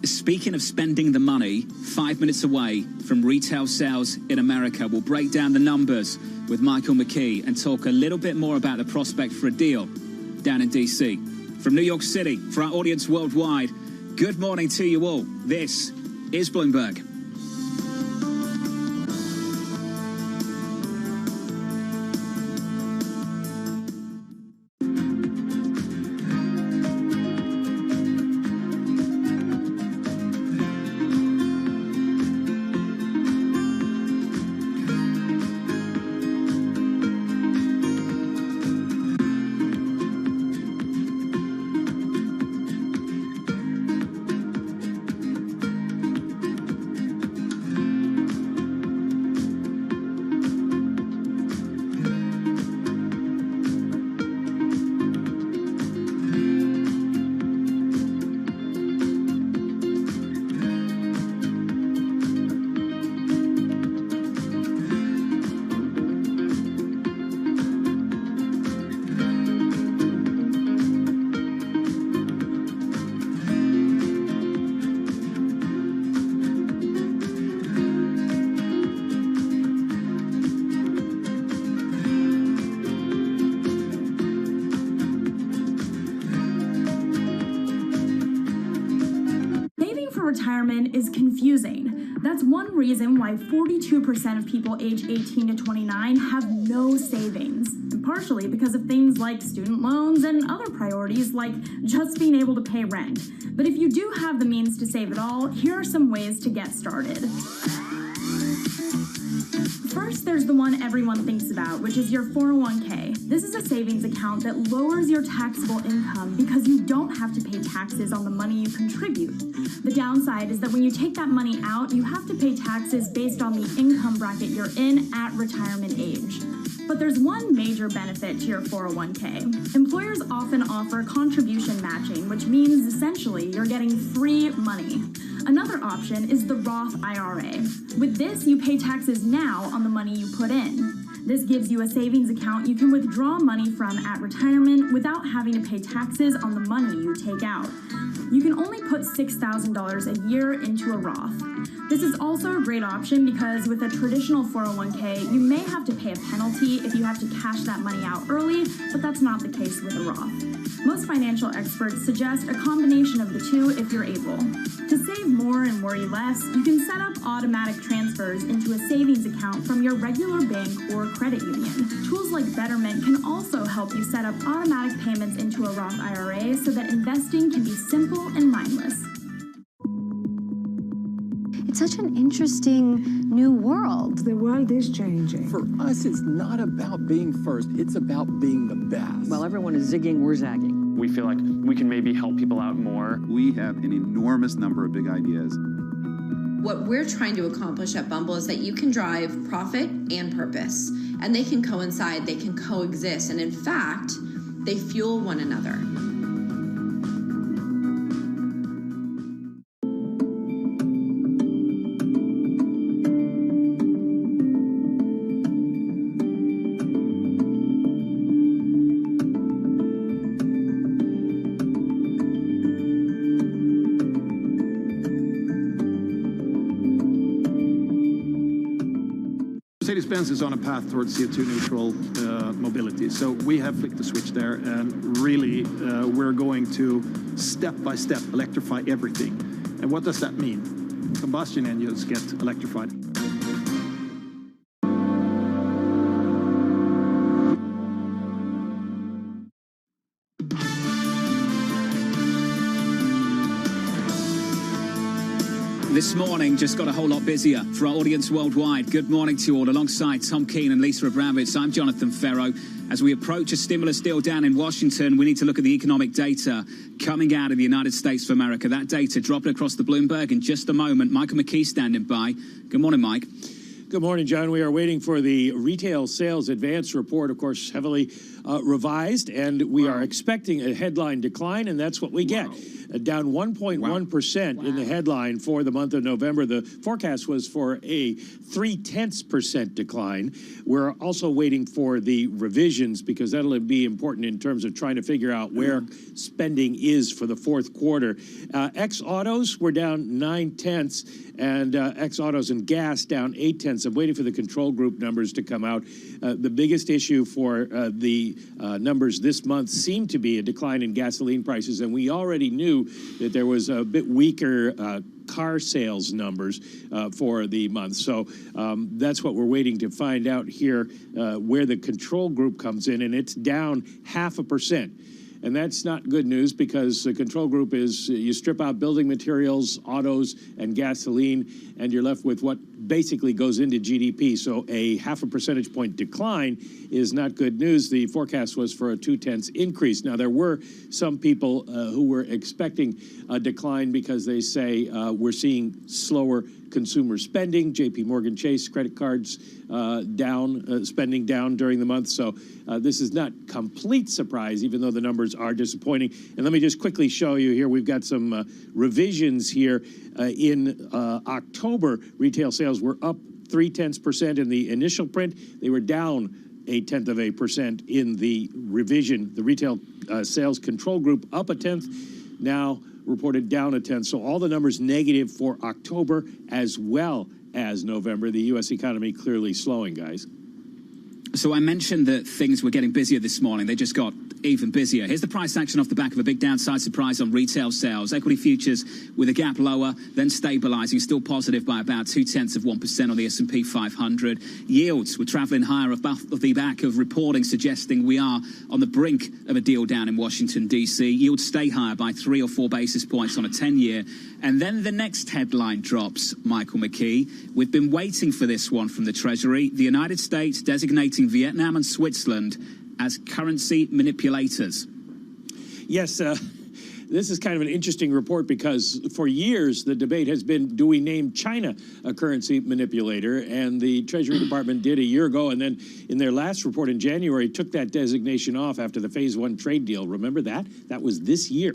Speaking of spending the money, 5 minutes away from retail sales in America. We'll break down the numbers with Michael McKee and talk a little bit more about the prospect for a deal down in D.C. From New York City, for our audience worldwide, good morning to you all. This is Bloomberg. retirement is confusing. That's one reason why 42% of people age 18 to 29 have no savings, and partially because of things like student loans and other priorities like just being able to pay rent. But if you do have the means to save it all, here are some ways to get started. First, there's the one everyone thinks about, which is your 401k. This is a savings account that lowers your taxable income because you don't have to pay taxes on the money you contribute. The downside is that when you take that money out, you have to pay taxes based on the income bracket you're in at retirement age. But there's one major benefit to your 401k. Employers often offer contribution matching, which means essentially you're getting free money. Another option is the Roth IRA. With this, you pay taxes now on the money you put in. This gives you a savings account you can withdraw money from at retirement without having to pay taxes on the money you take out. You can only put $6,000 a year into a Roth. This is also a great option because with a traditional 401k, you may have to pay a penalty if you have to cash that money out early, but that's not the case with a Roth. Most financial experts suggest a combination of the two if you're able. To save more and worry less, you can set up automatic transfers into a savings account from your regular bank or credit union. Tools like Betterment can also help you set up automatic payments into a Roth IRA so that investing can be simple and mindless. It's such an interesting new world. The world is changing. For us, it's not about being first, it's about being the best. While everyone is zigging, we're zagging. We feel like we can maybe help people out more. We have an enormous number of big ideas. What we're trying to accomplish at Bumble is that you can drive profit and purpose, and they can coincide, they can coexist, and in fact, they fuel one another. Mercedes-Benz is on a path towards CO2 neutral mobility. So we have flicked the switch there, and really we're going to step by step electrify everything. And what does that mean? Combustion engines get electrified. This morning just got a whole lot busier for our audience worldwide. Good morning to you all. Alongside Tom Keene and Lisa Abramowitz, I'm Jonathan Ferro. As we approach a stimulus deal down in Washington, we need to look at the economic data coming out of the United States of America. That data dropping across the Bloomberg in just a moment. Michael McKee standing by. Good morning, Mike. Good morning, John. We are waiting for the retail sales advance report, of course, heavily revised, and we are expecting a headline decline, and that's what we get. Down 1.1% in the headline for the month of November. The forecast was for a 0.3% decline. We're also waiting for the revisions because that'll be important in terms of trying to figure out where spending is for the fourth quarter. Ex-autos were down 0.9, and ex-autos and gas down 0.8. I'm waiting for the control group numbers to come out. The biggest issue for the numbers this month seemed to be a decline in gasoline prices, and we already knew that there was a bit weaker car sales numbers for the month. So that's what we're waiting to find out here, where the control group comes in, and it's down 0.5%. And that's not good news because the control group is you strip out building materials, autos, and gasoline, and you're left with what basically goes into GDP. So a 0.5 percentage point decline is not good news. The forecast was for a 0.2 increase. Now, there were some people who were expecting a decline because they say we're seeing slower consumer spending. JP Morgan Chase credit cards down, spending down during the month. So this is not complete surprise, even though the numbers are disappointing. And let me just quickly show you here. We've got some revisions here. In October, retail sales were up 0.3% in the initial print. They were down 0.1% in the revision. The retail sales control group up 0.1%. Now reported down 0.1%. So all the numbers negative for October as well as November. The U.S. economy clearly slowing, guys. So I mentioned that things were getting busier this morning. They just got even busier. Here's the price action off the back of a big downside surprise on retail sales. Equity futures with a gap lower, then stabilizing, still positive by about 0.2% on the S&P 500. Yields were traveling higher off the back of reporting suggesting we are on the brink of a deal down in Washington, D.C. Yields stay higher by 3 or 4 basis points on a 10-year. And then the next headline drops, Michael McKee. We've been waiting for this one from the Treasury. The United States designating Vietnam and Switzerland as currency manipulators. Yes, this is kind of an interesting report because for years the debate has been, do we name China a currency manipulator? And the Treasury Department did a year ago, and then in their last report in January took that designation off after the Phase 1 trade deal. Remember that? That was this year.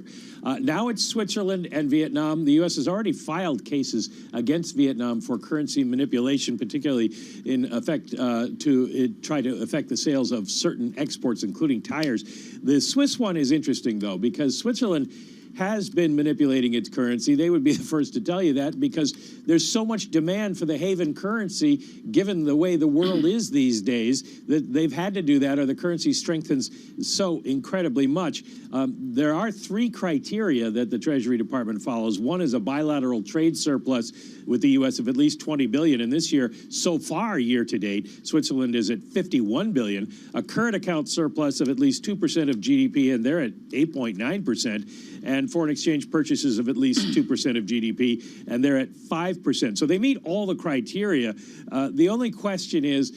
Now it's Switzerland and Vietnam. The U.S. has already filed cases against Vietnam for currency manipulation, particularly in effect to try to affect the sales of certain exports, including tires. The Swiss one is interesting, though, because Switzerland has been manipulating its currency. They would be the first to tell you that because there's so much demand for the haven currency, given the way the world is these days, that they've had to do that or the currency strengthens so incredibly much. There are 3 criteria that the Treasury Department follows. One is a bilateral trade surplus with the U.S. of at least $20 billion. And this year, so far, year to date, Switzerland is at $51 billion. A current account surplus of at least 2% of GDP, and they're at 8.9%. And foreign exchange purchases of at least 2% of GDP, and they're at 5%. So they meet all the criteria. The only question is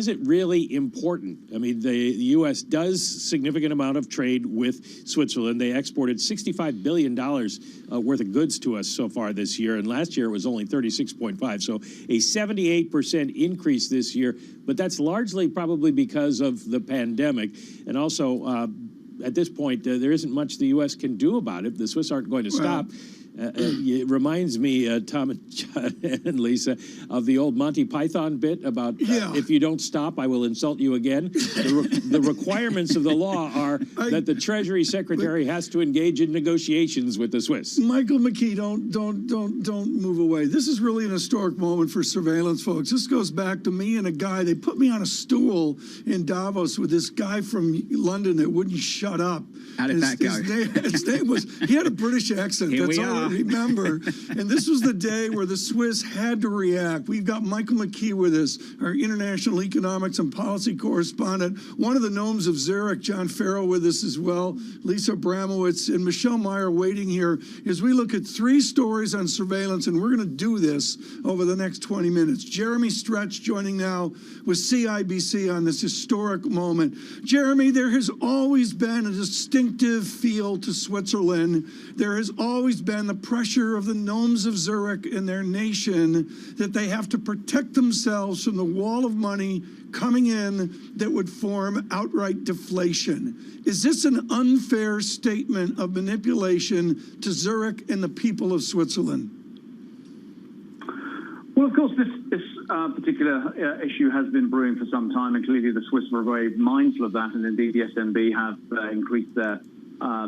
it really important? I mean, the U.S. does significant amount of trade with Switzerland. They exported $65 billion worth of goods to us so far this year, and last year it was only 36.5. So a 78% increase this year, but that's largely probably because of the pandemic, and also at this point, there isn't much the U.S. can do about it. The Swiss aren't going to stop. It reminds me, Tom and Lisa, of the old Monty Python bit about if you don't stop, I will insult you again. The requirements of the law are that the Treasury Secretary has to engage in negotiations with the Swiss. Michael McKee, don't move away. This is really an historic moment for surveillance, folks. This goes back to me and a guy. They put me on a stool in Davos with this guy from London that wouldn't shut up. How did that go? His name was, he had a British accent. Here That's we all are. I remember. And this was the day where the Swiss had to react. We've got Michael McKee with us, our international economics and policy correspondent. One of the gnomes of Zurich, John Farrell, with us as well. Lisa Bramowitz and Michelle Meyer waiting here as we look at 3 stories on surveillance, and we're going to do this over the next 20 minutes. Jeremy Stretch joining now with CIBC on this historic moment. Jeremy, there has always been a distinctive feel to Switzerland. There has always been the pressure of the gnomes of Zurich and their nation that they have to protect themselves from the wall of money coming in that would form outright deflation. Is this an unfair statement of manipulation to Zurich and the people of Switzerland? Well, of course, this particular issue has been brewing for some time, and clearly the Swiss were very mindful of that, and indeed the SNB have increased their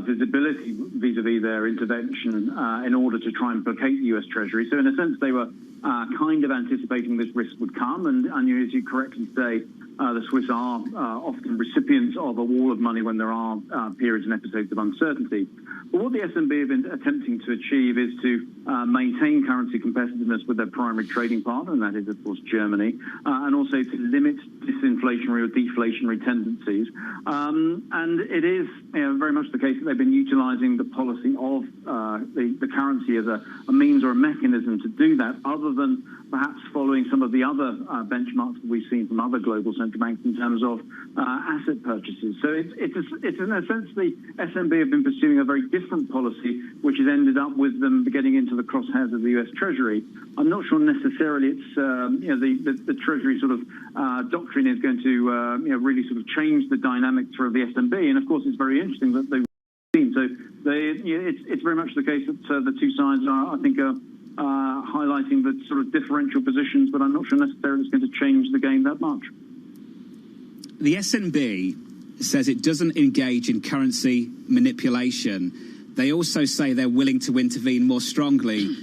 visibility vis-a-vis their intervention in order to try and placate the U.S. Treasury. So in a sense, they were kind of anticipating this risk would come, and as you correctly say, the Swiss are often recipients of a wall of money when there are periods and episodes of uncertainty. But what the SNB have been attempting to achieve is to maintain currency competitiveness with their primary trading partner, and that is, of course, Germany, and also to limit disinflationary or deflationary tendencies. And it is very much the case that they've been utilizing the policy of the currency as a means or a mechanism to do that, other than perhaps following some of the other benchmarks that we've seen from other global central banks in terms of asset purchases. So it's in a sense the SNB have been pursuing a very different policy, which has ended up with them getting into the crosshairs of the U.S. Treasury. I'm not sure necessarily it's the Treasury sort of doctrine is going to really sort of change the dynamics for the SNB. And of course, it's very interesting that they've seen. So it's very much the case that the two sides are, I think, highlighting the sort of differential positions, but I'm not sure necessarily it's going to change the game that much. The SNB says it doesn't engage in currency manipulation. They also say they're willing to intervene more strongly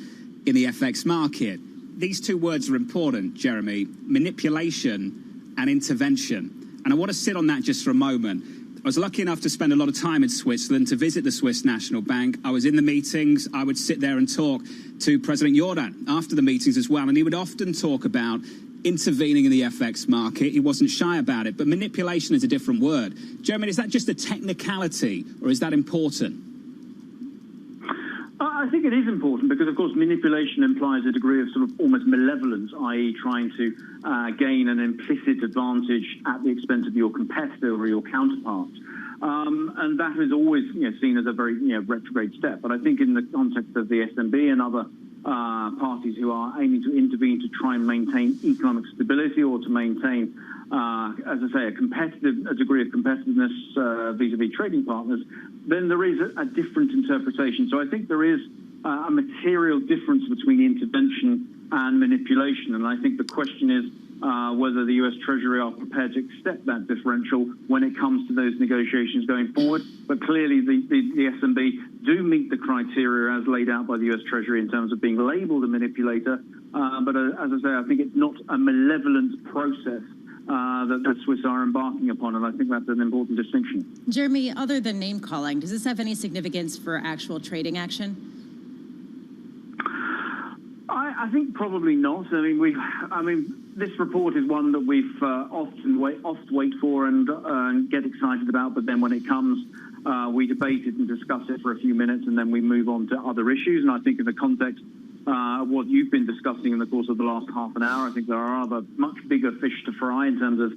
in the FX market. These 2 words are important, Jeremy: manipulation and intervention. And I want to sit on that just for a moment. I was lucky enough to spend a lot of time in Switzerland to visit the Swiss National Bank. I was in the meetings. I would sit there and talk to President Jordan after the meetings as well, and he would often talk about intervening in the FX market. He wasn't shy about it, but manipulation is a different word. Jeremy, is that just a technicality, or is that important? I think it is important because, of course, manipulation implies a degree of sort of almost malevolence, i.e. trying to gain an implicit advantage at the expense of your competitor or your counterpart. And that is always seen as a very retrograde step. But I think in the context of the SNB and other parties who are aiming to intervene to try and maintain economic stability or to maintain, as I say, a degree of competitiveness vis-a-vis trading partners, then there is a different interpretation. So I think there is a material difference between intervention and manipulation. And I think the question is whether the US Treasury are prepared to accept that differential when it comes to those negotiations going forward. But clearly the SNB do meet the criteria as laid out by the US Treasury in terms of being labeled a manipulator. But as I say, I think it's not a malevolent process that the Swiss are embarking upon, and I think that's an important distinction. Jeremy, other than name calling, does this have any significance for actual trading action? I think probably not. I mean, this report is one that we've often wait for and get excited about, but then when it comes, we debate it and discuss it for a few minutes, and then we move on to other issues. And I think in the context of what you've been discussing in the course of the last half an hour, I think there are other much bigger fish to fry in terms of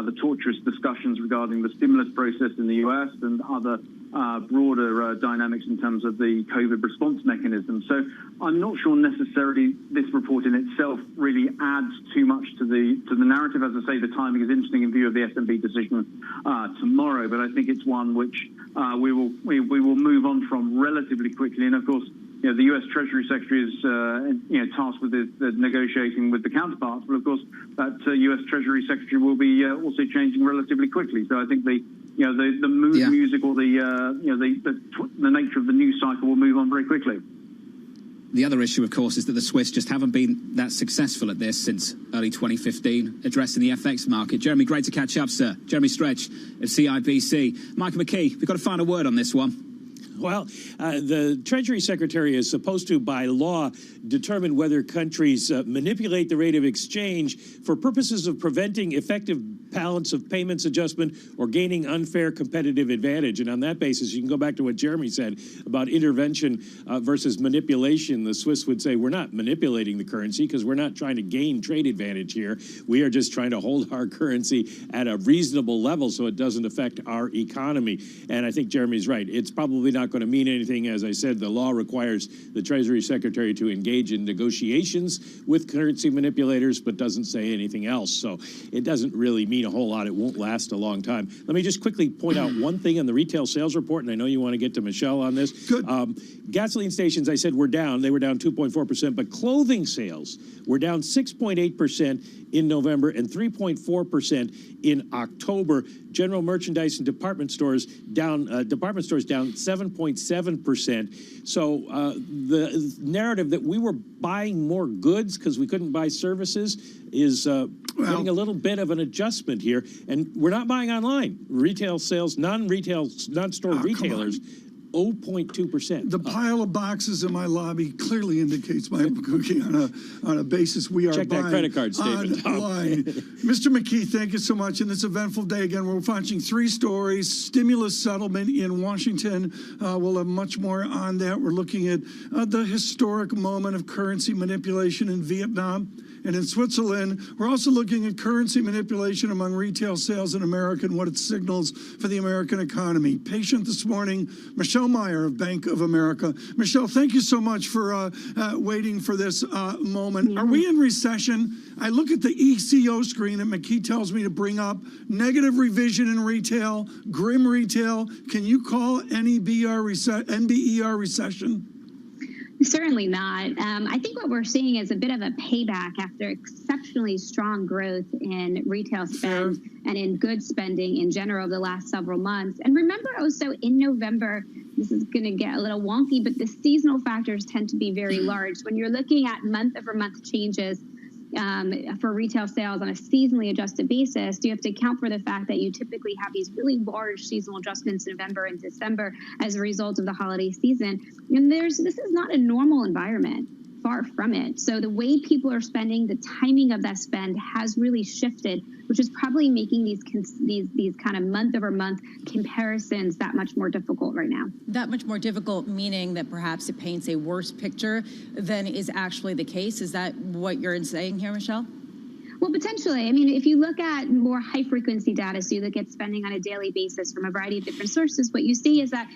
the torturous discussions regarding the stimulus process in the US and other broader dynamics in terms of the COVID response mechanism. So I'm not sure necessarily this report in itself really adds too much to the narrative. As I say, the timing is interesting in view of the SNB decision tomorrow, but I think it's one which we will move on from relatively quickly. And of course, the U.S. Treasury Secretary is tasked with the negotiating with the counterparts, but of course that U.S. Treasury Secretary will be also changing relatively quickly. So I think the mood music or the nature of the news cycle will move on very quickly. The other issue, of course, is that the Swiss just haven't been that successful at this since early 2015, addressing the FX market. Jeremy, great to catch up, sir. Jeremy Stretch of CIBC. Michael McKee, we've got a final word on this one. Well, the Treasury Secretary is supposed to, by law, determine whether countries manipulate the rate of exchange for purposes of preventing effective balance of payments adjustment or gaining unfair competitive advantage. And on that basis, you can go back to what Jeremy said about intervention versus manipulation. The Swiss would say, we're not manipulating the currency because we're not trying to gain trade advantage here. We are just trying to hold our currency at a reasonable level so it doesn't affect our economy. And I think Jeremy's right. It's probably not going to mean anything. As I said, the law requires the Treasury Secretary to engage in negotiations with currency manipulators, but doesn't say anything else. So it doesn't really mean a whole lot. It won't last a long time. Let me just quickly point out one thing on the retail sales report, and I know you want to get to Michelle on this. Good. Gasoline stations, I said, were down. They were down 2.4%, but clothing sales were down 6.8% in November and 3.4% in October. General merchandise and department stores down 7.7%. So the narrative that we were buying more goods because we couldn't buy services is getting a little bit of an adjustment here. And we're not buying online. Retail sales, non-store retailers, 0.2%. The pile of boxes in my lobby clearly indicates my cookie on a basis we are Check buying that credit card statement. online. Mr. McKee, thank you so much. In this eventful day, again, we're watching 3 stories. Stimulus settlement in Washington. We'll have much more on that. We're looking at the historic moment of currency manipulation in Vietnam. And in Switzerland, we're also looking at currency manipulation among retail sales in America and what it signals for the American economy. Patient this morning, Michelle Meyer of Bank of America. Michelle, thank you so much for waiting for this moment. Are we in recession? I look at the ECO screen that McKee tells me to bring up. Negative revision in retail, grim retail. Can you call NBER recession? Certainly not. I think what we're seeing is a bit of a payback after exceptionally strong growth in retail spend and in goods spending in general the last several months. And remember also in November, this is going to get a little wonky, but the seasonal factors tend to be very large. When you're looking at month-over-month changes, for retail sales on a seasonally adjusted basis, you have to account for the fact that you typically have these really large seasonal adjustments in November and December as a result of the holiday season. And this is not a normal environment. Far from it. So the way people are spending, the timing of that spend has really shifted, which is probably making these kind of month-over-month comparisons that much more difficult right now. That much more difficult, meaning that perhaps it paints a worse picture than is actually the case. Is that what you're saying here, Michelle? Well, potentially. I mean, if you look at more high-frequency data, so you look at spending on a daily basis from a variety of different sources, what you see is that,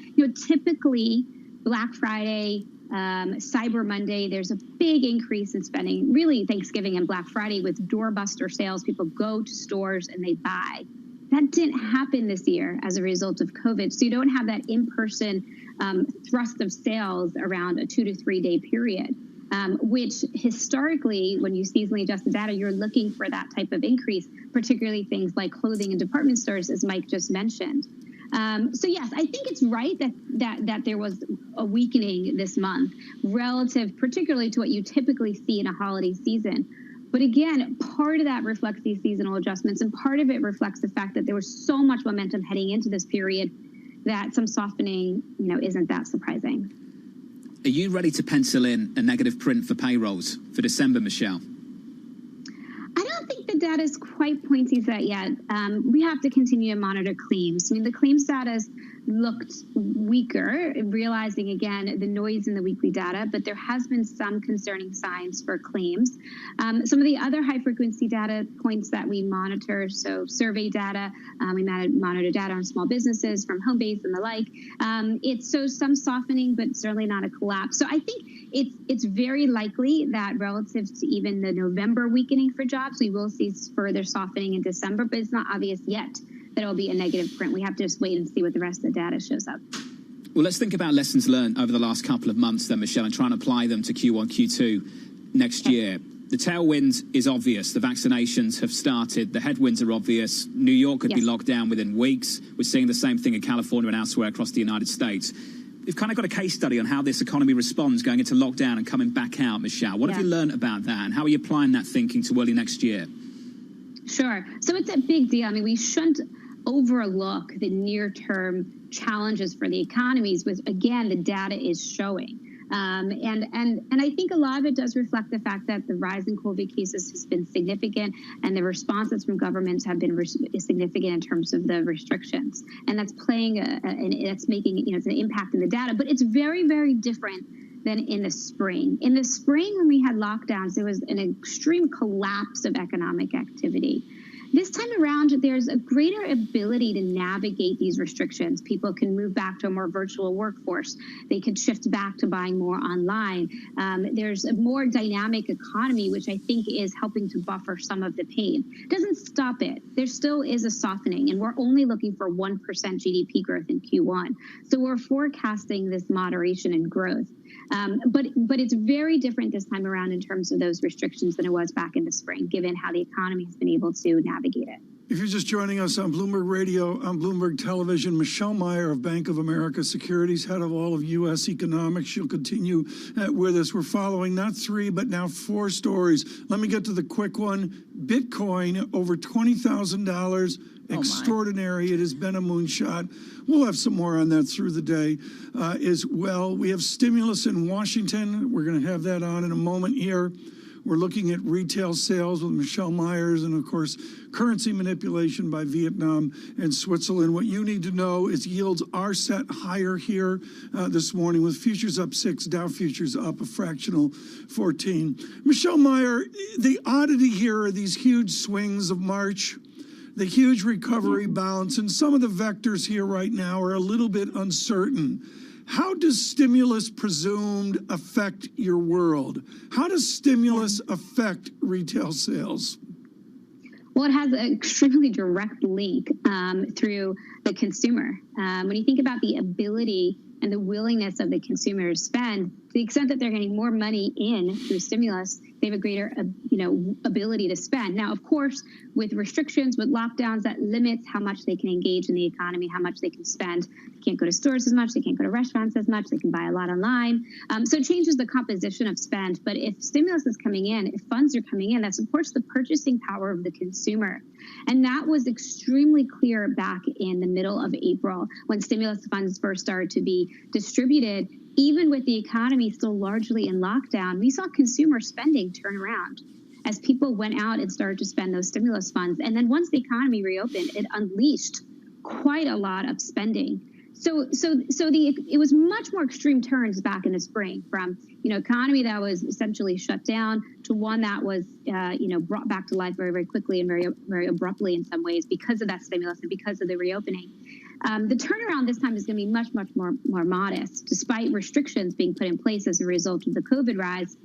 typically Black Friday, Cyber Monday, there's a big increase in spending. Really, Thanksgiving and Black Friday with doorbuster sales. People go to stores and they buy. That didn't happen this year as a result of COVID. So you don't have that in-person thrust of sales around a 2 to 3 day period, which historically, when you seasonally adjust the data, you're looking for that type of increase, particularly things like clothing and department stores, as Mike just mentioned. So yes, I think it's right that there was a weakening this month relative, particularly to what you typically see in a holiday season. But again, part of that reflects these seasonal adjustments, and part of it reflects the fact that there was so much momentum heading into this period that some softening, isn't that surprising. Are you ready to pencil in a negative print for payrolls for December, Michelle? I don't think the data is quite pointing to that yet. We have to continue to monitor claims. I mean, the claims data looked weaker, realizing, again, the noise in the weekly data, but there has been some concerning signs for claims. Some of the other high-frequency data points that we monitor, so survey data, we monitor data on small businesses from Homebase and the like. It shows some softening, but certainly not a collapse. So I think it's very likely that relative to even the November weakening for jobs, we will see further softening in December, but it's not obvious yet that it will be a negative print. We have to just wait and see what the rest of the data shows up. Well, let's think about lessons learned over the last couple of months then, Michelle, and try and apply them to Q1, Q2 next year. The tailwind is obvious. The vaccinations have started. The headwinds are obvious. New York could be locked down within weeks. We're seeing the same thing in California and elsewhere across the United States. We've kind of got a case study on how this economy responds going into lockdown and coming back out, Michelle. What have you learned about that, and how are you applying that thinking to early next year? Sure. So it's a big deal. I mean, we shouldn't overlook the near-term challenges for the economies, which, again, the data is showing. And I think a lot of it does reflect the fact that the rise in COVID cases has been significant, and the responses from governments have been significant in terms of the restrictions. And that's playing and it's making, it's an impact in the data. But it's very, very different than in the spring. In the spring, when we had lockdowns, there was an extreme collapse of economic activity. This time around, there's a greater ability to navigate these restrictions. People can move back to a more virtual workforce. They can shift back to buying more online. There's a more dynamic economy, which I think is helping to buffer some of the pain. It doesn't stop it. There still is a softening, and we're only looking for 1% GDP growth in Q1. So we're forecasting this moderation in growth. But it's very different this time around in terms of those restrictions than it was back in the spring, given how the economy has been able to navigate it. If you're just joining us on Bloomberg Radio, on Bloomberg Television, Michelle Meyer of Bank of America Securities, head of all of U.S. economics. She'll continue with us. We're following not 3, but now 4 stories. Let me get to the quick one. Bitcoin, over $20,000. Extraordinary. It has been a moonshot. We'll have some more on that through the day as well. We have stimulus in Washington. We're going to have that on in a moment here. We're looking at retail sales with Michelle Myers and, of course, currency manipulation by Vietnam and Switzerland. What you need to know is yields are set higher here this morning with futures up 6, Dow futures up a fractional 14. Michelle Meyer, the oddity here are these huge swings of March, the huge recovery bounce, and some of the vectors here right now are a little bit uncertain. How does stimulus presumed affect your world? How does stimulus affect retail sales? Well, it has an extremely direct link through the consumer. When you think about the ability and the willingness of the consumer to spend, the extent that they're getting more money in through stimulus, they have a greater, ability to spend. Now, of course, with restrictions, with lockdowns, that limits how much they can engage in the economy, how much they can spend. They can't go to stores as much. They can't go to restaurants as much. They can buy a lot online. So it changes the composition of spend. But if stimulus is coming in, if funds are coming in, that supports the purchasing power of the consumer. And that was extremely clear back in the middle of April when stimulus funds first started to be distributed. Even with the economy still largely in lockdown, we saw consumer spending turn around as people went out and started to spend those stimulus funds. And then once the economy reopened, it unleashed quite a lot of spending. So it was much more extreme turns back in the spring from, economy that was essentially shut down to one that was, brought back to life very, very quickly and very, very abruptly in some ways because of that stimulus and because of the reopening. The turnaround this time is going to be much, much more modest, despite restrictions being put in place as a result of the COVID rise.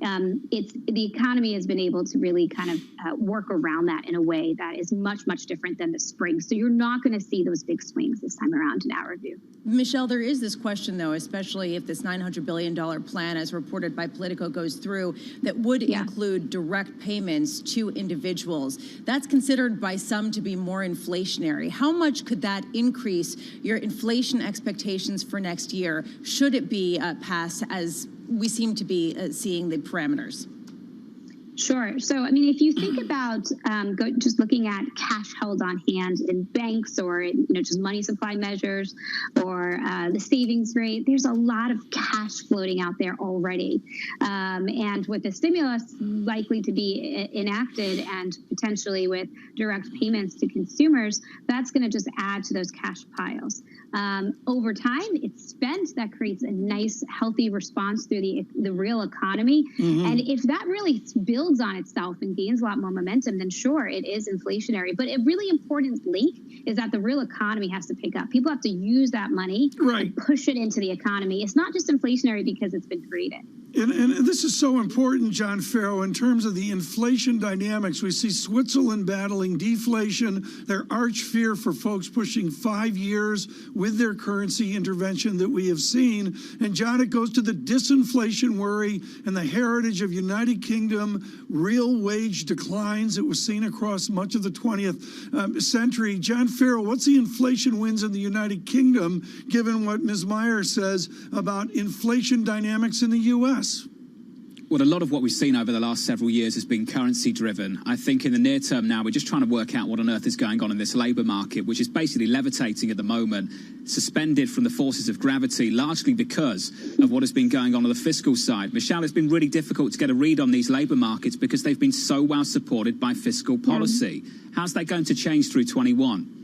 The economy has been able to really kind of work around that in a way that is much, much different than the spring. So you're not going to see those big swings this time around in our view. Michelle, there is this question, though, especially if this $900 billion plan, as reported by Politico, goes through, that would include direct payments to individuals. That's considered by some to be more inflationary. How much could that increase your inflation expectations for next year, should it be passed as we seem to be seeing the parameters? Sure. So, if you think about just looking at cash held on hand in banks or, just money supply measures or the savings rate, there's a lot of cash floating out there already. And with the stimulus likely to be enacted and potentially with direct payments to consumers, that's going to just add to those cash piles. Over time, it's spent. That creates a nice, healthy response through the real economy. Mm-hmm. And if that really builds on itself and gains a lot more momentum, then sure, it is inflationary. But a really important link is that the real economy has to pick up. People have to use that money and push it into the economy. It's not just inflationary because it's been created. And this is so important, John Farrow, in terms of the inflation dynamics. We see Switzerland battling deflation, their arch fear for folks pushing 5 years with their currency intervention that we have seen. And, John, it goes to the disinflation worry and the heritage of United Kingdom real wage declines that was seen across much of the 20th century. John Farrow, what's the inflation wins in the United Kingdom, given what Ms. Meyer says about inflation dynamics in the U.S.? Well, a lot of what we've seen over the last several years has been currency driven. I think in the near term now, we're just trying to work out what on earth is going on in this labour market, which is basically levitating at the moment, suspended from the forces of gravity, largely because of what has been going on the fiscal side. Michelle, it's been really difficult to get a read on these labour markets because they've been so well supported by fiscal policy. How's that going to change through 21?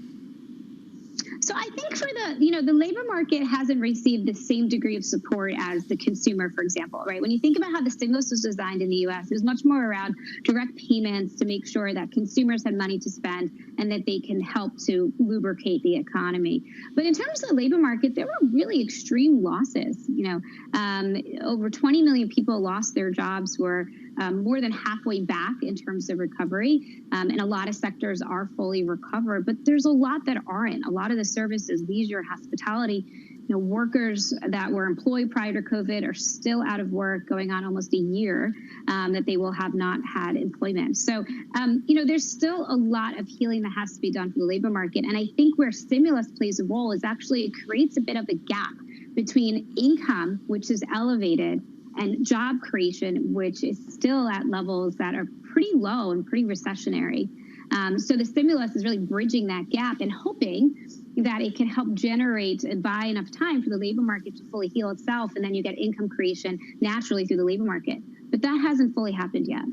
So I think for the labor market hasn't received the same degree of support as the consumer, for example, right? When you think about how the stimulus was designed in the U.S., it was much more around direct payments to make sure that consumers had money to spend and that they can help to lubricate the economy. But in terms of the labor market, there were really extreme losses. Over 20 million people lost their jobs, were more than halfway back in terms of recovery. And a lot of sectors are fully recovered, but there's a lot that aren't. A lot of the services, leisure, hospitality, workers that were employed prior to COVID are still out of work, going on almost a year that they will have not had employment. So, there's still a lot of healing that has to be done for the labor market. And I think where stimulus plays a role is actually it creates a bit of a gap between income, which is elevated, and job creation, which is still at levels that are pretty low and pretty recessionary. So the stimulus is really bridging that gap and hoping that it can help generate and buy enough time for the labor market to fully heal itself, and then you get income creation naturally through the labor market. But that hasn't fully happened yet.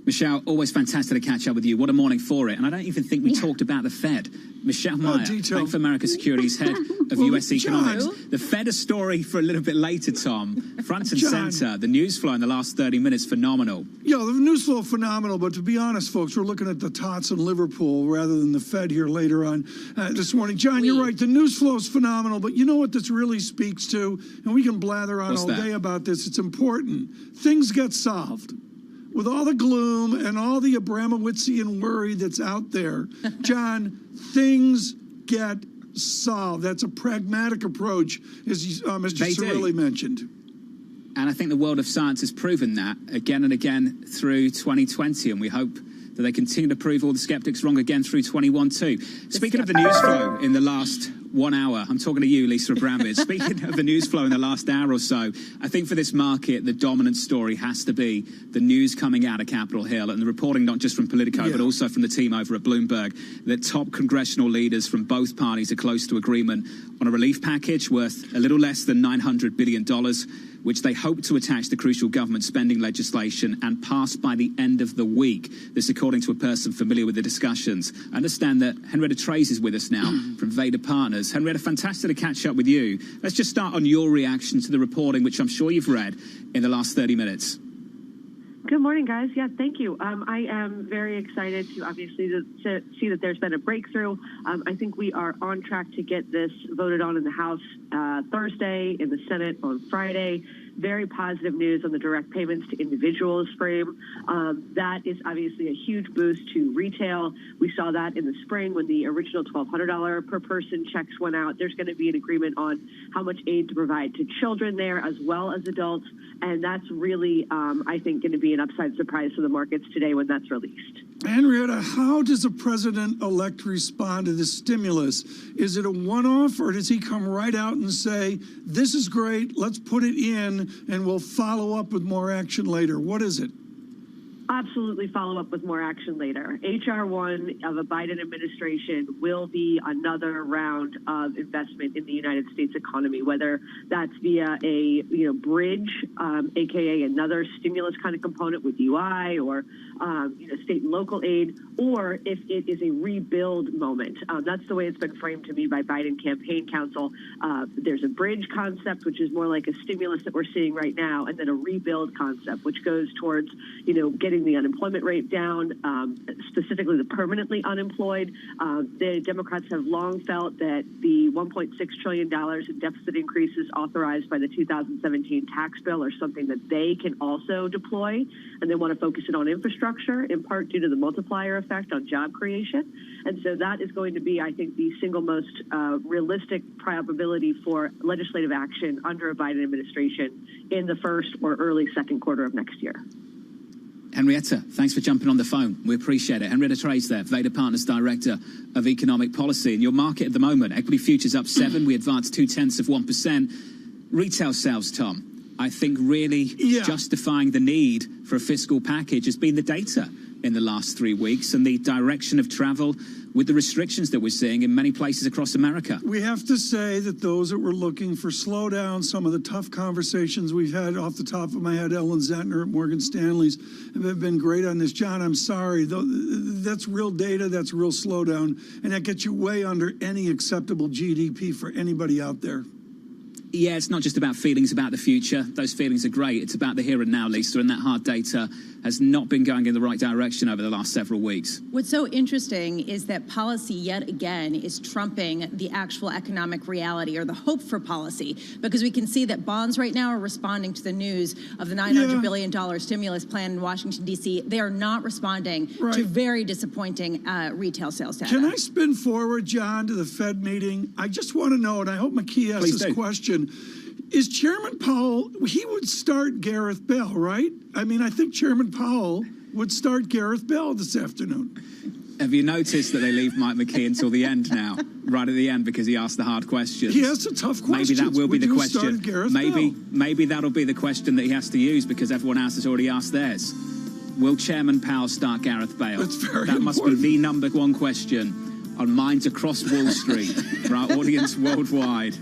Michelle, always fantastic to catch up with you. What a morning for it. And I don't even think we talked about the Fed. Michelle Meyer, Bank of America Securities Head of U.S. Economics. The Fed a story for a little bit later, Tom. Front and center. The news flow in the last 30 minutes, phenomenal. Yeah, the news flow, phenomenal. But to be honest, folks, we're looking at the tots in Liverpool rather than the Fed here later on this morning. John, you're right. The news flow is phenomenal. But you know what this really speaks to? And we can blather on all day about this. It's important. Things get solved. With all the gloom and all the Abramowitzian worry that's out there, John, things get solved. That's a pragmatic approach, as Mr. Cirilli mentioned. And I think the world of science has proven that again and again through 2020, and we hope that they continue to prove all the skeptics wrong again through 21 too. Speaking of the news flow in the last 1 hour, I'm talking to you, Lisa Abramovich. Speaking of the news flow in the last hour or so, I think for this market, the dominant story has to be the news coming out of Capitol Hill and the reporting not just from Politico, but also from the team over at Bloomberg, that top congressional leaders from both parties are close to agreement on a relief package worth a little less than $900 billion, which they hope to attach to crucial government spending legislation and pass by the end of the week. This according to a person familiar with the discussions. I understand that Henrietta Trace is with us now from Vader Partners. Henrietta, fantastic to catch up with you. Let's just start on your reaction to the reporting, which I'm sure you've read in the last 30 minutes. Good morning, guys. Yeah, thank you. I am very excited to obviously to see that there's been a breakthrough. I think we are on track to get this voted on in the House Thursday, in the Senate on Friday. Very positive news on the direct payments to individuals frame. That is obviously a huge boost to retail. We saw that in the spring when the original $1,200 per person checks went out. There's going to be an agreement on how much aid to provide to children there as well as adults. And that's really, I think, going to be an upside surprise for the markets today when that's released. Henrietta, how does a president-elect respond to this stimulus? Is it a one-off, or does he come right out and say, this is great, let's put it in, and we'll follow up with more action later? What is it? Absolutely follow up with more action later. H.R. 1 of a Biden administration will be another round of investment in the United States economy, whether that's via a bridge, aka another stimulus kind of component with UI or state and local aid, or if it is a rebuild moment. That's the way it's been framed to me by Biden campaign counsel. There's a bridge concept, which is more like a stimulus that we're seeing right now, and then a rebuild concept, which goes towards getting the unemployment rate down, specifically the permanently unemployed. The Democrats have long felt that the $1.6 trillion in deficit increases authorized by the 2017 tax bill are something that they can also deploy, and they want to focus it on infrastructure, in part due to the multiplier effect on job creation. And so that is going to be, I think, the single most realistic probability for legislative action under a Biden administration in the first or early second quarter of next year. Henrietta, thanks for jumping on the phone. We appreciate it. Henrietta Trace there, Vader Partners Director of Economic Policy. In your market at the moment, equity futures up 7. We advanced 0.2%. Retail sales, Tom, I think really justifying the need for a fiscal package has been the data in the last 3 weeks and the direction of travel with the restrictions that we're seeing in many places across America. We have to say that those that were looking for slowdown, some of the tough conversations we've had off the top of my head, Ellen Zentner at Morgan Stanley's, have been great on this. John, I'm sorry. That's real data. That's real slowdown. And that gets you way under any acceptable GDP for anybody out there. Yeah, it's not just about feelings about the future. Those feelings are great. It's about the here and now, Lisa, and that hard data has not been going in the right direction over the last several weeks. What's so interesting is that policy yet again is trumping the actual economic reality or the hope for policy, because we can see that bonds right now are responding to the news of the $900 billion stimulus plan in Washington, D.C. They are not responding to very disappointing retail sales data. Can I spin forward, John, to the Fed meeting? I just want to know, and I hope McKee asks this question. Is Chairman Powell, he would start Gareth Bell, right? I mean, I think Chairman Powell would start Gareth Bell this afternoon. Have you noticed that they leave Mike McKee until the end now, right at the end, because he asked the hard questions? He asked the tough questions. Maybe that will be the question. Maybe that'll be the question that he has to use because everyone else has already asked theirs. Will Chairman Powell start Gareth Bale? That must be the number one question on minds across Wall Street for our audience worldwide.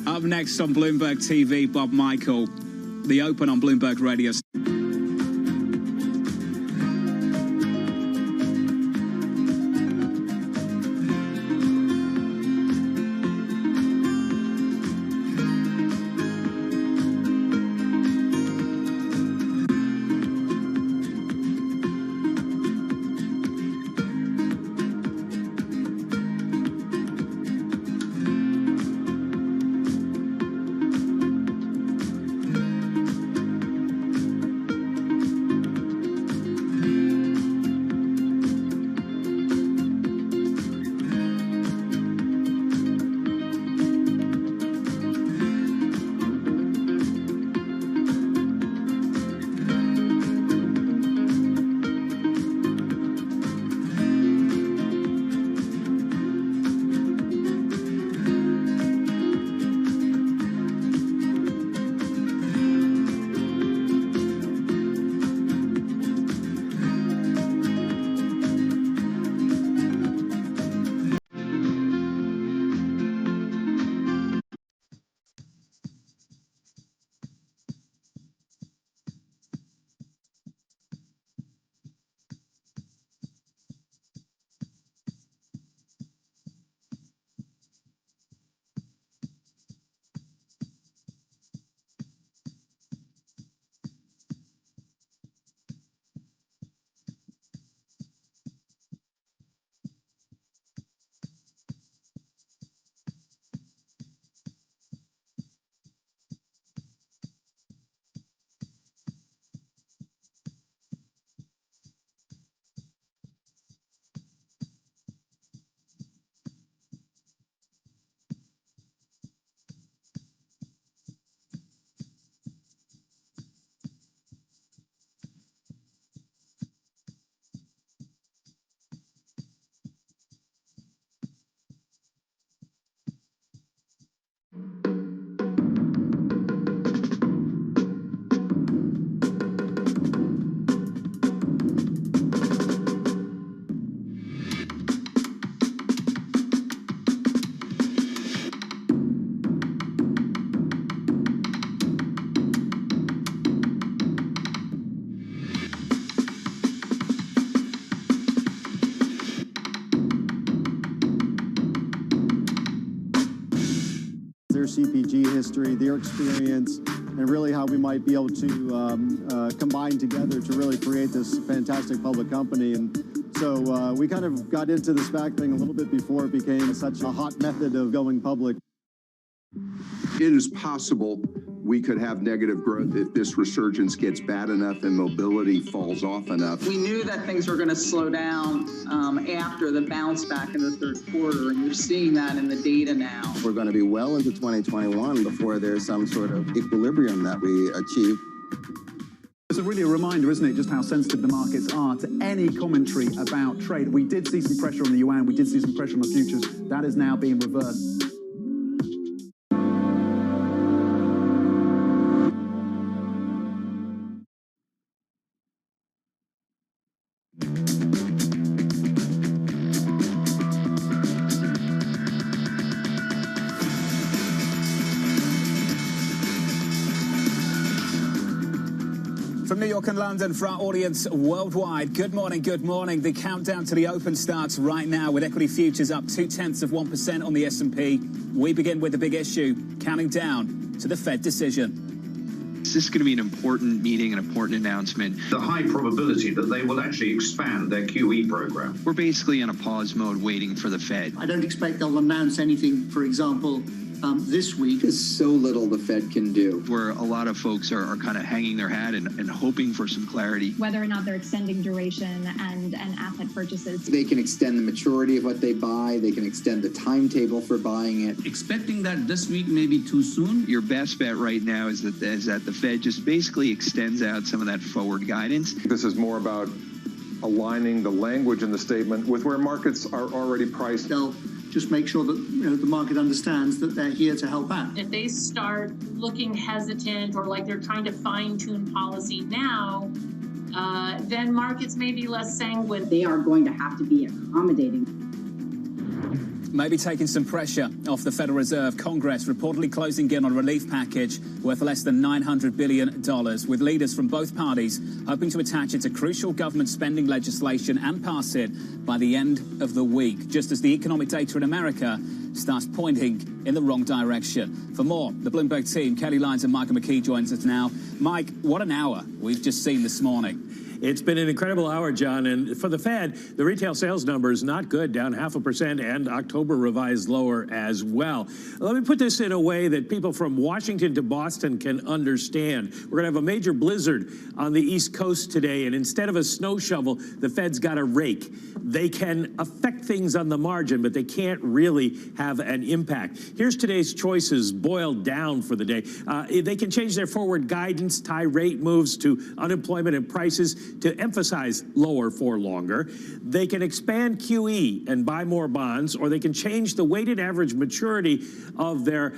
Up next on Bloomberg TV, Bob Michael, The Open on Bloomberg Radio. CPG history, their experience, and really how we might be able to combine together to really create this fantastic public company. And so we kind of got into the SPAC thing a little bit before it became such a hot method of going public. It is possible we could have negative growth if this resurgence gets bad enough and mobility falls off enough. We knew that things were going to slow down after the bounce back in the third quarter, and you're seeing that in the data now. We're going to be well into 2021 before there's some sort of equilibrium that we achieve. It's really a reminder, isn't it, just how sensitive the markets are to any commentary about trade. We did see some pressure on the yuan, we did see some pressure on the futures. That is now being reversed. From New York and London, for our audience worldwide, good morning, good morning. The countdown to the open starts right now with equity futures up 0.2% on the S&P. We begin with the big issue, counting down to the Fed decision. This is going to be an important meeting, an important announcement. The high probability that they will actually expand their QE program. We're basically in a pause mode waiting for the Fed. I don't expect they'll announce anything, for example, this week. There's so little the Fed can do. Where a lot of folks are kind of hanging their hat and hoping for some clarity. Whether or not they're extending duration and asset purchases. They can extend the maturity of what they buy. They can extend the timetable for buying it. Expecting that this week may be too soon. Your best bet right now is that the Fed just basically extends out some of that forward guidance. This is more about aligning the language in the statement with where markets are already priced. They'll just make sure that the market understands that they're here to help out. If they start looking hesitant or like they're trying to fine-tune policy now, then markets may be less sanguine. They are going to have to be accommodating. Maybe taking some pressure off the Federal Reserve. Congress reportedly closing in on a relief package worth less than $900 billion, with leaders from both parties hoping to attach it to crucial government spending legislation and pass it by the end of the week, just as the economic data in America starts pointing in the wrong direction. For more, the Bloomberg team, Kelly Lyons and Michael McKee joins us now. Mike, what an hour we've just seen this morning. It's been an incredible hour, John, and for the Fed, the retail sales number is not good, down 0.5%, and October revised lower as well. Let me put this in a way that people from Washington to Boston can understand. We're going to have a major blizzard on the East Coast today, and instead of a snow shovel, the Fed's got a rake. They can affect things on the margin, but they can't really have an impact. Here's today's choices boiled down for the day. They can change their forward guidance, tie rate moves to unemployment and prices to emphasize lower for longer. They can expand QE and buy more bonds, or they can change the weighted average maturity of their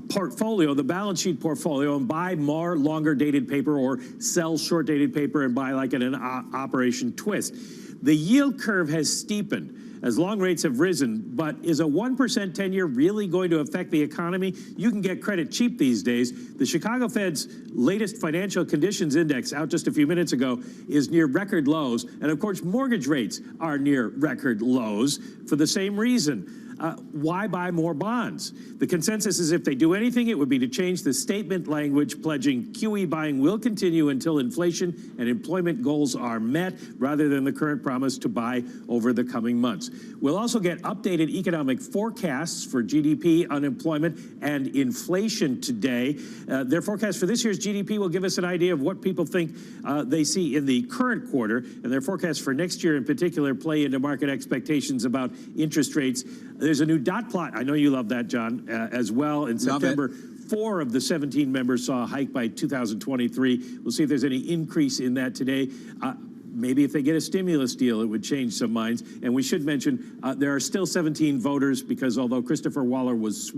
portfolio, the balance sheet portfolio, and buy more longer dated paper or sell short dated paper and buy like an Operation Twist. The yield curve has steepened as long rates have risen, but is a 1% 10-year really going to affect the economy? You can get credit cheap these days. The Chicago Fed's latest financial conditions index, out just a few minutes ago, is near record lows. And of course, mortgage rates are near record lows for the same reason. Why buy more bonds? The consensus is if they do anything, it would be to change the statement language pledging QE buying will continue until inflation and employment goals are met, rather than the current promise to buy over the coming months. We'll also get updated economic forecasts for GDP, unemployment, and inflation today. Their forecast for this year's GDP will give us an idea of what people think they see in the current quarter, and their forecasts for next year in particular play into market expectations about interest rates. There's a new dot plot. I know you love that, John, as well. In September, 4 of the 17 members saw a hike by 2023. We'll see if there's any increase in that today. Maybe if they get a stimulus deal, it would change some minds. And we should mention there are still 17 voters because although Christopher Waller was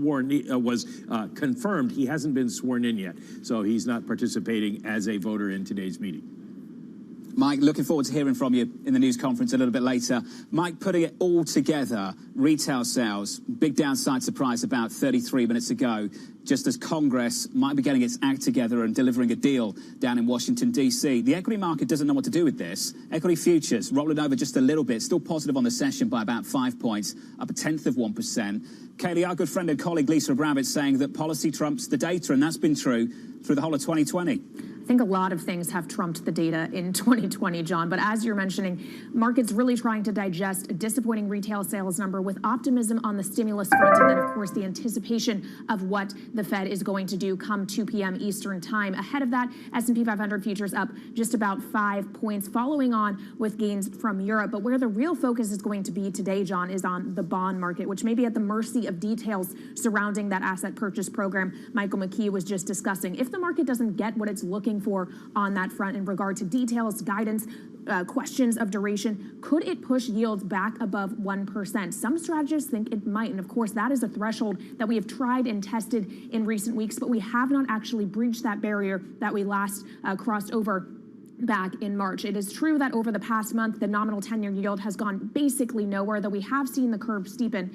confirmed, he hasn't been sworn in yet. So he's not participating as a voter in today's meeting. Mike, looking forward to hearing from you in the news conference a little bit later. Mike, putting it all together, retail sales, big downside surprise about 33 minutes ago, just as Congress might be getting its act together and delivering a deal down in Washington, D.C. The equity market doesn't know what to do with this. Equity futures rolling over just a little bit, still positive on the session by about 5 points, up 0.1%. Kaylee, our good friend and colleague Lisa Abramovich saying that policy trumps the data, and that's been true through the whole of 2020. I think a lot of things have trumped the data in 2020, John. But as you're mentioning, markets really trying to digest a disappointing retail sales number with optimism on the stimulus front, and then, of course, the anticipation of what the Fed is going to do come 2 p.m. Eastern time. Ahead of that, S&P 500 futures up just about 5 points, following on with gains from Europe. But where the real focus is going to be today, John, is on the bond market, which may be at the mercy of details surrounding that asset purchase program Michael McKee was just discussing. If the market doesn't get what it's looking for on that front in regard to details, guidance, questions of duration, could it push yields back above 1%? Some strategists think it might, and of course that is a threshold that we have tried and tested in recent weeks, but we have not actually breached that barrier that we last crossed over back in March. It is true that over the past month, the nominal 10-year yield has gone basically nowhere, though we have seen the curve steepen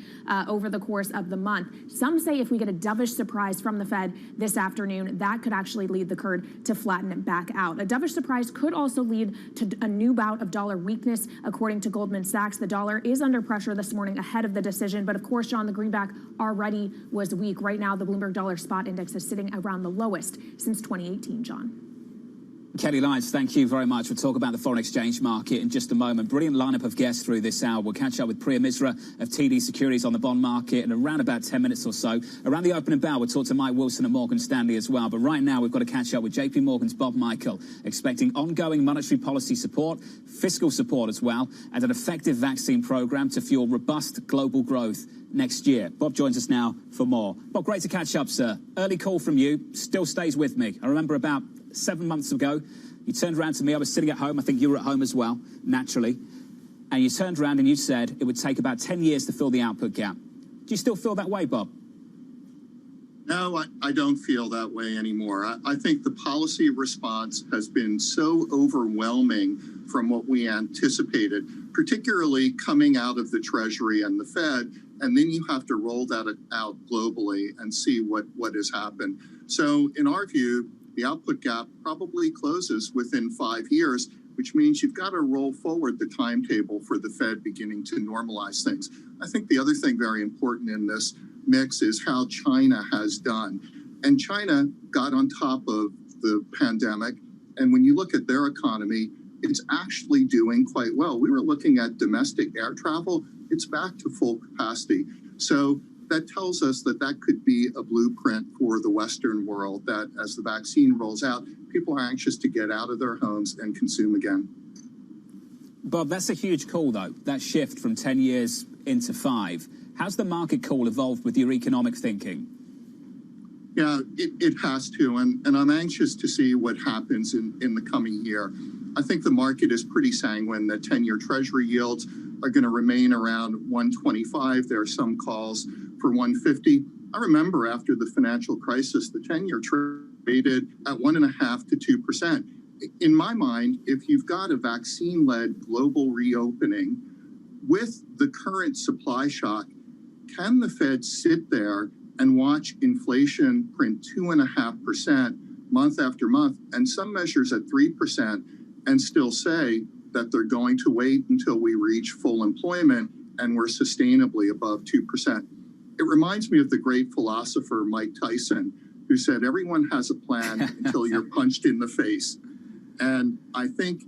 over the course of the month. Some say if we get a dovish surprise from the Fed this afternoon, that could actually lead the curve to flatten it back out. A dovish surprise could also lead to a new bout of dollar weakness, according to Goldman Sachs. The dollar is under pressure this morning ahead of the decision, but of course, John, the greenback already was weak. Right now, the Bloomberg Dollar Spot Index is sitting around the lowest since 2018, John. Kelly Lyons, thank you very much. We'll talk about the foreign exchange market in just a moment. Brilliant lineup of guests through this hour. We'll catch up with Priya Misra of TD Securities on the bond market in around about 10 minutes or so. Around the opening bell, we'll talk to Mike Wilson of Morgan Stanley as well. But right now, we've got to catch up with JP Morgan's Bob Michael, expecting ongoing monetary policy support, fiscal support as well, and an effective vaccine program to fuel robust global growth next year. Bob joins us now for more. Bob, great to catch up, sir. Early call from you, still stays with me. I remember about 7 months ago, you turned around to me. I was sitting at home. I think you were at home as well, naturally. And you turned around and you said it would take about 10 years to fill the output gap. Do you still feel that way, Bob? No, I don't feel that way anymore. I think the policy response has been so overwhelming from what we anticipated, particularly coming out of the Treasury and the Fed, and then you have to roll that out globally and see what has happened. So in our view, the output gap probably closes within 5 years, which means you've got to roll forward the timetable for the Fed beginning to normalize things. I think the other thing very important in this mix is how China has done. And China got on top of the pandemic, and when you look at their economy, it's actually doing quite well. We were looking at domestic air travel. It's back to full capacity. So that tells us that that could be a blueprint for the Western world, that as the vaccine rolls out, people are anxious to get out of their homes and consume again. Bob, that's a huge call, though, that shift from 10 years into 5. How's the market call evolved with your economic thinking? Yeah, it has to, and I'm anxious to see what happens in the coming year. I think the market is pretty sanguine that 10-year Treasury yields are going to remain around 125. There are some calls for 150. I remember after the financial crisis, the 10-year traded at 1.5% to 2%. In my mind, if you've got a vaccine-led global reopening with the current supply shock, can the Fed sit there and watch inflation print 2.5% month after month, and some measures at 3%, and still say that they're going to wait until we reach full employment and we're sustainably above 2%? It reminds me of the great philosopher Mike Tyson, who said, everyone has a plan until you're punched in the face. And I think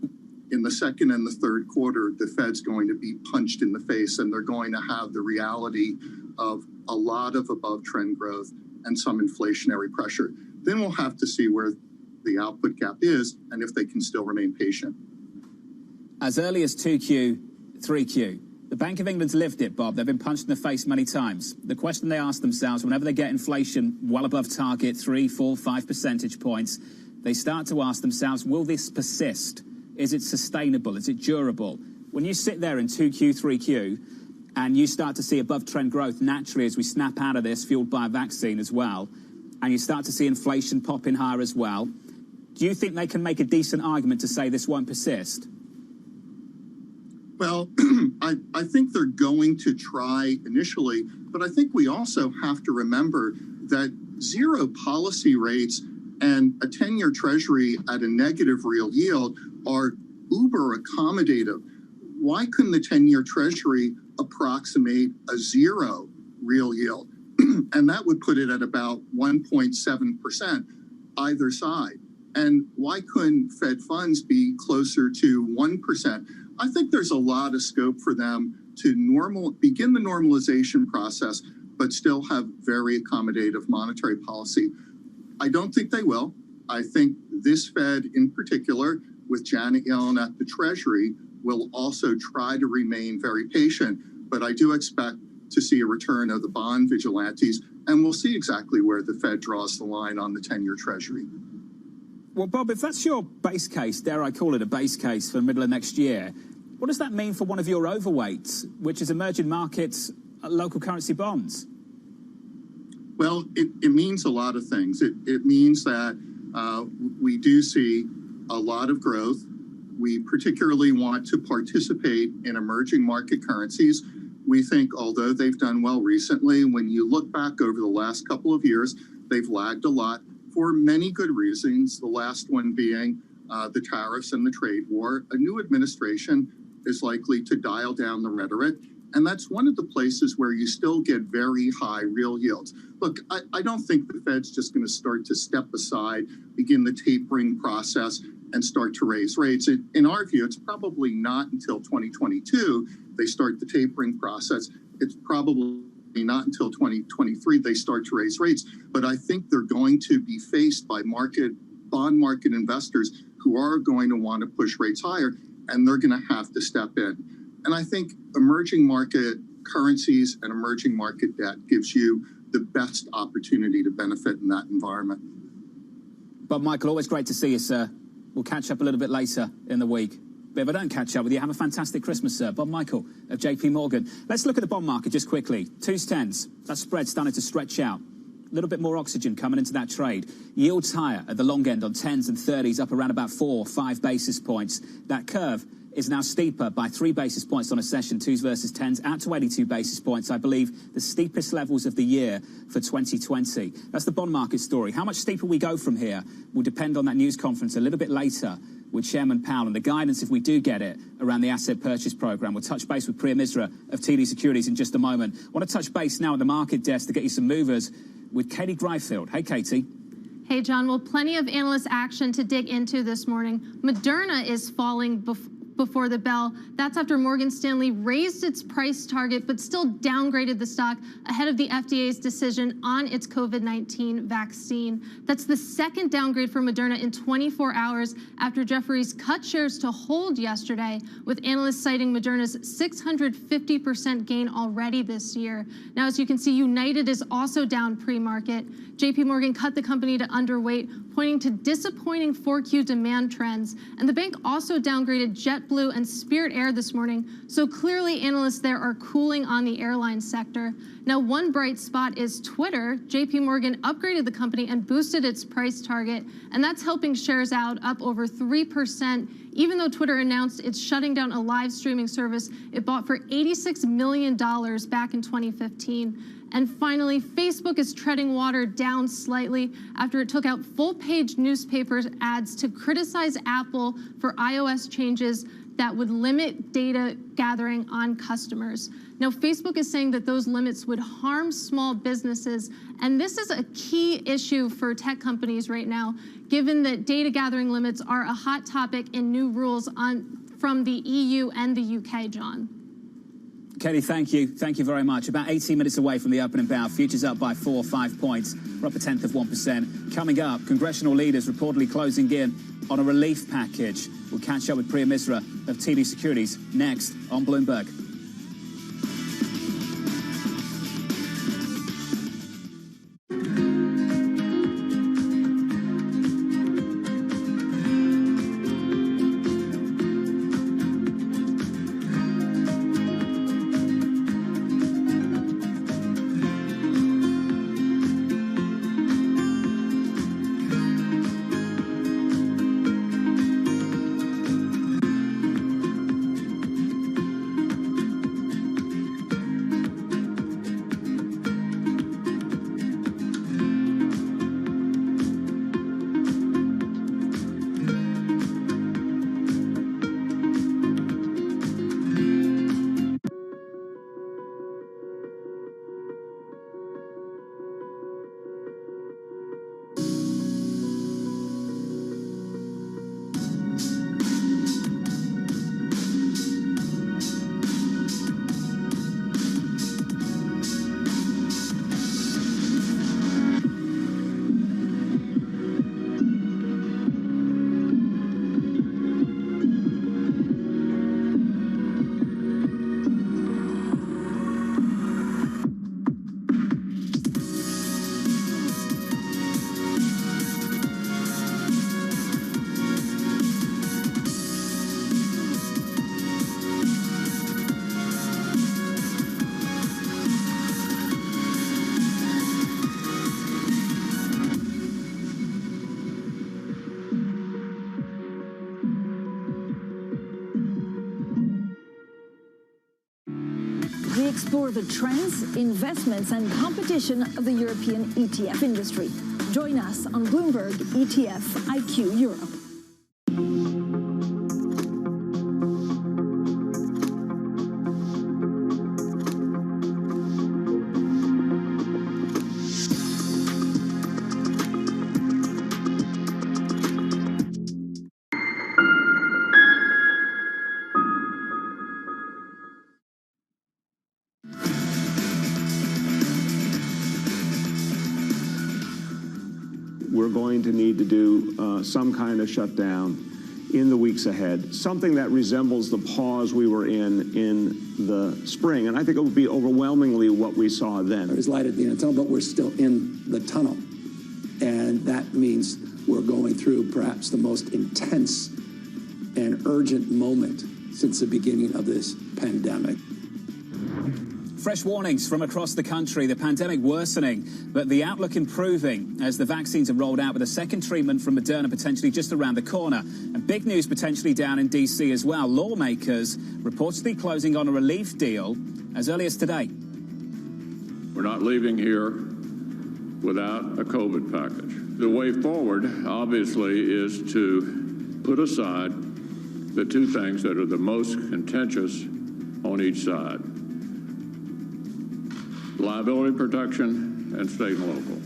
in the second and the third quarter, the Fed's going to be punched in the face, and they're going to have the reality of a lot of above-trend growth and some inflationary pressure. Then we'll have to see where the output gap is and if they can still remain patient. As early as 2Q, 3Q, the Bank of England's lived it, Bob. They've been punched in the face many times. The question they ask themselves whenever they get inflation well above target, 3, 4, 5 percentage points, they start to ask themselves, will this persist? Is it sustainable? Is it durable? When you sit there in 2Q, 3Q, and you start to see above-trend growth naturally as we snap out of this, fueled by a vaccine as well, and you start to see inflation popping higher as well, Do you think they can make a decent argument to say this won't persist? Well, I think they're going to try initially, but I think we also have to remember that zero policy rates and a 10-year treasury at a negative real yield are uber accommodative. Why couldn't the 10-year treasury approximate a zero real yield? And that would put it at about 1.7% either side. And why couldn't Fed funds be closer to 1%? I think there's a lot of scope for them to begin the normalization process, but still have very accommodative monetary policy. I don't think they will. I think this Fed in particular, with Janet Yellen at the Treasury, will also try to remain very patient. But I do expect to see a return of the bond vigilantes, and we'll see exactly where the Fed draws the line on the 10-year Treasury. Well, Bob, if that's your base case, dare I call it a base case for the middle of next year, what does that mean for one of your overweights, which is emerging markets, local currency bonds? Well, it means a lot of things. It means that we do see a lot of growth. We particularly want to participate in emerging market currencies. We think, although they've done well recently, when you look back over the last couple of years, they've lagged a lot for many good reasons, the last one being the tariffs and the trade war. A new administration is likely to dial down the rhetoric, and that's one of the places where you still get very high real yields. Look, I don't think the Fed's just going to start to step aside, begin the tapering process, and start to raise rates. In our view, it's probably not until 2022 they start the tapering process. It's probably not until 2023 they start to raise rates. But I think they're going to be faced by bond market investors who are going to want to push rates higher, and they're going to have to step in. And I think emerging market currencies and emerging market debt gives you the best opportunity to benefit in that environment. Bob Michael, always great to see you, sir. We'll catch up a little bit later in the week. But if I don't catch up with you, have a fantastic Christmas, sir. Bob Michael of JP Morgan. Let's look at the bond market just quickly. 2s, 10s. That spread starting to stretch out. A little bit more oxygen coming into that trade. Yields higher at the long end on 10s and 30s, up around about 4 or 5 basis points. That curve is now steeper by 3 basis points on a session, 2s versus 10s, out to 82 basis points, I believe, the steepest levels of the year for 2020. That's the bond market story. How much steeper we go from here will depend on that news conference a little bit later with Chairman Powell and the guidance, if we do get it, around the asset purchase program. We'll touch base with Priya Misra of TD Securities in just a moment. I want to touch base now at the market desk to get you some movers with Katie Greifeld. Hey, Katie. Hey, John. Well, plenty of analyst action to dig into this morning. Moderna is falling before the bell. That's after Morgan Stanley raised its price target, but still downgraded the stock ahead of the FDA's decision on its COVID-19 vaccine. That's the second downgrade for Moderna in 24 hours after Jefferies cut shares to hold yesterday, with analysts citing Moderna's 650% gain already this year. Now, as you can see, United is also down pre-market. JP Morgan cut the company to underweight, pointing to disappointing 4Q demand trends. And the bank also downgraded JetBlue and Spirit Air this morning. So clearly analysts there are cooling on the airline sector. Now, one bright spot is Twitter. JP Morgan upgraded the company and boosted its price target, and that's helping shares out up over 3%, even though Twitter announced it's shutting down a live streaming service it bought for $86 million back in 2015. And finally, Facebook is treading water down slightly after it took out full-page newspaper ads to criticize Apple for iOS changes that would limit data gathering on customers. Now, Facebook is saying that those limits would harm small businesses, and this is a key issue for tech companies right now, given that data gathering limits are a hot topic in new rules from the EU and the UK, John. Katie, thank you. Thank you very much. About 18 minutes away from the opening bow. Futures up by 4 or 5 points. We're up 1/10%. Coming up, congressional leaders reportedly closing in on a relief package. We'll catch up with Priya Misra of TD Securities next on Bloomberg. we explore the trends, investments, and competition of the European ETF industry. Join us on Bloomberg ETF IQ Europe. We're going to need to do some kind of shutdown in the weeks ahead, something that resembles the pause we were in the spring. And I think it will be overwhelmingly what we saw then. There's light at the end of the tunnel, but we're still in the tunnel. And that means we're going through perhaps the most intense and urgent moment since the beginning of this pandemic. Fresh warnings from across the country, the pandemic worsening, but the outlook improving as the vaccines are rolled out with a second treatment from Moderna potentially just around the corner. And big news potentially down in D.C. as well. Lawmakers reportedly closing on a relief deal as early as today. We're not leaving here without a COVID package. The way forward, obviously, is to put aside the two things that are the most contentious on each side: liability protection and state and local.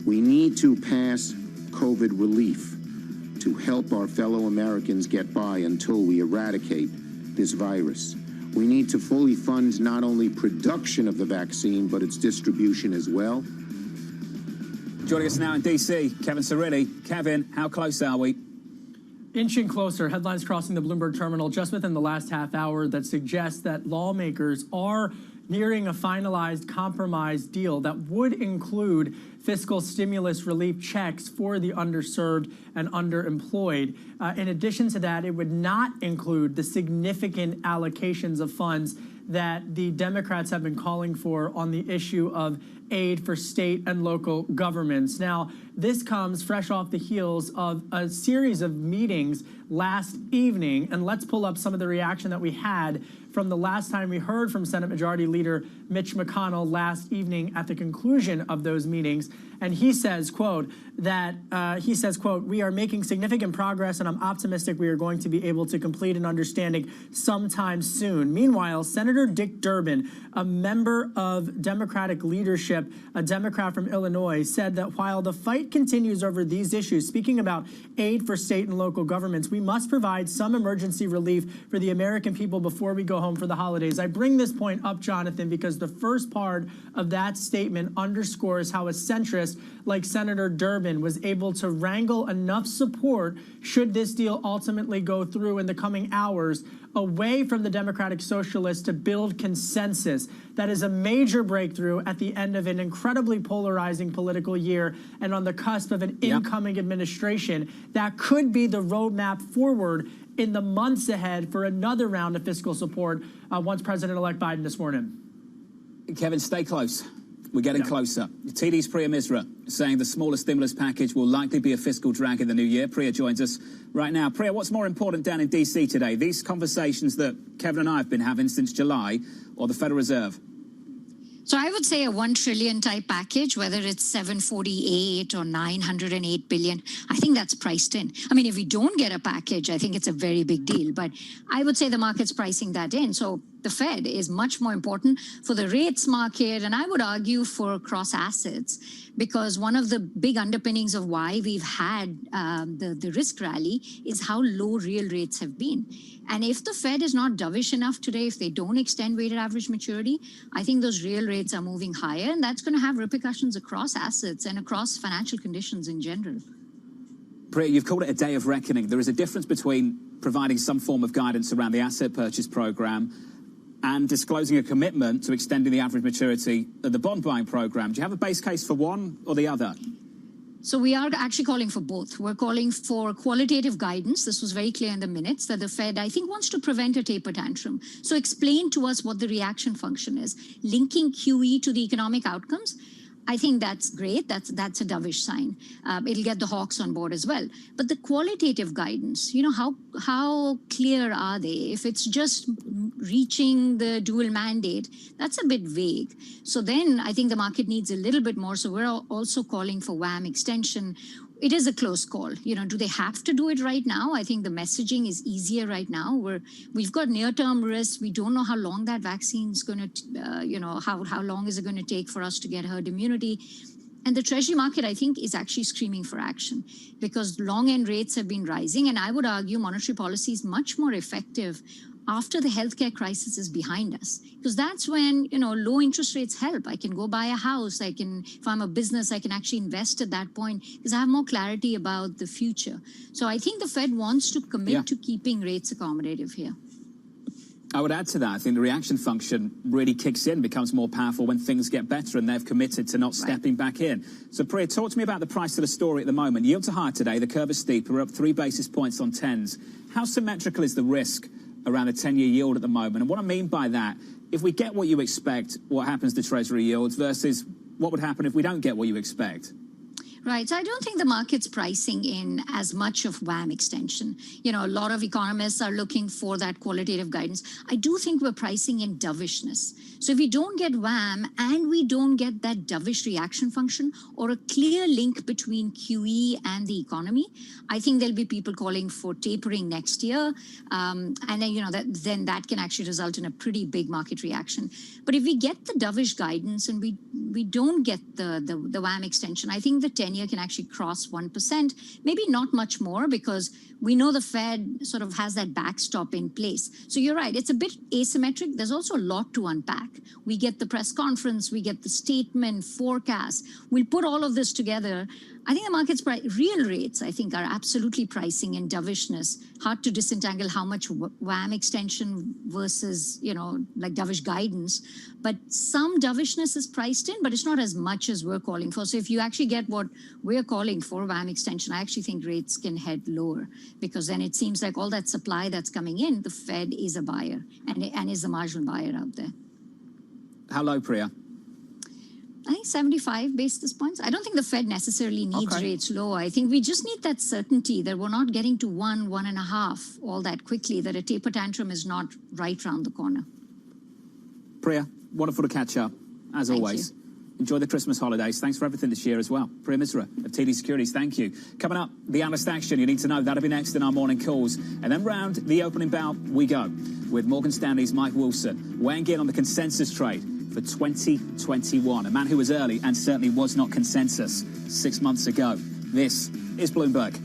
We need to pass COVID relief to help our fellow Americans get by until we eradicate this virus. We need to fully fund not only production of the vaccine, but its distribution as well. Joining us now in D.C., Kevin Cirilli. Kevin, how close are we? Inching closer, headlines crossing the Bloomberg terminal just within the last half hour that suggests that lawmakers are nearing a finalized compromise deal that would include fiscal stimulus relief checks for the underserved and underemployed. In addition to that, it would not include the significant allocations of funds that the Democrats have been calling for on the issue of aid for state and local governments. Now, this comes fresh off the heels of a series of meetings last evening, and let's pull up some of the reaction that we had from the last time we heard from Senate Majority Leader Mitch McConnell last evening at the conclusion of those meetings. And he says, quote, we are making significant progress and I'm optimistic we are going to be able to complete an understanding sometime soon. Meanwhile, Senator Dick Durbin, a member of Democratic leadership, a Democrat from Illinois, said that while the fight continues over these issues, speaking about aid for state and local governments, we must provide some emergency relief for the American people before we go home for the holidays. I bring this point up, Jonathan, because the first part of that statement underscores how a centrist like Senator Durbin was able to wrangle enough support, should this deal ultimately go through in the coming hours, away from the Democratic Socialists to build consensus. That is a major breakthrough at the end of an incredibly polarizing political year and on the cusp of an incoming administration that could be the roadmap forward in the months ahead for another round of fiscal support once President-elect Biden is sworn in. Kevin, stay close. We're getting closer. TD's Priya Misra saying the smaller stimulus package will likely be a fiscal drag in the new year. Priya joins us right now. Priya, what's more important down in D.C. today? These conversations that Kevin and I have been having since July, or the Federal Reserve? So I would say a $1 trillion type package, whether it's 748 or 908 billion, I think that's priced in. I mean, if we don't get a package, I think it's a very big deal. But I would say the market's pricing that in. So the Fed is much more important for the rates market, and I would argue for cross assets, because one of the big underpinnings of why we've had the risk rally is how low real rates have been. And if the Fed is not dovish enough today, if they don't extend weighted average maturity, I think those real rates are moving higher, and that's going to have repercussions across assets and across financial conditions in general. Priya, you've called it a day of reckoning. There is a difference between providing some form of guidance around the asset purchase program and disclosing a commitment to extending the average maturity of the bond buying program. Do you have a base case for one or the other? So we are actually calling for both. We're calling for qualitative guidance. This was very clear in the minutes that the Fed, I think, wants to prevent a taper tantrum. So explain to us what the reaction function is. Linking QE to the economic outcomes. I think that's great. That's a dovish sign. It'll get the hawks on board as well. But the qualitative guidance, how clear are they? If it's just reaching the dual mandate, that's a bit vague. So then I think the market needs a little bit more. So we're also calling for WAM extension. It is a close call. Do they have to do it right now? I think the messaging is easier right now. We've got near-term risks. We don't know how long that vaccine's going to, how long is it going to take for us to get herd immunity? And the Treasury market, I think, is actually screaming for action because long-end rates have been rising. And I would argue monetary policy is much more effective after the healthcare crisis is behind us, because that's when, low interest rates help. I can go buy a house. If I'm a business, I can actually invest at that point because I have more clarity about the future. So I think the Fed wants to commit to keeping rates accommodative here. I would add to that. I think the reaction function really kicks in, becomes more powerful when things get better, and they've committed to not stepping back in. So, Priya, talk to me about the price of the story at the moment. Yields are higher today. The curve is steep. We're up 3 basis points on 10s. How symmetrical is the risk around the 10-year yield at the moment? And what I mean by that, if we get what you expect, what happens to Treasury yields versus what would happen if we don't get what you expect? Right. So I don't think the market's pricing in as much of WAM extension. A lot of economists are looking for that qualitative guidance. I do think we're pricing in dovishness. So if we don't get WAM and we don't get that dovish reaction function or a clear link between QE and the economy, I think there'll be people calling for tapering next year. And then, that can actually result in a pretty big market reaction. But if we get the dovish guidance and we don't get the WAM extension, I think the 10-year can actually cross 1%, maybe not much more because we know the Fed sort of has that backstop in place. So you're right, it's a bit asymmetric. There's also a lot to unpack. We get the press conference, we get the statement, forecast. We'll put all of this together. I think the market's real rates, I think, are absolutely pricing in dovishness. Hard to disentangle how much WAM extension versus, like dovish guidance. But some dovishness is priced in, but it's not as much as we're calling for. So if you actually get what we're calling for, WAM extension, I actually think rates can head lower because then it seems like all that supply that's coming in, the Fed is a buyer and is a marginal buyer out there. How low, Priya? I think 75 basis points. I don't think the Fed necessarily needs rates low. I think we just need that certainty that we're not getting to 1.5 all that quickly, that a taper tantrum is not right around the corner. Priya, wonderful to catch up, as always. You. Enjoy the Christmas holidays. Thanks for everything this year as well. Priya Misra of TD Securities, thank you. Coming up, the analyst action you need to know. That'll be next in our morning calls. And then round the opening bell we go with Morgan Stanley's Mike Wilson weighing in on the consensus trade for 2021. A man who was early and certainly was not consensus 6 months ago. This is Bloomberg.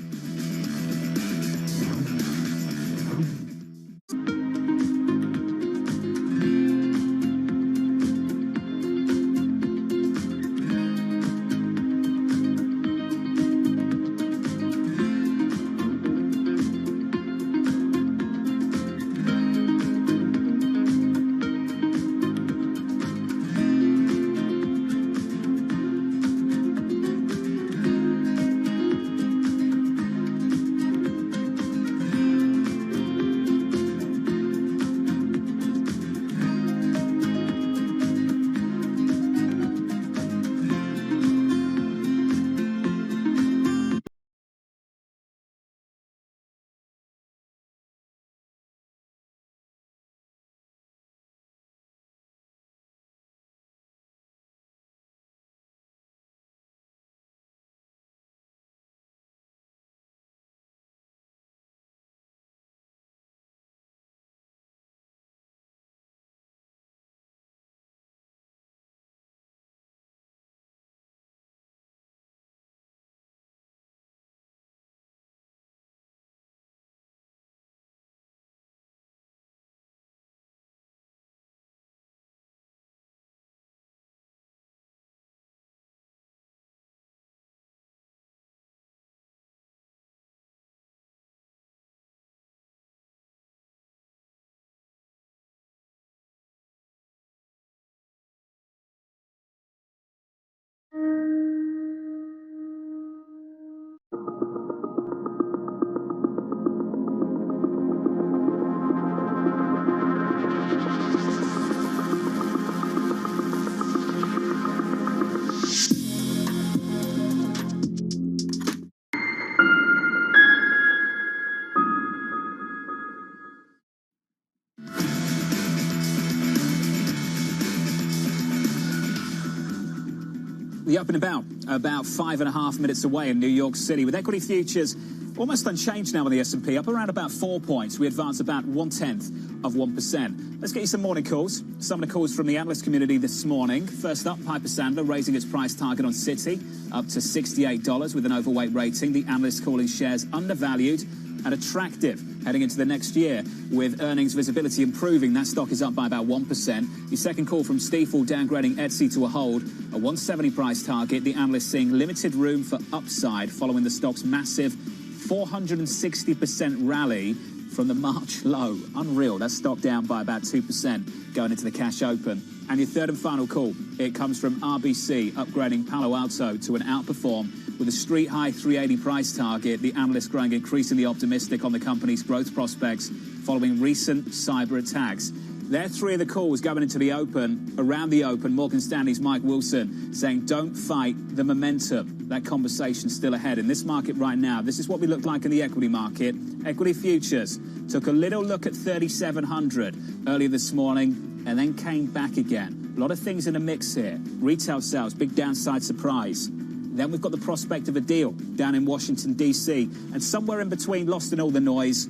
The opening bell about 5.5 minutes away in New York City, with equity futures almost unchanged now on the S&P, up around about 4 points. We advance about 0.1%. Let's get you some morning calls. Some of the calls from the analyst community this morning. First up, Piper Sandler raising its price target on Citi up to $68 with an overweight rating. The analyst calling shares undervalued and attractive heading into the next year, with earnings visibility improving. That stock is up by about 1%. Your second call from Stifel downgrading Etsy to a hold, a 170 price target. The analyst seeing limited room for upside following the stock's massive 460% rally from the March low. Unreal. That stock down by about 2% going into the cash open. And your third and final call, it comes from RBC, upgrading Palo Alto to an outperform with a street high 380 price target. The analyst growing increasingly optimistic on the company's growth prospects following recent cyber attacks. There are three of the calls going into the open. Around the open, Morgan Stanley's Mike Wilson saying, don't fight the momentum. That conversation's still ahead. In this market right now, this is what we look like in the equity market. Equity futures took a little look at 3,700 earlier this morning and then came back again. A lot of things in a mix here. Retail sales, big downside surprise. Then we've got the prospect of a deal down in Washington, D.C. And somewhere in between, lost in all the noise,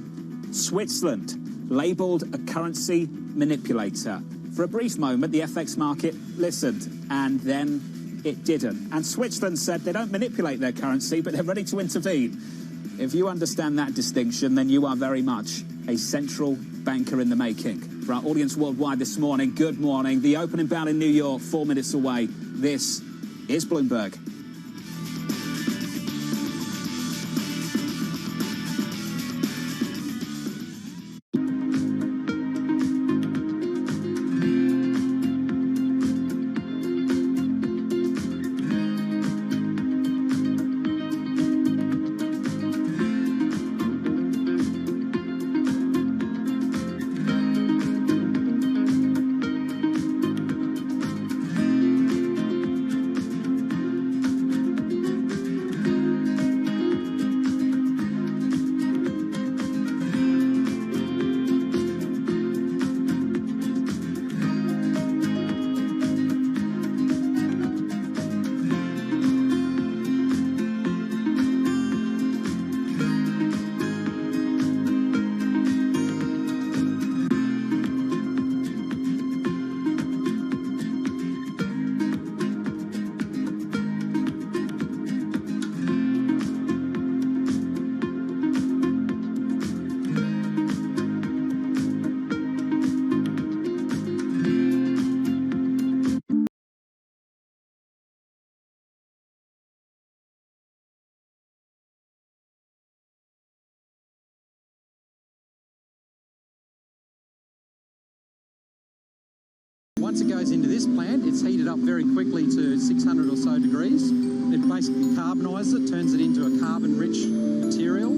Switzerland, labelled a currency manipulator. For a brief moment, the FX market listened, and then it didn't. And Switzerland said they don't manipulate their currency, but they're ready to intervene. If you understand that distinction, then you are very much a central banker in the making. For our audience worldwide this morning, good morning. The opening bell in New York, 4 minutes away. This is Bloomberg. Once it goes into this plant, it's heated up very quickly to 600 or so degrees. It basically carbonizes it, turns it into a carbon-rich material.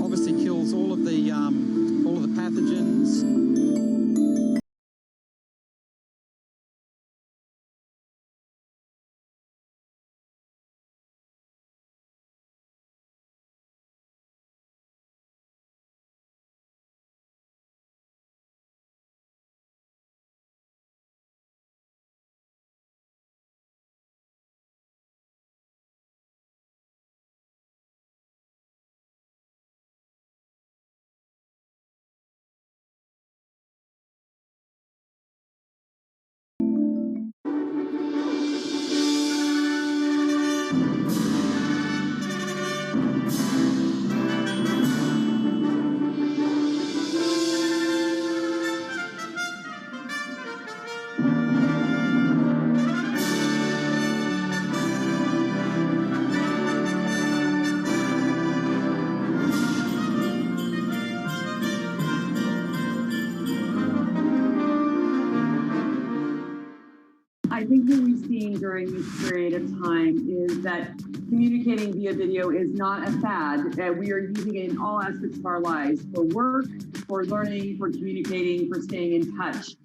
Obviously kills all of the pathogens. I think what we've seen during this period of time is that communicating via video is not a fad. We are using it in all aspects of our lives, for work, for learning, for communicating, for staying in touch.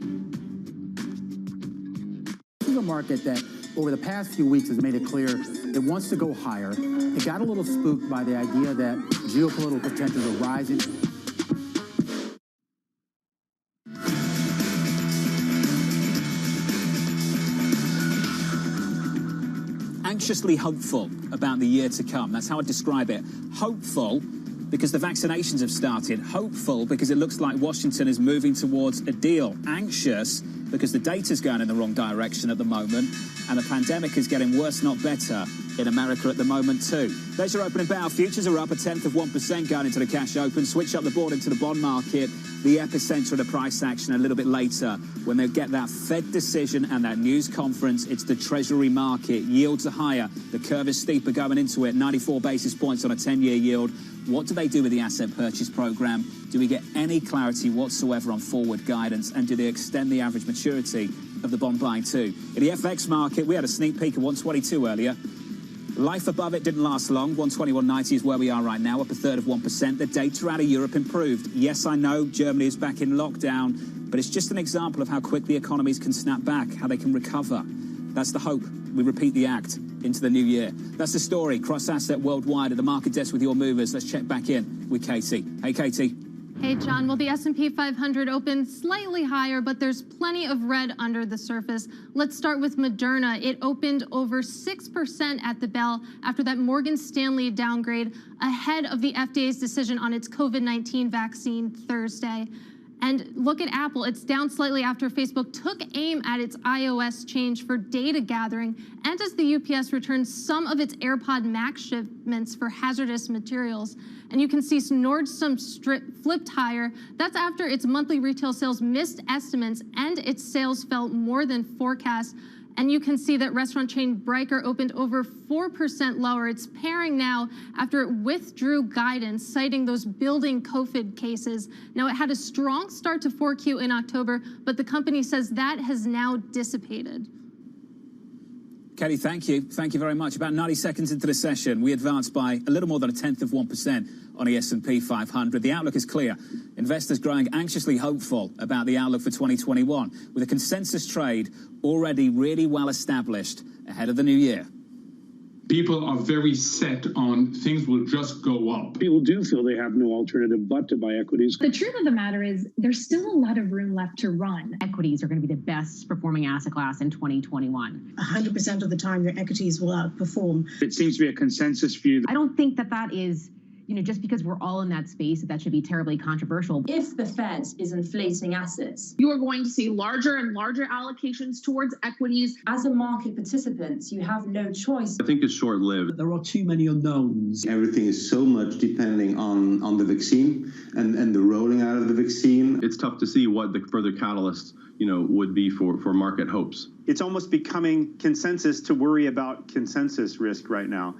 This is a market that over the past few weeks has made it clear it wants to go higher. It got a little spooked by the idea that geopolitical tensions are rising. anxiously hopeful about the year to come. That's how I describe it. Hopeful because the vaccinations have started. Hopeful because it looks like Washington is moving towards a deal. Anxious because the data's going in the wrong direction at the moment, and the pandemic is getting worse, not better, in America at the moment too. There's your opening bow. Futures are up 0.1% going into the cash open. Switch up the board into the bond market. The epicenter of the price action a little bit later when they get that Fed decision and that news conference. It's the Treasury market. Yields are higher. The curve is steeper going into it. 94 basis points on a 10-year yield. What do they do with the asset purchase program? Do we get any clarity whatsoever on forward guidance? And do they extend the average maturity of the bond buying too? In the FX market, we had a sneak peek of 122 earlier. Life above it didn't last long. 121.90 is where we are right now, up 1/3%. The data out of Europe improved. Yes, I know Germany is back in lockdown, but it's just an example of how quickly economies can snap back, how they can recover. That's the hope. We repeat the act into the new year. That's the story. Cross asset worldwide at the market desk with your movers. Let's check back in with Katie. Hey, Katie. Hey, John. Well, the S&P 500 opened slightly higher, but there's plenty of red under the surface. Let's start with Moderna. It opened over 6% at the bell after that Morgan Stanley downgrade ahead of the FDA's decision on its COVID-19 vaccine Thursday. And look at Apple. It's down slightly after Facebook took aim at its iOS change for data gathering and as the UPS returns some of its AirPod Max shipments for hazardous materials. And you can see Nordstrom flipped higher. That's after its monthly retail sales missed estimates and its sales fell more than forecast. And you can see that restaurant chain Breiker opened over 4% lower. It's pairing now after it withdrew guidance, citing those building COVID cases. Now, it had a strong start to 4Q in October, but the company says that has now dissipated. Kelly, thank you. Thank you very much. About 90 seconds into the session, we advanced by a little more than 1/10% on the S&P 500. The outlook is clear. Investors growing anxiously hopeful about the outlook for 2021, with a consensus trade already really well established ahead of the new year. People are very set on things will just go up. People do feel they have no alternative but to buy equities. The truth of the matter is there's still a lot of room left to run. Equities are going to be the best performing asset class in 2021. 100% of the time, your equities will outperform. It seems to be a consensus view. I don't think that is, just because we're all in that space, that should be terribly controversial. If the Fed is inflating assets, you are going to see larger and larger allocations towards equities. As a market participant, you have no choice. I think it's short-lived. There are too many unknowns. Everything is so much depending on the vaccine and the rolling out of the vaccine. It's tough to see what the further catalyst, would be for market hopes. It's almost becoming consensus to worry about consensus risk right now.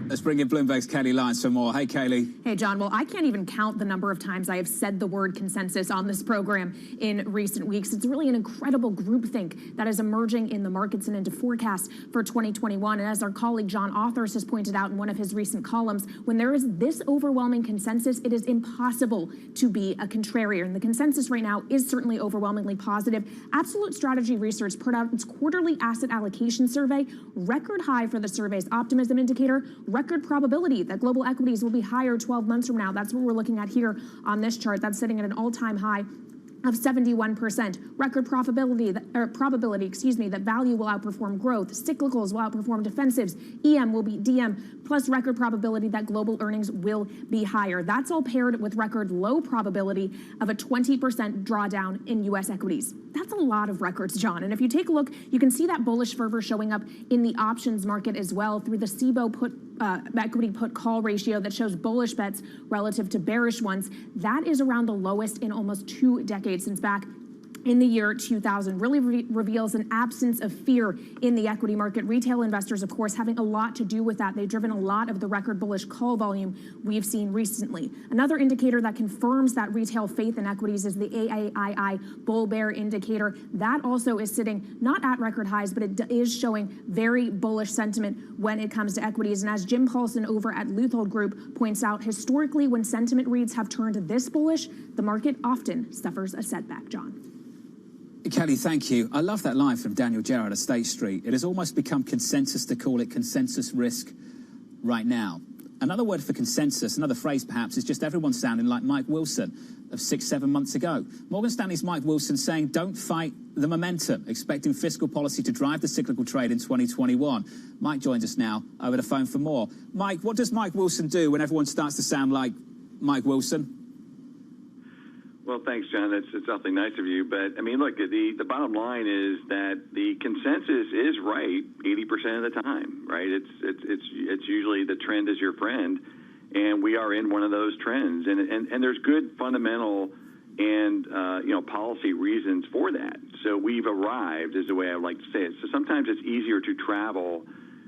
Let's bring in Bloomberg's Kelly Lyons for more. Hey, Kelly. Hey, John. Well, I can't even count the number of times I have said the word consensus on this program in recent weeks. It's really an incredible groupthink that is emerging in the markets and into forecasts for 2021. And as our colleague John Authors has pointed out in one of his recent columns, when there is this overwhelming consensus, it is impossible to be a contrarian. And the consensus right now is certainly overwhelmingly positive. Absolute Strategy Research put out its quarterly asset allocation survey, record high for the survey's optimism indicator, record probability that global equities will be higher 12 months from now. That's what we're looking at here on this chart. That's sitting at an all-time high of 71%. Record probability that value will outperform growth, cyclicals will outperform defensives, EM will beat DM, plus record probability that global earnings will be higher. That's all paired with record low probability of a 20% drawdown in U.S. equities. That's a lot of records, John. And if you take a look, you can see that bullish fervor showing up in the options market as well through the SIBO equity put call ratio that shows bullish bets relative to bearish ones. That is around the lowest in almost 2 decades, since back in the year 2000, really reveals an absence of fear in the equity market. Retail investors, of course, having a lot to do with that. They've driven a lot of the record bullish call volume we've seen recently. Another indicator that confirms that retail faith in equities is the AAII bull bear indicator. That also is sitting not at record highs, but it is showing very bullish sentiment when it comes to equities. And as Jim Paulson over at Leuthold Group points out, historically, when sentiment reads have turned this bullish, the market often suffers a setback, John. Kelly, thank you. I love that line from Daniel Gerrard at State Street. It has almost become consensus to call it consensus risk right now. Another word for consensus, another phrase perhaps, is just everyone sounding like Mike Wilson of 6-7 months ago. Morgan Stanley's Mike Wilson saying, don't fight the momentum, expecting fiscal policy to drive the cyclical trade in 2021. Mike joins us now over the phone for more. Mike, what does Mike Wilson do when everyone starts to sound like Mike Wilson? Well, thanks, John. That's awfully nice of you. But, I mean, look, the bottom line is that the consensus is right 80% of the time, right? It's usually the trend is your friend, and we are in one of those trends. And there's good fundamental and, policy reasons for that. So we've arrived, is the way I like to say it. So sometimes it's easier to travel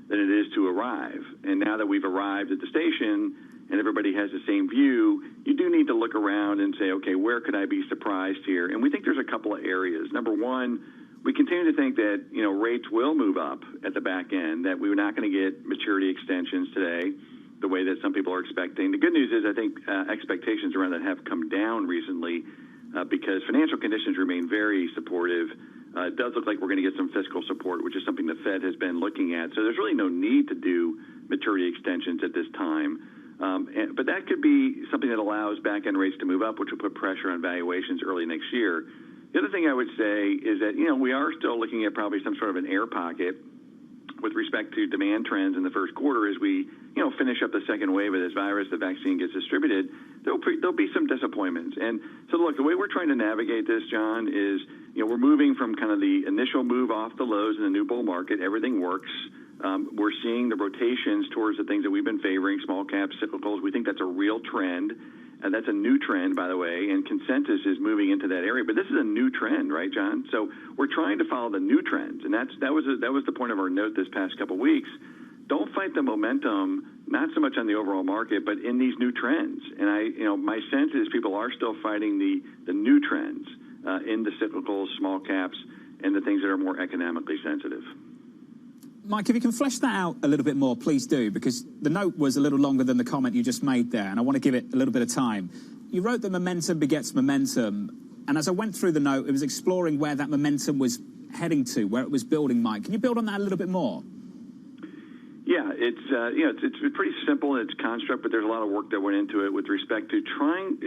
than it is to arrive. And now that we've arrived at the station and everybody has the same view, you do need to look around and say, okay, where could I be surprised here? And we think there's a couple of areas. Number one, we continue to think that, rates will move up at the back end, that we're not going to get maturity extensions today the way that some people are expecting. The good news is I think expectations around that have come down recently because financial conditions remain very supportive. It does look like we're going to get some fiscal support, which is something the Fed has been looking at. So there's really no need to do maturity extensions at this time. But that could be something that allows back-end rates to move up, which will put pressure on valuations early next year. The other thing I would say is that, we are still looking at probably some sort of an air pocket with respect to demand trends in the first quarter as we, finish up the second wave of this virus, the vaccine gets distributed. There'll be some disappointments. And so, look, the way we're trying to navigate this, John, is, we're moving from kind of the initial move off the lows in the new bull market. Everything works. We're seeing the rotations towards the things that we've been favoring, small caps, cyclicals. We think that's a real trend. And that's a new trend, by the way, and consensus is moving into that area. But this is a new trend, right, John? So we're trying to follow the new trends. And that was the point of our note this past couple of weeks. Don't fight the momentum, not so much on the overall market, but in these new trends. And my sense is people are still fighting the new trends in the cyclicals, small caps, and the things that are more economically sensitive. Mike, if you can flesh that out a little bit more, please do, because the note was a little longer than the comment you just made there, and I want to give it a little bit of time. You wrote that momentum begets momentum, and as I went through the note, it was exploring where that momentum was heading to, where it was building, Mike. Can you build on that a little bit more? Yeah, it's pretty simple in its construct, but there's a lot of work that went into it with respect to trying